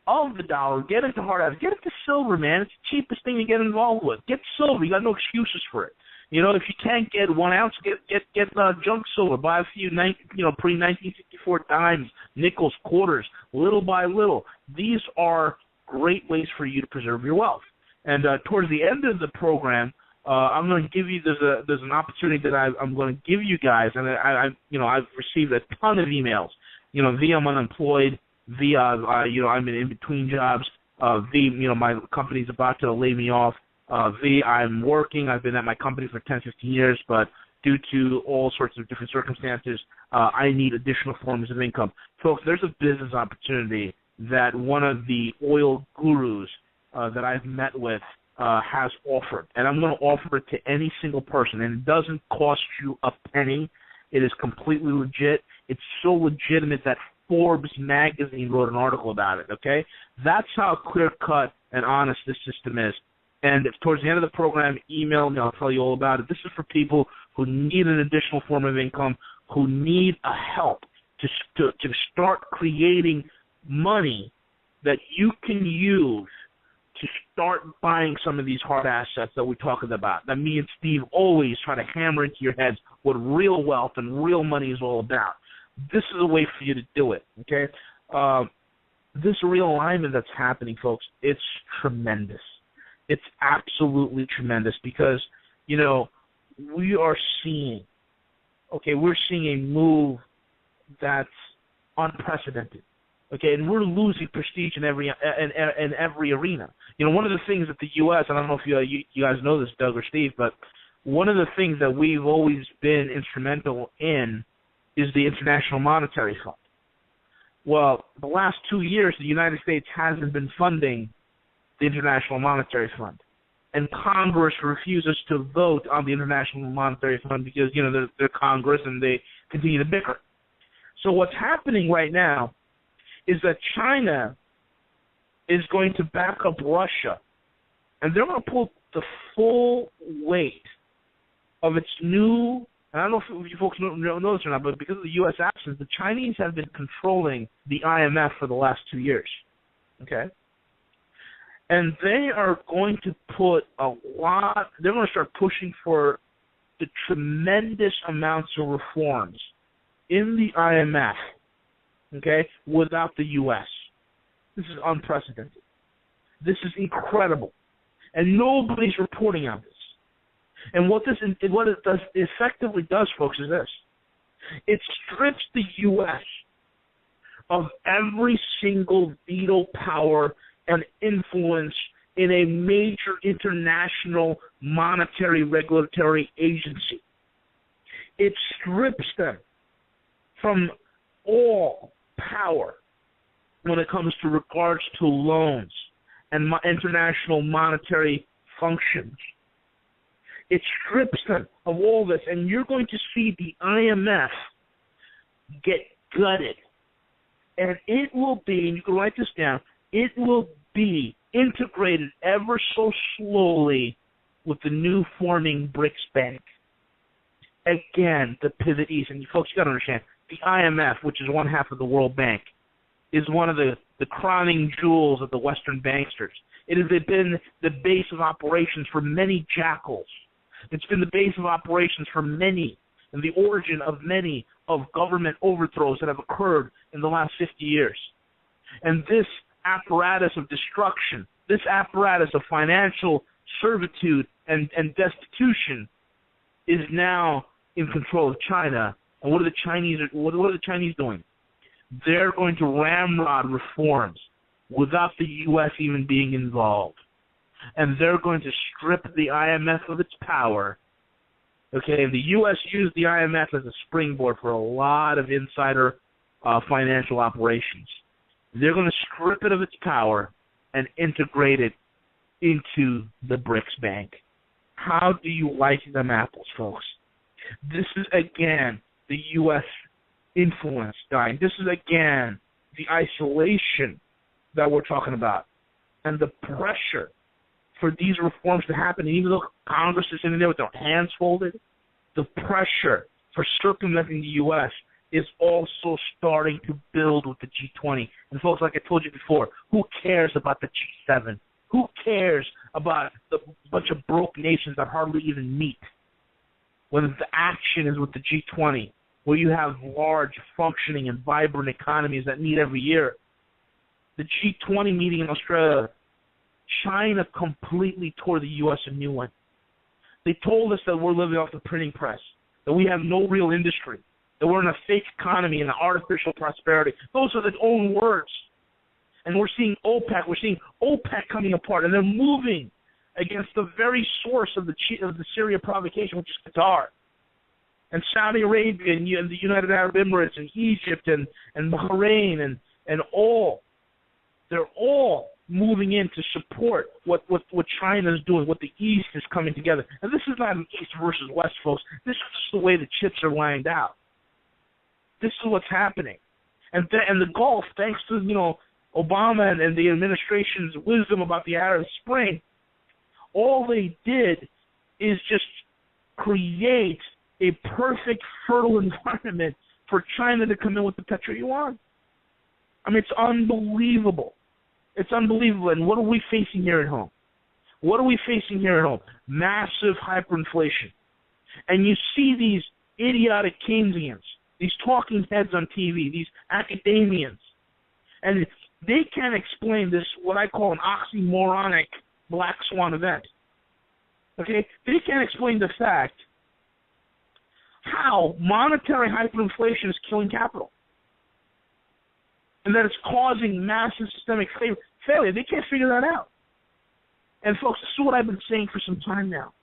of the dollar, get into hard assets, get into silver, man. It's the cheapest thing to get involved with. Get silver. You got no excuses for it. If you can't get 1 ounce, get junk silver. Buy a few pre-1964 dimes, nickels, quarters, little by little. These are great ways for you to preserve your wealth. And towards the end of the program, I'm going to give you there's an opportunity that I'm going to give you guys, and I've received a ton of emails, via I'm unemployed, via I'm in between jobs, via my company's about to lay me off, via I'm working. I've been at my company for 10, 15 years, but due to all sorts of different circumstances, I need additional forms of income. Folks, there's a business opportunity that one of the oil gurus that I've met with has offered, and I'm going to offer it to any single person, and it doesn't cost you a penny. It is completely legit. It's so legitimate that Forbes magazine wrote an article about it, okay? That's how clear-cut and honest this system is. And if towards the end of the program, email me. I'll tell you all about it. This is for people who need an additional form of income, who need a help to start creating money that you can use to start buying some of these hard assets that we're talking about. That me and Steve always try to hammer into your heads what real wealth and real money is all about. This is a way for you to do it, okay? This realignment that's happening, folks, it's tremendous. It's absolutely tremendous because, you know, we're seeing a move that's unprecedented. Okay, and we're losing prestige in every arena. You know, one of the things that the U.S. and I don't know if you guys know this, Doug or Steve, but one of the things that we've always been instrumental in is the International Monetary Fund. Well, the last 2 years, the United States hasn't been funding the International Monetary Fund, and Congress refuses to vote on the International Monetary Fund because, you know, they're Congress and they continue to bicker. So what's happening right now is that China is going to back up Russia, and they're going to pull the full weight of its new, and I don't know if you folks know this or not, but because of the U.S. absence, the Chinese have been controlling the IMF for the last 2 years, okay? And they are going to they're going to start pushing for the tremendous amounts of reforms in the IMF, okay, without the U.S. This is unprecedented. This is incredible. And nobody's reporting on this. And what it effectively does, folks, is this. It strips the U.S. of every single veto power and influence in a major international monetary regulatory agency. It strips them from all power when it comes to regards to loans and international monetary functions. It strips them of all this, and you're going to see the IMF get gutted. And it will be, and you can write this down, it will be integrated ever so slowly with the new forming BRICS Bank. Again, the pivot east. And you folks, you got to understand, the IMF, which is one half of the World Bank, is one of the crowning jewels of the Western banksters. It has been the base of operations for many jackals. It's been the base of operations for many, and the origin of many of government overthrows that have occurred in the last 50 years. And this apparatus of destruction, this apparatus of financial servitude and destitution is now in control of China. And what are the Chinese doing? They're going to ramrod reforms without the U.S. even being involved. And they're going to strip the IMF of its power. Okay, and the U.S. used the IMF as a springboard for a lot of insider financial operations. They're going to strip it of its power and integrate it into the BRICS Bank. How do you like them apples, folks? This is, again, the U.S. influence dying. This is, again, the isolation that we're talking about and the pressure for these reforms to happen. And even though Congress is in there with their hands folded, the pressure for circumventing the U.S. is also starting to build with the G20. And folks, like I told you before, who cares about the G7? Who cares about the bunch of broke nations that hardly even meet? When the action is with the G20, where you have large, functioning, and vibrant economies that meet every year. The G20 meeting in Australia, China completely tore the U.S. a new one. They told us that we're living off the printing press, that we have no real industry, that we're in a fake economy and an artificial prosperity. Those are their own words. And we're seeing OPEC coming apart, and they're moving against the very source of the Syria provocation, which is Qatar. And Saudi Arabia and the United Arab Emirates and Egypt and Bahrain and all, they're all moving in to support what China is doing, what the East is coming together. And this is not an East versus West, folks. This is just the way the chips are lined out. This is what's happening. And the Gulf, thanks to, Obama and the administration's wisdom about the Arab Spring, all they did is just create a perfect, fertile environment for China to come in with the petro-yuan. I mean, it's unbelievable. It's unbelievable. And what are we facing here at home? Massive hyperinflation. And you see these idiotic Keynesians, these talking heads on TV, these academians, and they can't explain this, what I call an oxymoronic black swan event. Okay? They can't explain the fact how monetary hyperinflation is killing capital, and that it's causing massive systemic failure. They can't figure that out. And folks, this is what I've been saying for some time now.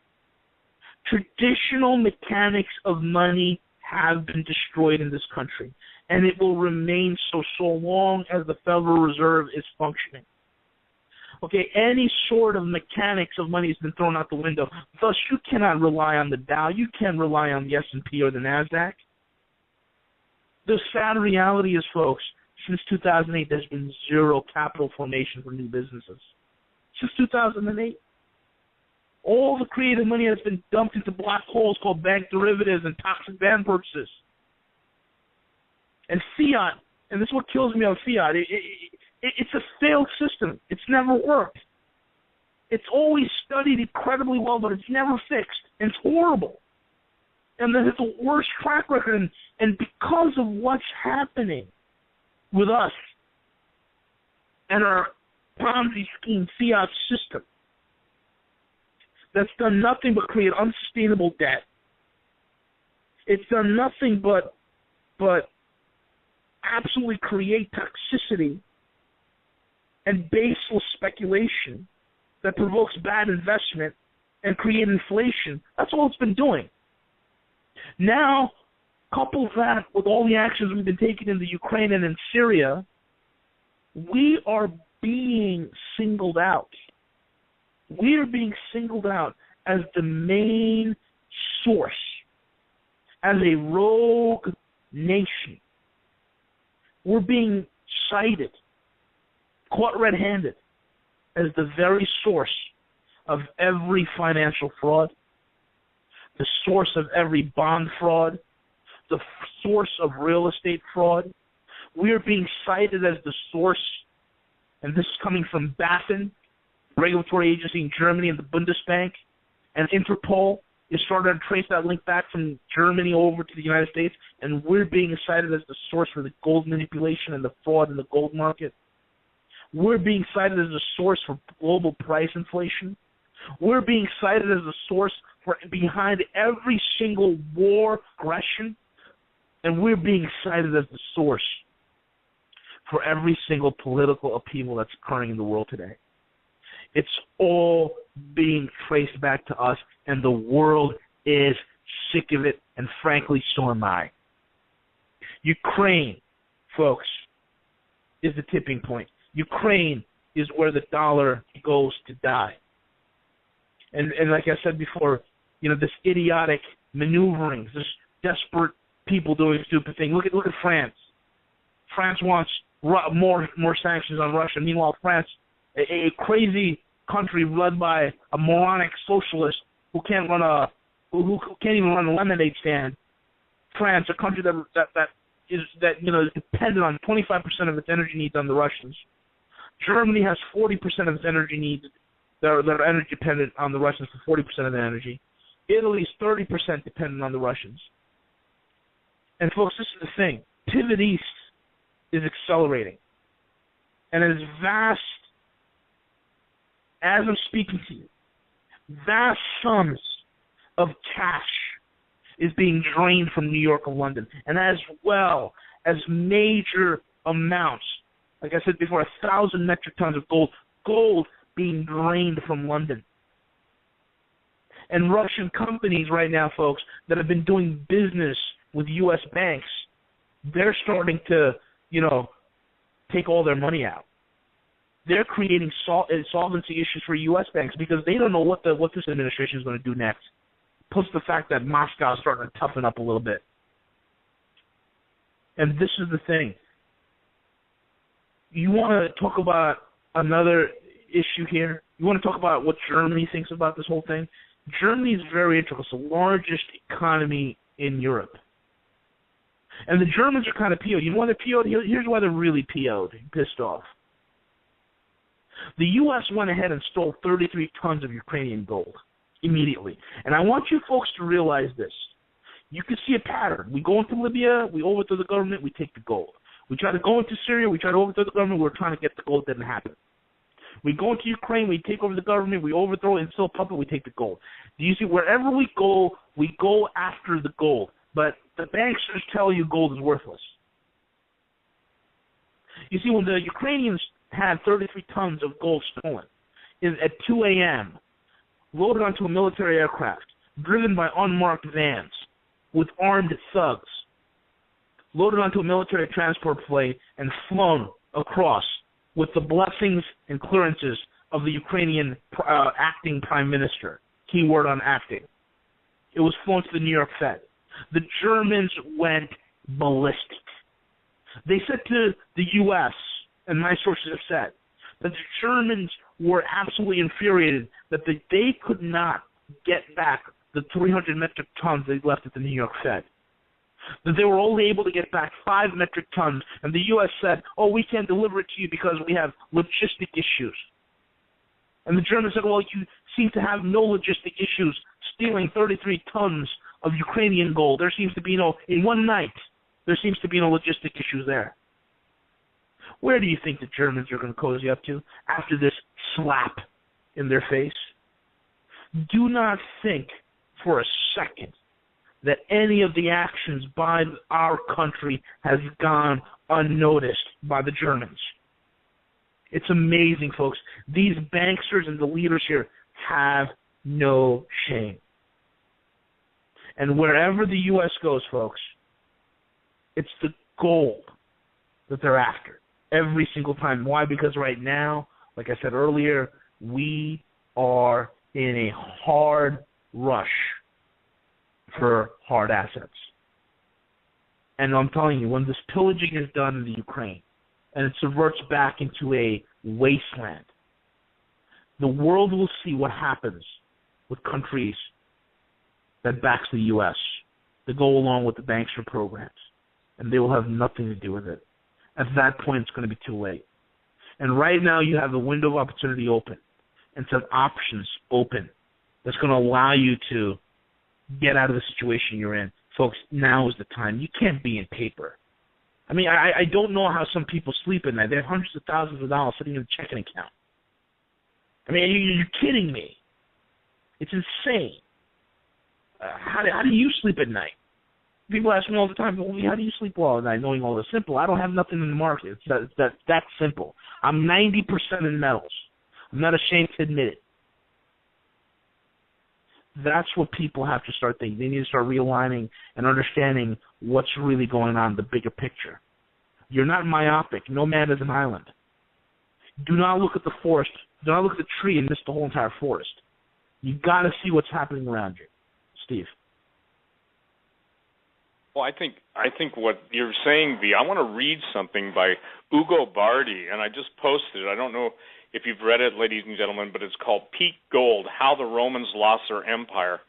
Traditional mechanics of money have been destroyed in this country, and it will remain so long as the Federal Reserve is functioning. Okay, any sort of mechanics of money has been thrown out the window. Thus, you cannot rely on the Dow. You can't rely on the S&P or the NASDAQ. The sad reality is, folks, since 2008, there's been zero capital formation for new businesses. Since 2008. All the creative money has been dumped into black holes called bank derivatives and toxic bond purchases. And fiat, and this is what kills me on fiat, it's a failed system. It's never worked. It's always studied incredibly well, but it's never fixed. And it's horrible. And there's the worst track record. And because of what's happening with us and our Ponzi scheme fiat system, that's done nothing but create unsustainable debt. It's done nothing but absolutely create toxicity and baseless speculation that provokes bad investment and create inflation. That's all it's been doing. Now, couple that with all the actions we've been taking in the Ukraine and in Syria, we are being singled out. We are being singled out as the main source, as a rogue nation. We're being cited, caught red-handed, as the very source of every financial fraud, the source of every bond fraud, the source of real estate fraud. We are being cited as the source, and this is coming from BaFin, regulatory agency in Germany, and the Bundesbank, and Interpol is starting to trace that link back from Germany over to the United States, and we're being cited as the source for the gold manipulation and the fraud in the gold market. We're being cited as a source for global price inflation. We're being cited as a source for behind every single war aggression, and we're being cited as the source for every single political upheaval that's occurring in the world today. It's all being traced back to us, and the world is sick of it, and frankly, so am I. Ukraine, folks, is the tipping point. Ukraine is where the dollar goes to die. And like I said before, this idiotic maneuverings, this desperate people doing stupid things. Look at France. France wants more sanctions on Russia. Meanwhile, France, a crazy country led by a moronic socialist who can't even run a lemonade stand. France, a country that is dependent on 25% of its energy needs on the Russians. Germany has 40% of its energy needs that are energy dependent on the Russians for 40% of the energy. Italy is 30% dependent on the Russians. And folks, this is the thing. Pivot East is accelerating. And as vast as I'm speaking to you, vast sums of cash is being drained from New York and London, and as well as major amounts, like I said before, 1,000 metric tons of gold being drained from London. And Russian companies right now, folks, that have been doing business with U.S. banks, they're starting to, take all their money out. They're creating solvency issues for U.S. banks because they don't know what this administration is going to do next. Plus the fact that Moscow is starting to toughen up a little bit. And this is the thing. You want to talk about another issue here? You want to talk about what Germany thinks about this whole thing? Germany is very interesting. It's the largest economy in Europe. And the Germans are kind of PO'd. You know why they're PO'd? Here's why they're really PO'd, pissed off. The U.S. went ahead and stole 33 tons of Ukrainian gold immediately. And I want you folks to realize this. You can see a pattern. We go into Libya, we overthrow the government, we take the gold. We try to go into Syria, we try to overthrow the government, we're trying to get the gold, didn't happen. We go into Ukraine, we take over the government, we overthrow it, instill puppet, we take the gold. Do you see, wherever we go after the gold. But the banksters tell you gold is worthless. You see, when the Ukrainians had 33 tons of gold stolen at 2 a.m., loaded onto a military aircraft, driven by unmarked vans with armed thugs, loaded onto a military transport plane and flown across with the blessings and clearances of the Ukrainian acting prime minister. Keyword on acting. It was flown to the New York Fed. The Germans went ballistic. They said to the U.S., and my sources have said, that the Germans were absolutely infuriated that they could not get back the 300 metric tons they left at the New York Fed. That they were only able to get back 5 metric tons, and the U.S. said, oh, we can't deliver it to you because we have logistic issues. And the Germans said, well, you seem to have no logistic issues stealing 33 tons of Ukrainian gold. There seems to be in one night, there seems to be no logistic issues there. Where do you think the Germans are going to cozy up to after this slap in their face? Do not think for a second that any of the actions by our country has gone unnoticed by the Germans. It's amazing, folks. These banksters and the leaders here have no shame. And wherever the U.S. goes, folks, it's the gold that they're after every single time. Why? Because right now, like I said earlier, we are in a hard rush for hard assets. And I'm telling you, when this pillaging is done in the Ukraine and it subverts back into a wasteland, the world will see what happens with countries that backs the U.S. that go along with the bankster programs, and they will have nothing to do with it. At that point, it's going to be too late. And right now, you have a window of opportunity open and some options open that's going to allow you to get out of the situation you're in. Folks, now is the time. You can't be in paper. I mean, I don't know how some people sleep at night. They have hundreds of thousands of dollars sitting in a checking account. I mean, you're kidding me. It's insane. How do you sleep at night? People ask me all the time, well, how do you sleep well at night knowing all this? Simple. I don't have nothing in the market. It's that simple. I'm 90% in metals. I'm not ashamed to admit it. That's what people have to start thinking. They need to start realigning and understanding what's really going on, the bigger picture. You're not myopic. No man is an island. Do not look at the forest. Do not look at the tree and miss the whole entire forest. You've got to see what's happening around you. Steve. Well, I think what you're saying, V, I want to read something by Ugo Bardi, and I just posted it. I don't know if you've read it, ladies and gentlemen, but it's called Peak Gold, How the Romans Lost Their Empire.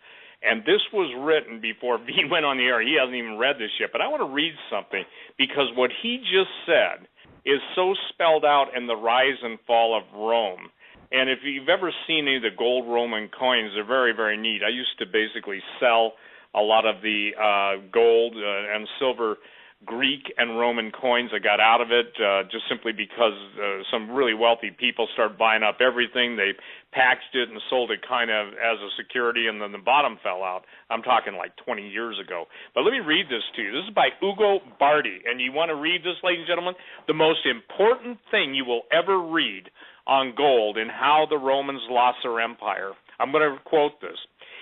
And this was written before V went on the air. He hasn't even read this yet, but I want to read something because what he just said is so spelled out in the rise and fall of Rome. And if you've ever seen any of the gold Roman coins, they're very, very neat. I used to basically sell a lot of the gold and silver Greek and Roman coins. I got out of it just simply because some really wealthy people started buying up everything. They packaged it and sold it kind of as a security, and then the bottom fell out. I'm talking like 20 years ago. But let me read this to you. This is by Ugo Bardi, and you want to read this, ladies and gentlemen? The most important thing you will ever read on gold and how the Romans lost their empire. I'm going to quote this.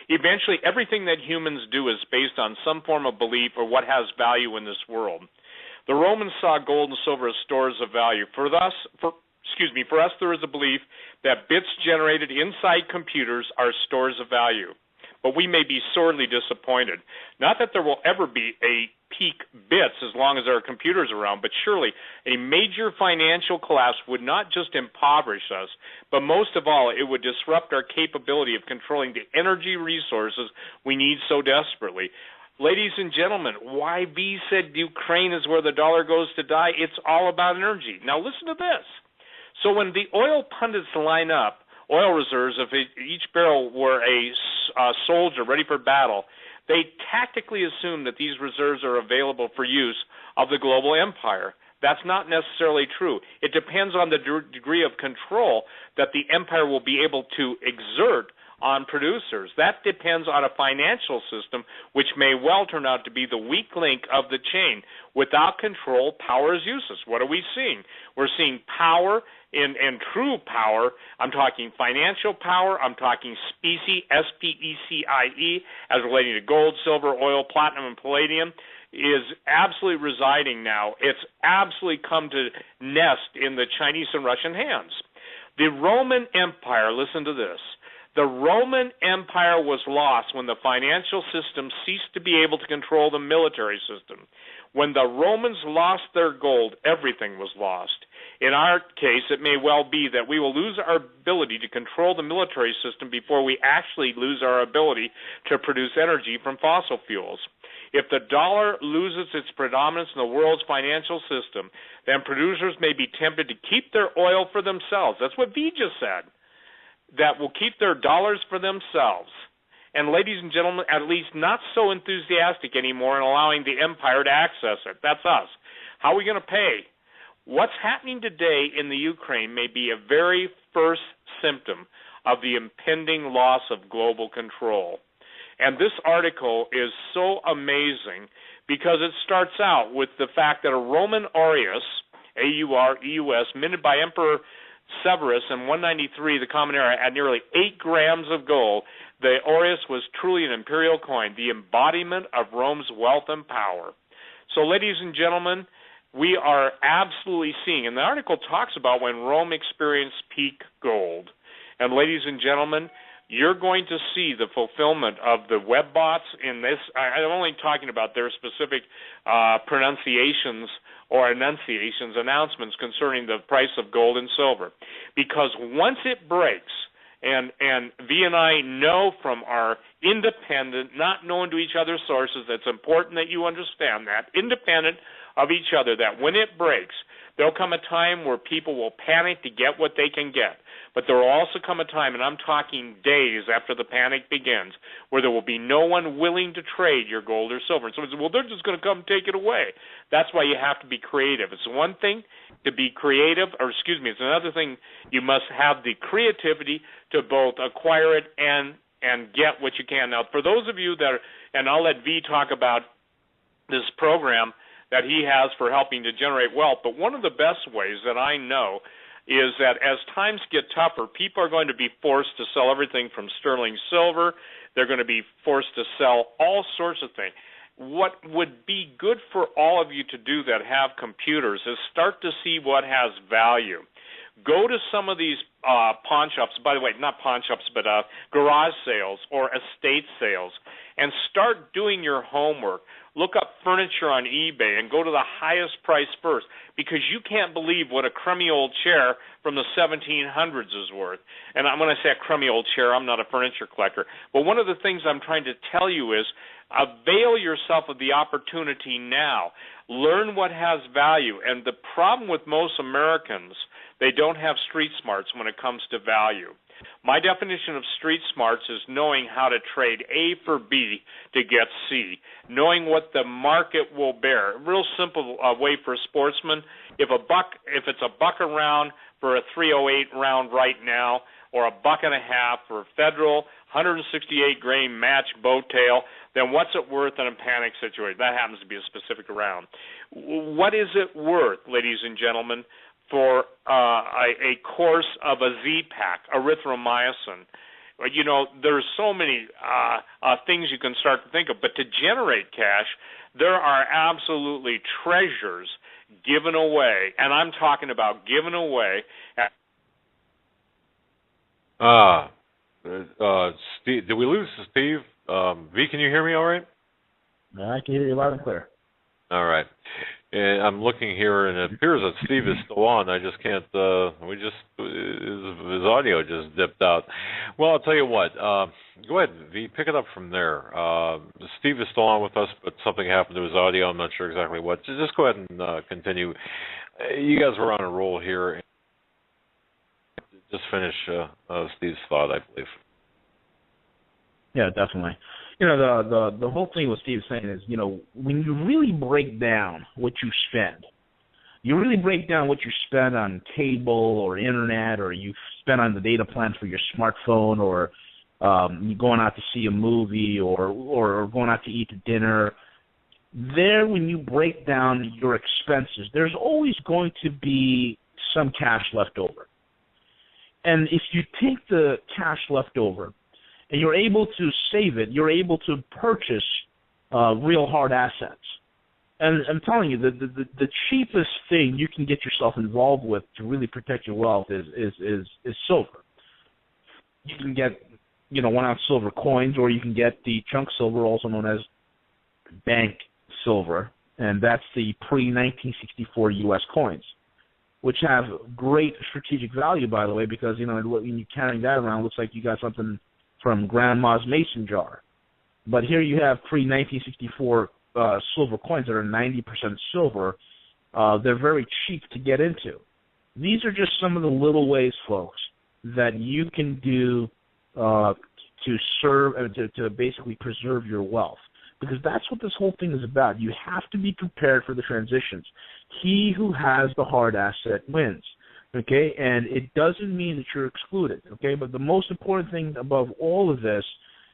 Eventually, everything that humans do is based on some form of belief or what has value in this world. The Romans saw gold and silver as stores of value. For us, there is a belief that bits generated inside computers are stores of value. But we may be sorely disappointed. Not that there will ever be a peak bits as long as there are computers around, but surely a major financial collapse would not just impoverish us, but most of all, it would disrupt our capability of controlling the energy resources we need so desperately. Ladies and gentlemen, why V said Ukraine is where the dollar goes to die? It's all about energy. Now listen to this. So when the oil pundits line up oil reserves, if each barrel were a soldier ready for battle, they tactically assume that these reserves are available for use of the global empire. That's not necessarily true. It depends on the degree of control that the empire will be able to exert on producers. That depends on a financial system which may well turn out to be the weak link of the chain. Without control, power is useless. What are we seeing? We're seeing power and true power. I'm talking financial power. I'm talking specie, S-P-E-C-I-E, as relating to gold, silver, oil, platinum, and palladium, is absolutely residing now. It's absolutely come to nest in the Chinese and Russian hands. The Roman Empire, listen to this, the Roman Empire was lost when the financial system ceased to be able to control the military system. When the Romans lost their gold, everything was lost. In our case, it may well be that we will lose our ability to control the military system before we actually lose our ability to produce energy from fossil fuels. If the dollar loses its predominance in the world's financial system, then producers may be tempted to keep their oil for themselves. That's what V just said. That will keep their dollars for themselves. And ladies and gentlemen, at least not so enthusiastic anymore in allowing the empire to access it. That's us. How are we going to pay? What's happening today in the Ukraine may be a very first symptom of the impending loss of global control. And this article is so amazing because it starts out with the fact that a Roman aureus, A-U-R-E-U-S, minted by Emperor Severus in 193, the Common Era, at nearly 8 grams of gold. The aureus was truly an imperial coin, the embodiment of Rome's wealth and power. So, ladies and gentlemen, we are absolutely seeing, and the article talks about when Rome experienced peak gold. And ladies and gentlemen, you're going to see the fulfillment of the web bots in this. I'm only talking about their specific pronunciations or enunciations, announcements concerning the price of gold and silver. Because once it breaks, and V and I know from our independent, not known to each other's sources, it's important that you understand that, independent of each other, that when it breaks, there'll come a time where people will panic to get what they can get. But there will also come a time, and I'm talking days after the panic begins, where there will be no one willing to trade your gold or silver. And someone says, well, they're just going to come take it away. That's why you have to be creative. It's one thing to be creative, it's another thing you must have the creativity to both acquire it and get what you can. Now, for those of you that are, and I'll let V talk about this program that he has for helping to generate wealth, but one of the best ways that I know is that as times get tougher, people are going to be forced to sell everything from sterling silver. They're going to be forced to sell all sorts of things. What would be good for all of you to do that have computers is start to see what has value. Go to some of these pawn shops, by the way, not pawn shops, but garage sales or estate sales, and start doing your homework. Look up furniture on eBay and go to the highest price first, because you can't believe what a crummy old chair from the 1700s is worth. And when I say a crummy old chair, I'm not a furniture collector. But one of the things I'm trying to tell you is avail yourself of the opportunity now. Learn what has value. And the problem with most Americans, they don't have street smarts when it comes to value. My definition of street smarts is knowing how to trade A for B to get C, knowing what the market will bear. A real simple way for a sportsman, if it's a buck a round for a 308 round right now, or a buck and a half for a federal 168 grain match bow tail, then what's it worth in a panic situation? That happens to be a specific round. What is it worth, ladies and gentlemen, for a course of a Z-Pack, erythromycin? You know, there's so many things you can start to think of, but to generate cash, there are absolutely treasures given away, and I'm talking about given away. Steve, did we lose Steve? V, can you hear me all right? I can hear you loud and clear. All right. And I'm looking here, and it appears that Steve is still on. I just can't. His audio just dipped out. Well, I'll tell you what. Go ahead, V. Pick it up from there. Steve is still on with us, but something happened to his audio. I'm not sure exactly what. Just go ahead and continue. You guys were on a roll here. Just finish Steve's thought, I believe. Yeah, definitely. The whole thing what Steve's saying is, when you really break down what you spend, you really break down what you spend on cable or internet, or you spend on the data plan for your smartphone, or you going out to see a movie, or going out to eat dinner. There, when you break down your expenses, there's always going to be some cash left over. And if you take the cash left over and you're able to save it, you're able to purchase real hard assets. And I'm telling you, the cheapest thing you can get yourself involved with to really protect your wealth is silver. You can get 1 ounce silver coins, or you can get the chunk silver, also known as bank silver, and that's the pre-1964 U.S. coins, which have great strategic value, by the way, because when you're carrying that around, it looks like you got something from Grandma's mason jar. But here you have pre-1964 silver coins that are 90% silver. They're very cheap to get into. These are just some of the little ways, folks, that you can do to serve, to basically preserve your wealth. Because that's what this whole thing is about. You have to be prepared for the transitions. He who has the hard asset wins. Okay, and it doesn't mean that you're excluded, okay? But the most important thing above all of this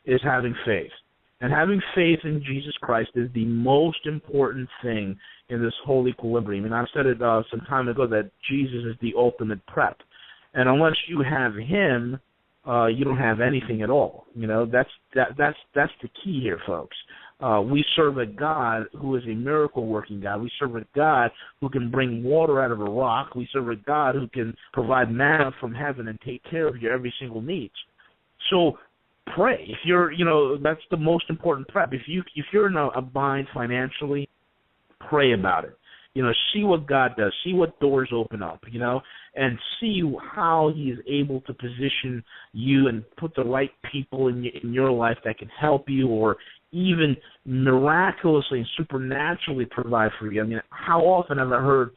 is having faith. And having faith in Jesus Christ is the most important thing in this whole equilibrium. And I've said it some time ago that Jesus is the ultimate prep. And unless you have him, you don't have anything at all. That's the key here, folks. We serve a God who is a miracle-working God. We serve a God who can bring water out of a rock. We serve a God who can provide manna from heaven and take care of your every single need. So pray. If you're, that's the most important prep. If you're in a bind financially, pray about it. See what God does. See what doors open up, and see how he is able to position you and put the right people in your life that can help you, or even miraculously and supernaturally provide for you. I mean, how often have I heard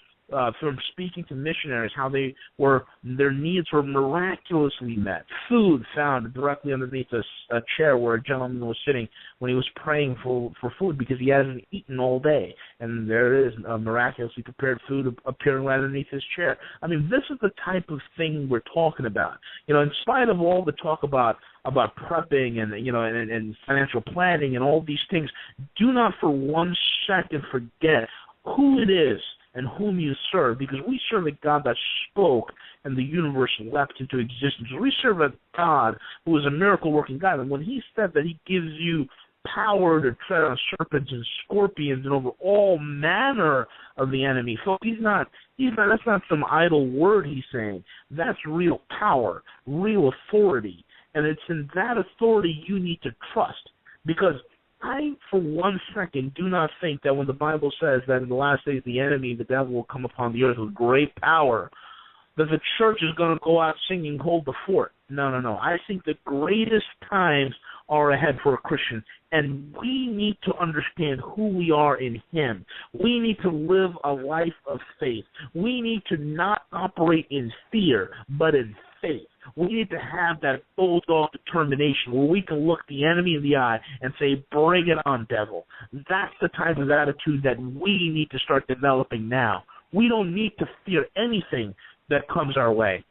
from speaking to missionaries how their needs were miraculously met. Food found directly underneath a chair where a gentleman was sitting when he was praying for food because he hasn't eaten all day. And there is a miraculously prepared food appearing right underneath his chair. I mean, this is the type of thing we're talking about. In spite of all the talk about prepping and financial planning and all these things, do not for 1 second forget who it is and whom you serve, because we serve a God that spoke and the universe leapt into existence. We serve a God who is a miracle-working God, and when he said that he gives you power to tread on serpents and scorpions and over all manner of the enemy, folks, that's not some idle word he's saying. That's real power, real authority, and it's in that authority you need to trust, because I, for 1 second, do not think that when the Bible says that in the last days the enemy, the devil, will come upon the earth with great power, that the church is going to go out singing, hold the fort. No. I think the greatest times are ahead for a Christian, and we need to understand who we are in him. We need to live a life of faith. We need to not operate in fear, but in faith. We need to have that bulldog determination where we can look the enemy in the eye and say, bring it on, devil. That's the type of attitude that we need to start developing now. We don't need to fear anything that comes our way.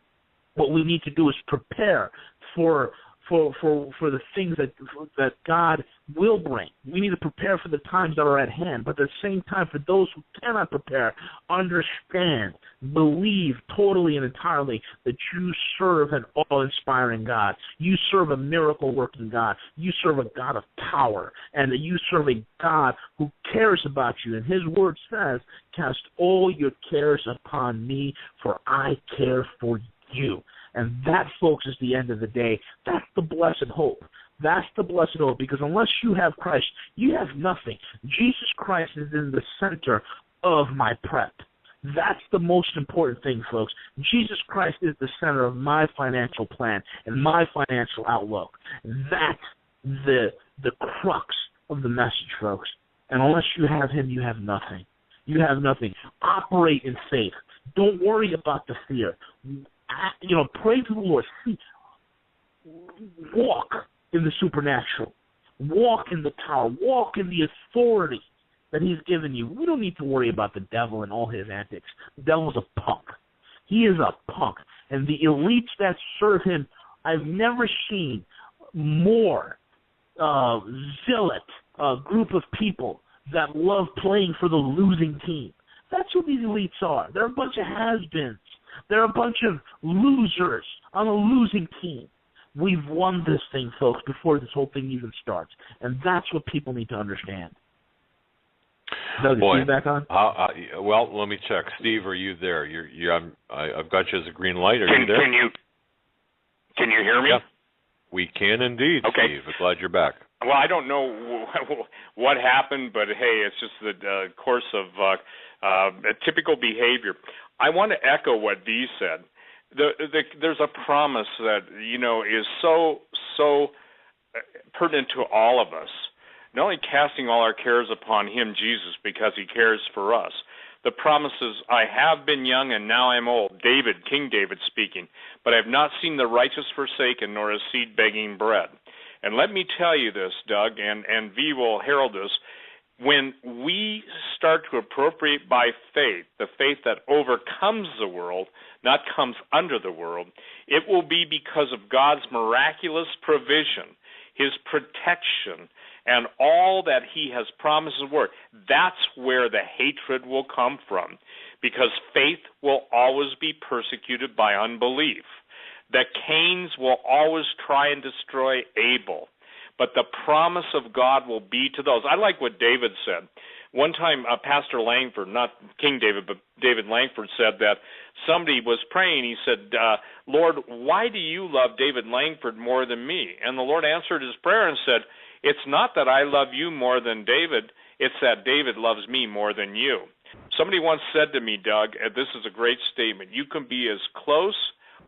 What we need to do is prepare for the things that God will bring. We need to prepare for the times that are at hand, but at the same time, for those who cannot prepare, understand, believe totally and entirely that you serve an awe-inspiring God. You serve a miracle-working God. You serve a God of power, and that you serve a God who cares about you. And his word says, cast all your cares upon me, for I care for you. And that, folks, is the end of the day. That's the blessed hope. That's the blessed hope, because unless you have Christ, you have nothing. Jesus Christ is in the center of my prep. That's the most important thing, folks. Jesus Christ is the center of my financial plan and my financial outlook. That's the crux of the message, folks. And unless you have him, you have nothing. You have nothing. Operate in faith. Don't worry about the fear. Pray to the Lord. Walk in the supernatural. Walk in the power. Walk in the authority that he's given you. We don't need to worry about the devil and all his antics. The devil's a punk. He is a punk. And the elites that serve him, I've never seen more zealot group of people that love playing for the losing team. That's what these elites are. They're a bunch of has-beens. They're a bunch of losers on a losing team. We've won this thing, folks, before this whole thing even starts. And that's what people need to understand. Doug, is Steve back on? Well, let me check. Steve, are you there? I've got you as a green light. Are you there? Can you hear me? Yeah. We can indeed, okay. Steve. I'm glad you're back. Well, I don't know what happened, but hey, it's just the course of typical behavior. I want to echo what Dee said. There's a promise that is so pertinent to all of us. Not only casting all our cares upon him, Jesus, because he cares for us. The promise is, I have been young and now I'm old. King David speaking. But I have not seen the righteous forsaken, nor his seed begging bread. And let me tell you this, Doug, and V will herald this. When we start to appropriate by faith, the faith that overcomes the world, not comes under the world, it will be because of God's miraculous provision, his protection, and all that he has promised to work. That's where the hatred will come from, because faith will always be persecuted by unbelief. The Cains will always try and destroy Abel, but the promise of God will be to those. I like what David said. One time, Pastor Langford, not King David, but David Langford, said that somebody was praying. He said, Lord, why do you love David Langford more than me? And the Lord answered his prayer and said, it's not that I love you more than David, it's that David loves me more than you. Somebody once said to me, Doug, and this is a great statement, you can be as close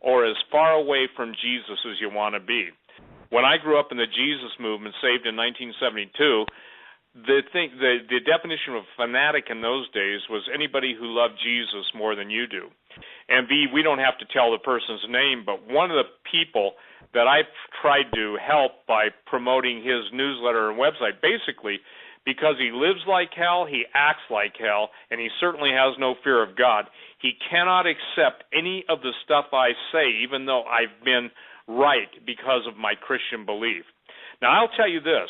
or as far away from Jesus as you want to be. When I grew up in the Jesus movement, saved in 1972, the definition of a fanatic in those days was anybody who loved Jesus more than you do. And we don't have to tell the person's name, but one of the people that I've tried to help by promoting his newsletter and website, basically because he lives like hell, he acts like hell, and he certainly has no fear of God. He cannot accept any of the stuff I say, even though I've been right because of my Christian belief. Now, I'll tell you this.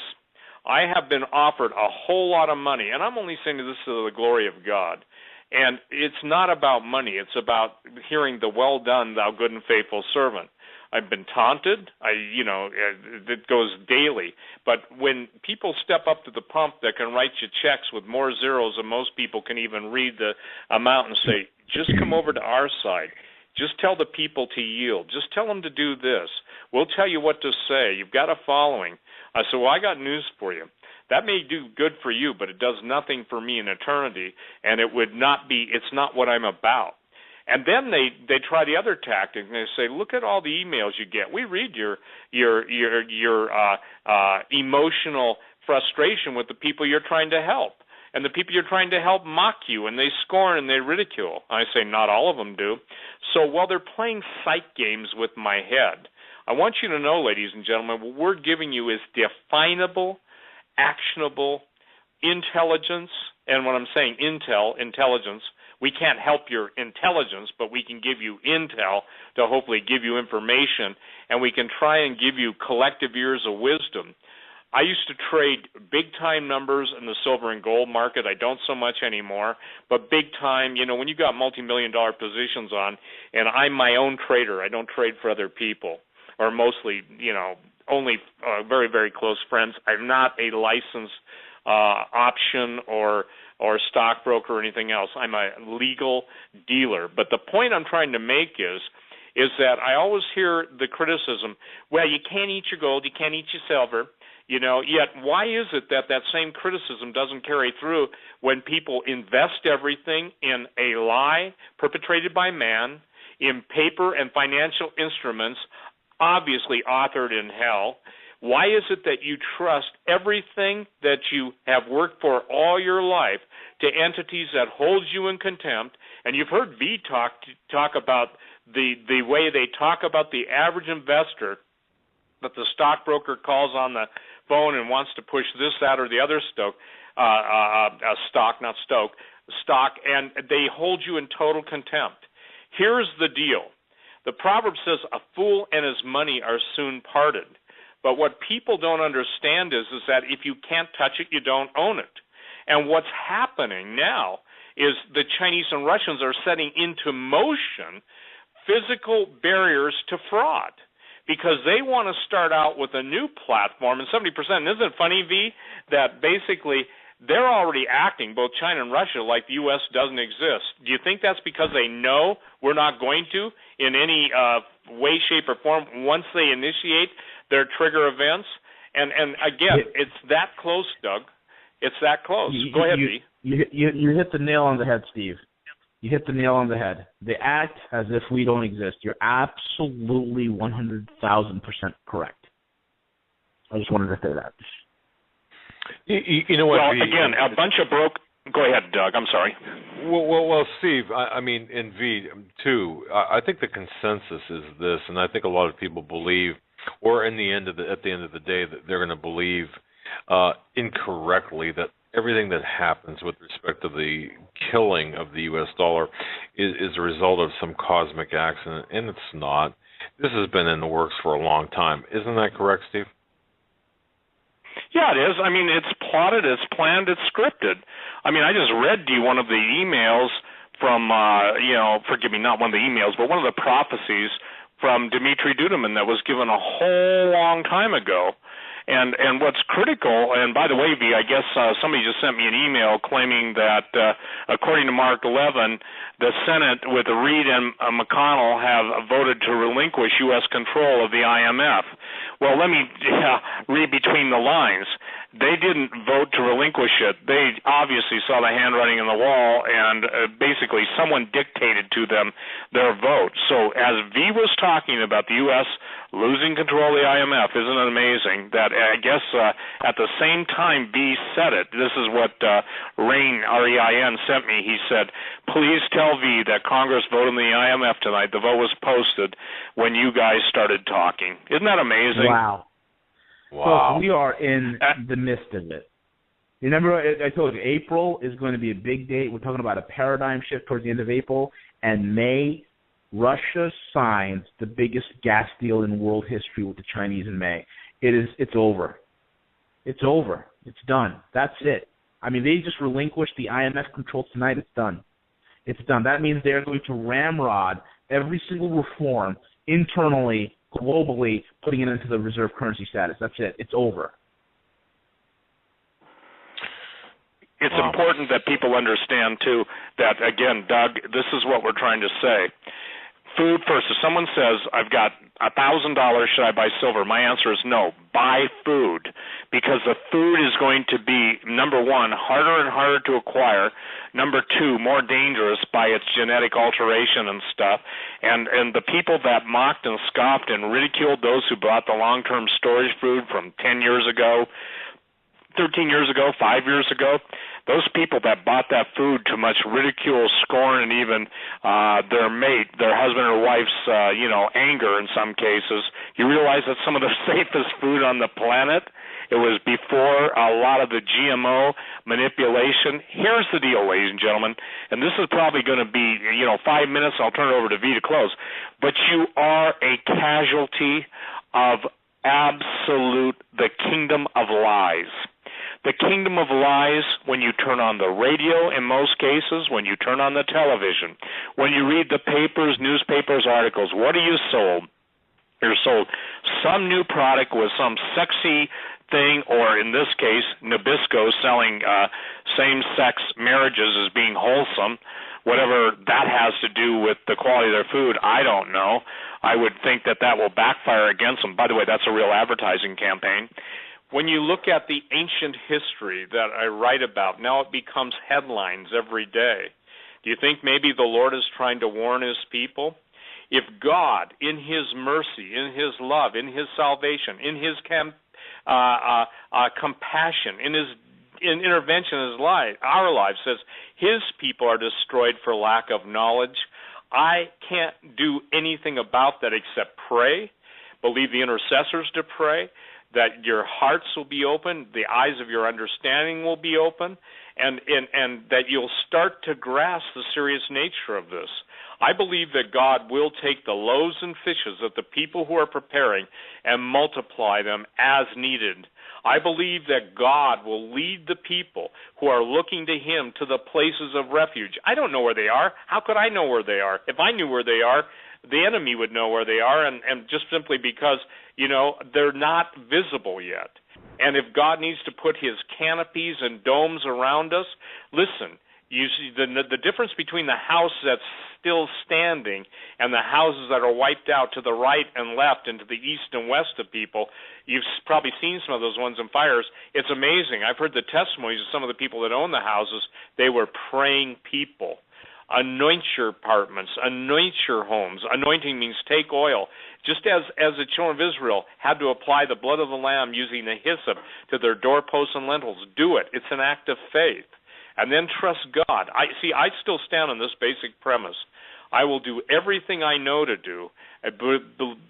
I have been offered a whole lot of money, and I'm only saying this to the glory of God. And it's not about money. It's about hearing the well done, thou good and faithful servant. I've been taunted. It goes daily. But when people step up to the pump that can write you checks with more zeros than most people can even read the amount and say, just come over to our side. Just tell the people to yield. Just tell them to do this. We'll tell you what to say. You've got a following. I said, well, I got news for you. That may do good for you, but it does nothing for me in eternity, and it's not what I'm about. And then they try the other tactic, and they say, look at all the emails you get. We read your emotional frustration with the people you're trying to help. And the people you're trying to help mock you, and they scorn and they ridicule. I say not all of them do. So while they're playing psych games with my head, I want you to know, ladies and gentlemen, what we're giving you is definable, actionable intelligence. And when I'm saying intelligence, we can't help your intelligence, but we can give you intel to hopefully give you information, and we can try and give you collective years of wisdom. I used to trade big-time numbers in the silver and gold market. I don't so much anymore, but big-time, when you got multi-million-dollar positions on, and I'm my own trader. I don't trade for other people, or mostly, only very, very close friends. I'm not a licensed option or stockbroker or anything else. I'm a legal dealer. But the point I'm trying to make is is that I always hear the criticism, well, you can't eat your gold, you can't eat your silver, yet why is it that that same criticism doesn't carry through when people invest everything in a lie perpetrated by man, in paper and financial instruments, obviously authored in hell? Why is it that you trust everything that you have worked for all your life to entities that hold you in contempt? And you've heard V talk about the way they talk about the average investor, that the stockbroker calls on the phone and wants to push this, that, or the other stock, and they hold you in total contempt. Here's the deal. The proverb says, a fool and his money are soon parted. But what people don't understand is that if you can't touch it, you don't own it. And what's happening now is the Chinese and Russians are setting into motion physical barriers to fraud, because they want to start out with a new platform. And 70%, isn't it funny, V, that basically they're already acting, both China and Russia, like the U.S. doesn't exist? Do you think that's because they know we're not going to in any way, shape, or form once they initiate their trigger events? And again, it's that close, Doug. It's that close. Go ahead, V. You hit the nail on the head, Steve. You hit the nail on the head. They act as if we don't exist. You're absolutely 100,000% correct. I just wanted to say that. You know what? Well, again, a bunch of broke. Go ahead, Doug. I'm sorry. Well, Steve. I mean, in V too. I think the consensus is this, and I think a lot of people believe, or at the end of the day, that they're going to believe incorrectly that everything that happens with respect to the killing of the U.S. dollar is a result of some cosmic accident, and it's not. This has been in the works for a long time. Isn't that correct, Steve? Yeah, it is. I mean, it's plotted, it's planned, it's scripted. I mean, I just read to you one of the emails from, forgive me, not one of the emails, but one of the prophecies from Dmitry Duduman that was given a whole long time ago. And what's critical, and by the way, V, I guess somebody just sent me an email claiming that, according to Mark 11, the Senate with Reid and McConnell have voted to relinquish U.S. control of the IMF. Well, let me read between the lines. They didn't vote to relinquish it. They obviously saw the handwriting on the wall, and basically someone dictated to them their vote. So as V was talking about the U.S. losing control of the IMF, isn't it amazing that I guess at the same time V said it? This is what Rain, R-E-I-N, sent me. He said, please tell V that Congress voted in the IMF tonight. The vote was posted when you guys started talking. Isn't that amazing? Wow. Folks, we are in the midst of it. Remember, I told you, April is going to be a big date. We're talking about a paradigm shift towards the end of April. And May, Russia signs the biggest gas deal in world history with the Chinese in May. It's over. It's over. It's done. That's it. I mean, they just relinquished the IMF control tonight. It's done. It's done. That means they're going to ramrod every single reform internally, globally, putting it into the reserve currency status. That's it. It's over. It's important that people understand, too, that, again, Doug, this is what we're trying to say. Food first. If someone says, I've got $1,000, should I buy silver? My answer is no. Buy food, because the food is going to be, number one, harder and harder to acquire, number two, more dangerous by its genetic alteration and stuff. And the people that mocked and scoffed and ridiculed those who bought the long-term storage food from 10 years ago, 13 years ago, 5 years ago, those people that bought that food to much ridicule, scorn, and even their mate, their husband or wife's, anger in some cases, you realize that some of the safest food on the planet, it was before a lot of the GMO manipulation. Here's the deal, ladies and gentlemen, and this is probably going to be, 5 minutes. I'll turn it over to V to close. But you are a casualty of the kingdom of lies. The kingdom of lies when you turn on the radio in most cases, when you turn on the television, when you read the papers, newspapers, articles. What are you sold? You're sold some new product with some sexy thing, or in this case, Nabisco selling same-sex marriages as being wholesome, Whatever that has to do with the quality of their food, I don't know. I would think that will backfire against them. By the way, that's a real advertising campaign. When you look at the ancient history that I write about, now it becomes headlines every day. Do you think maybe the Lord is trying to warn his people? If God, in his mercy, in his love, in his salvation, in his compassion, in his intervention in his life, our lives, says his people are destroyed for lack of knowledge, I can't do anything about that except pray, believe the intercessors to pray, that your hearts will be open, the eyes of your understanding will be open, and that you'll start to grasp the serious nature of this. I believe that God will take the loaves and fishes of the people who are preparing and multiply them as needed. I believe that God will lead the people who are looking to him to the places of refuge. I don't know where they are. How could I know where they are? If I knew where they are, the enemy would know where they are, and just simply because, they're not visible yet. And if God needs to put his canopies and domes around us, listen, you see the difference between the house that's still standing and the houses that are wiped out to the right and left and to the east and west of people. You've probably seen some of those ones in fires. It's amazing. I've heard the testimonies of some of the people that own the houses. They were praying people. Anoint your apartments, anoint your homes. Anointing means take oil. Just as the children of Israel had to apply the blood of the lamb using the hyssop to their doorposts and lintels, do it. It's an act of faith. And then trust God. I still stand on this basic premise. I will do everything I know to do,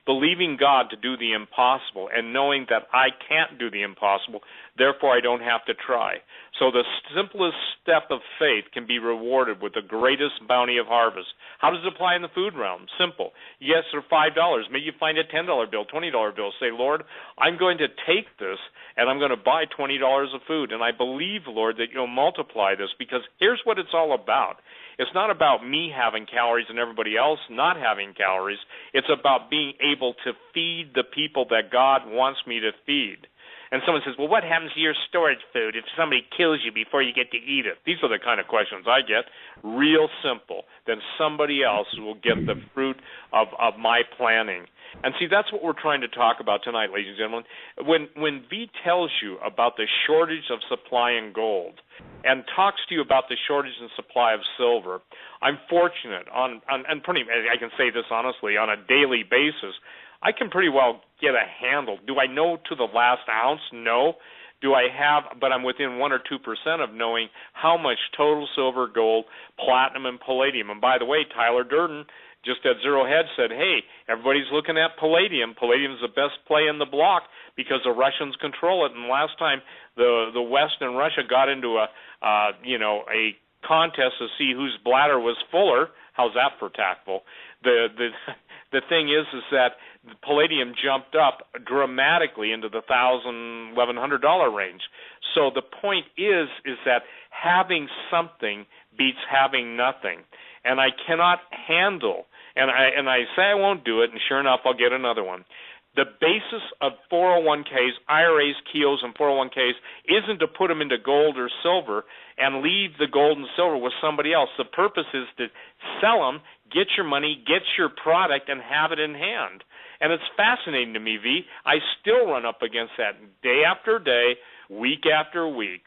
believing God to do the impossible and knowing that I can't do the impossible, therefore I don't have to try. So the simplest step of faith can be rewarded with the greatest bounty of harvest. How does it apply in the food realm? Simple. Yes, for $5. Maybe you find a $10 bill, $20 bill. Say, Lord, I'm going to take this and I'm going to buy $20 of food. And I believe, Lord, that you'll multiply this, because here's what it's all about. It's not about me having calories and everybody else not having calories. It's about being able to feed the people that God wants me to feed. And someone says, well, what happens to your storage food if somebody kills you before you get to eat it? These are the kind of questions I get. Real simple. Then somebody else will get the fruit of my planning. And see, that's what we're trying to talk about tonight, ladies and gentlemen. When V tells you about the shortage of supply in gold and talks to you about the shortage in supply of silver, I'm fortunate and pretty, I can say this honestly, on a daily basis, I can pretty well get a handle. Do I know to the last ounce? No. Do I have, but I'm within 1 or 2% of knowing how much total silver, gold, platinum, and palladium. And by the way, Tyler Durden, just at Zero Hedge, said, hey, everybody's looking at palladium. Palladium's the best play in the block because the Russians control it. And last time the West and Russia got into a contest to see whose bladder was fuller. How's that for tactful? The thing is that palladium jumped up dramatically into the $1,000, $1,100 range. So the point is that having something beats having nothing. And I cannot handle, and I say I won't do it, and sure enough, I'll get another one. The basis of 401ks, IRAs, KEOs, and 401ks isn't to put them into gold or silver and leave the gold and silver with somebody else. The purpose is to sell them, get your money, get your product, and have it in hand. And it's fascinating to me, V. I still run up against that day after day, week after week.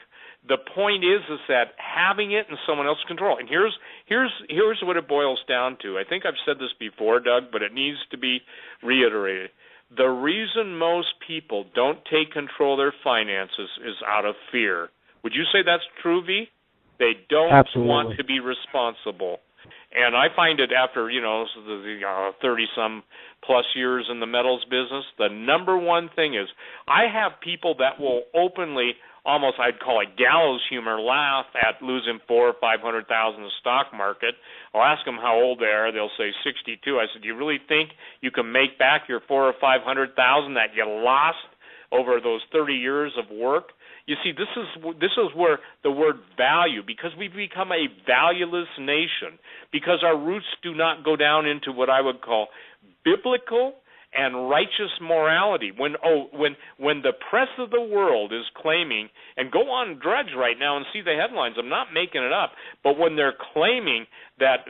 The point is that having it in someone else's control. And here's what it boils down to. I think I've said this before, Doug, but it needs to be reiterated. The reason most people don't take control of their finances is out of fear. Would you say that's true, V? They don't want to be responsible. And I find it after, 30-some plus years in the metals business, the number one thing is I have people that will openly, almost I'd call it gallows humor, laugh at losing $400,000 or $500,000 in the stock market. I'll ask them how old they are. They'll say 62. I said, do you really think you can make back your $400,000 or $500,000 that you lost over those 30 years of work? You see, this is where the word value, because we've become a valueless nation, because our roots do not go down into what I would call biblical and righteous morality. When the press of the world is claiming, and go on Drudge right now and see the headlines, I'm not making it up, but when they're claiming that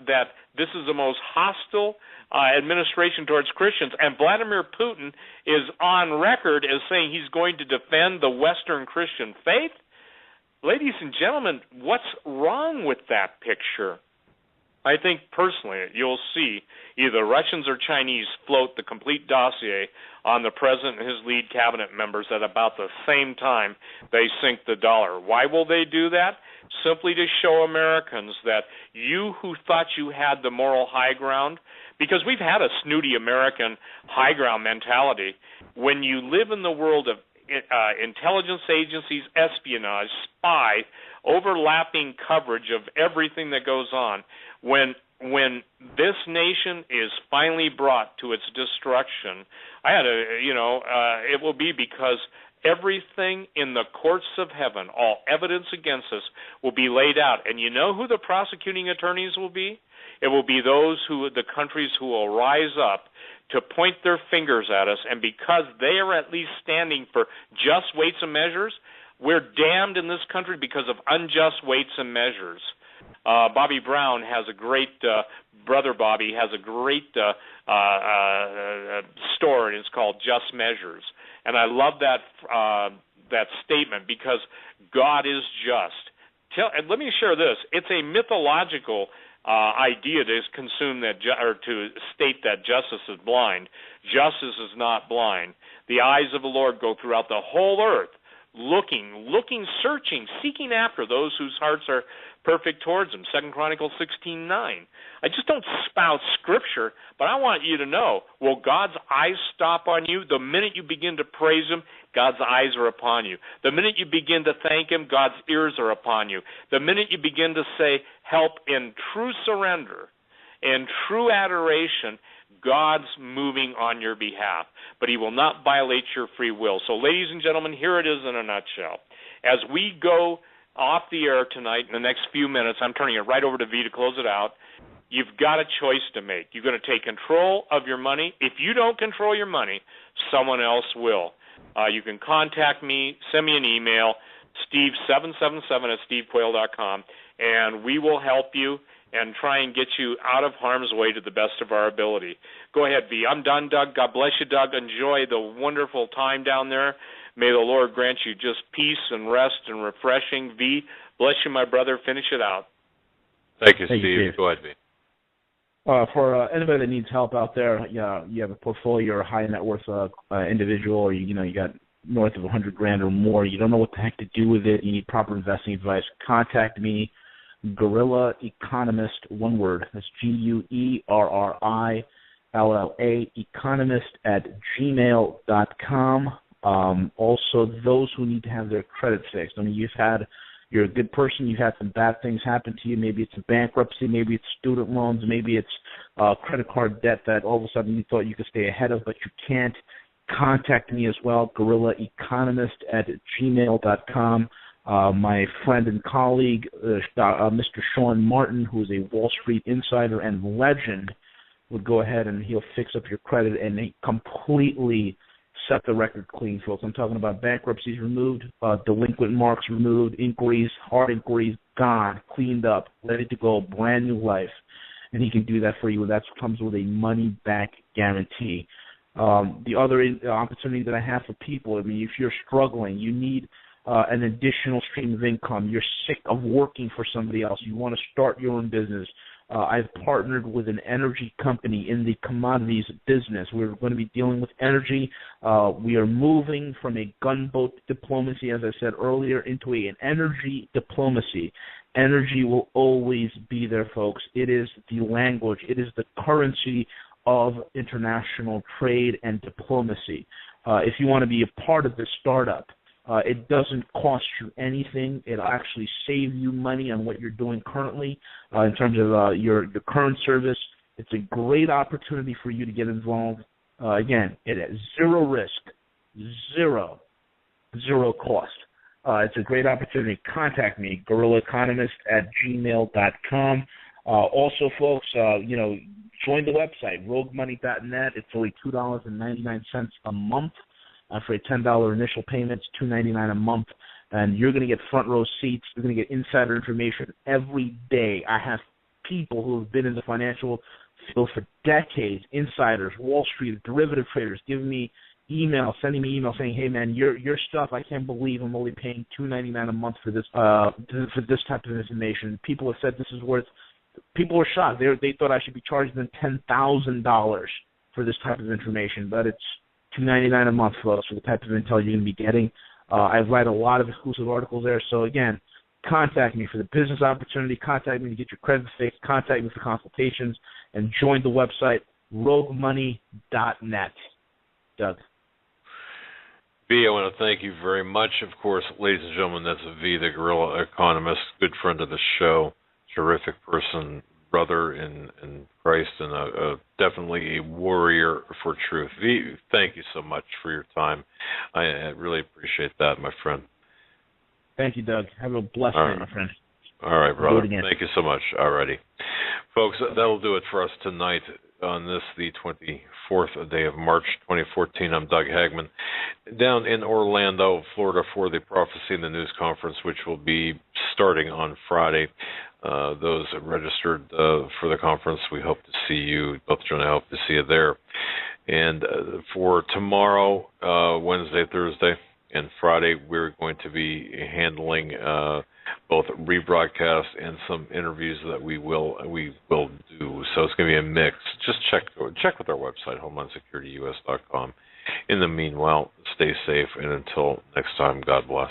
this is the most hostile administration towards Christians, and Vladimir Putin is on record as saying he's going to defend the Western Christian faith, ladies and gentlemen, what's wrong with that picture? I think personally you'll see either Russians or Chinese float the complete dossier on the president and his lead cabinet members at about the same time they sink the dollar. Why will they do that? Simply to show Americans that you who thought you had the moral high ground, because we've had a snooty American high ground mentality, when you live in the world of intelligence agencies, espionage, spy, overlapping coverage of everything that goes on, when this nation is finally brought to its destruction, it will be because everything in the courts of heaven, all evidence against us, will be laid out. And you know who the prosecuting attorneys will be? It will be the countries who will rise up to point their fingers at us, and because they are at least standing for just weights and measures, we're damned in this country because of unjust weights and measures. Bobby Brown has a great, Brother Bobby has a great story, and it's called Just Measures. And I love that statement because God is just. And let me share this. It's a mythological idea to to state that justice is blind. Justice is not blind. The eyes of the Lord go throughout the whole earth, looking, searching, seeking after those whose hearts are perfect towards him. 2 Chronicles 16:9. I just don't spout scripture, but I want you to know, will God's eyes stop on you? The minute you begin to praise him, God's eyes are upon you. The minute you begin to thank him, God's ears are upon you. The minute you begin to say help in true surrender, in true adoration, God's moving on your behalf, but he will not violate your free will. So, ladies and gentlemen, here it is in a nutshell. As we go off the air tonight in the next few minutes, I'm turning it right over to V to close it out. You've got a choice to make. You're going to take control of your money. If you don't control your money, someone else will. You can contact me, send me an email, steve777@stevequayle.com, and we will help you and try and get you out of harm's way to the best of our ability. Go ahead, V. I'm done, Doug. God bless you, Doug. Enjoy the wonderful time down there. May the Lord grant you just peace and rest and refreshing. V, bless you, my brother. Finish it out. Thank you, Steve. Go ahead, V. For anybody that needs help out there, you have a portfolio, you're a high net worth individual, or you got north of $100,000 or more. You don't know what the heck to do with it. You need proper investing advice. Contact me, Guerrilla Economist, one word. That's GUERRILLA, economist@gmail.com. Also, those who need to have their credit fixed. I mean, you're a good person, you've had some bad things happen to you. Maybe it's a bankruptcy, maybe it's student loans, maybe it's credit card debt that all of a sudden you thought you could stay ahead of, but you can't. Contact me as well, GuerrillaEconomist@gmail.com. My friend and colleague, Mr. Sean Martin, who is a Wall Street insider and legend, would go ahead and he'll fix up your credit and completely set the record clean, folks. I'm talking about bankruptcies removed, delinquent marks removed, inquiries, hard inquiries gone, cleaned up, ready to go, brand new life. And he can do that for you. That comes with a money-back guarantee. The other opportunity that I have for people, I mean, if you're struggling, you need an additional stream of income, you're sick of working for somebody else, you want to start your own business, I've partnered with an energy company in the commodities business. We're going to be dealing with energy. We are moving from a gunboat diplomacy, as I said earlier, into an energy diplomacy. Energy will always be there, folks. It is the language. It is the currency of international trade and diplomacy. If you want to be a part of this startup, it doesn't cost you anything. It'll actually save you money on what you're doing currently in terms of your current service. It's a great opportunity for you to get involved. Again, it has zero risk, zero cost. It's a great opportunity. Contact me, GuerrillaEconomist@gmail.com. Also, folks, join the website, roguemoney.net. It's only $2.99 a month. For a $10 initial payment, it's $2.99 a month. And you're going to get front row seats. You're going to get insider information every day. I have people who have been in the financial field for decades, insiders, Wall Street, derivative traders, giving me emails, sending me emails saying, "Hey man, your stuff, I can't believe I'm only paying $2.99 a month for this type of information." People have said this is worth. People were shocked. They thought I should be charging them $10,000 for this type of information, but it's $2.99 a month, folks, for the type of intel you're going to be getting. I write a lot of exclusive articles there. So again, contact me for the business opportunity. Contact me to get your credit fixed. Contact me for consultations, and join the website roguemoney.net. Doug. V, I want to thank you very much. Of course, ladies and gentlemen, that's V, the Guerrilla Economist, good friend of the show, terrific person, brother in Christ, and definitely a warrior for truth. V, thank you so much for your time. I really appreciate that, my friend. Thank you, Doug. Have a blessed night, my friend. All right, brother. Thank you so much. All righty. Folks, that'll do it for us tonight on this, the 24th day of March, 2014. I'm Doug Hagmann, down in Orlando, Florida, for the Prophecy in the News Conference, which will be starting on Friday. Those registered for the conference, we hope to see you. Both John and I hope to see you there. And for tomorrow, Wednesday, Thursday, and Friday, we're going to be handling both rebroadcasts and some interviews that we will do. So it's going to be a mix. Just check with our website, HomelandSecurityUS.com. In the meanwhile, stay safe, and until next time, God bless.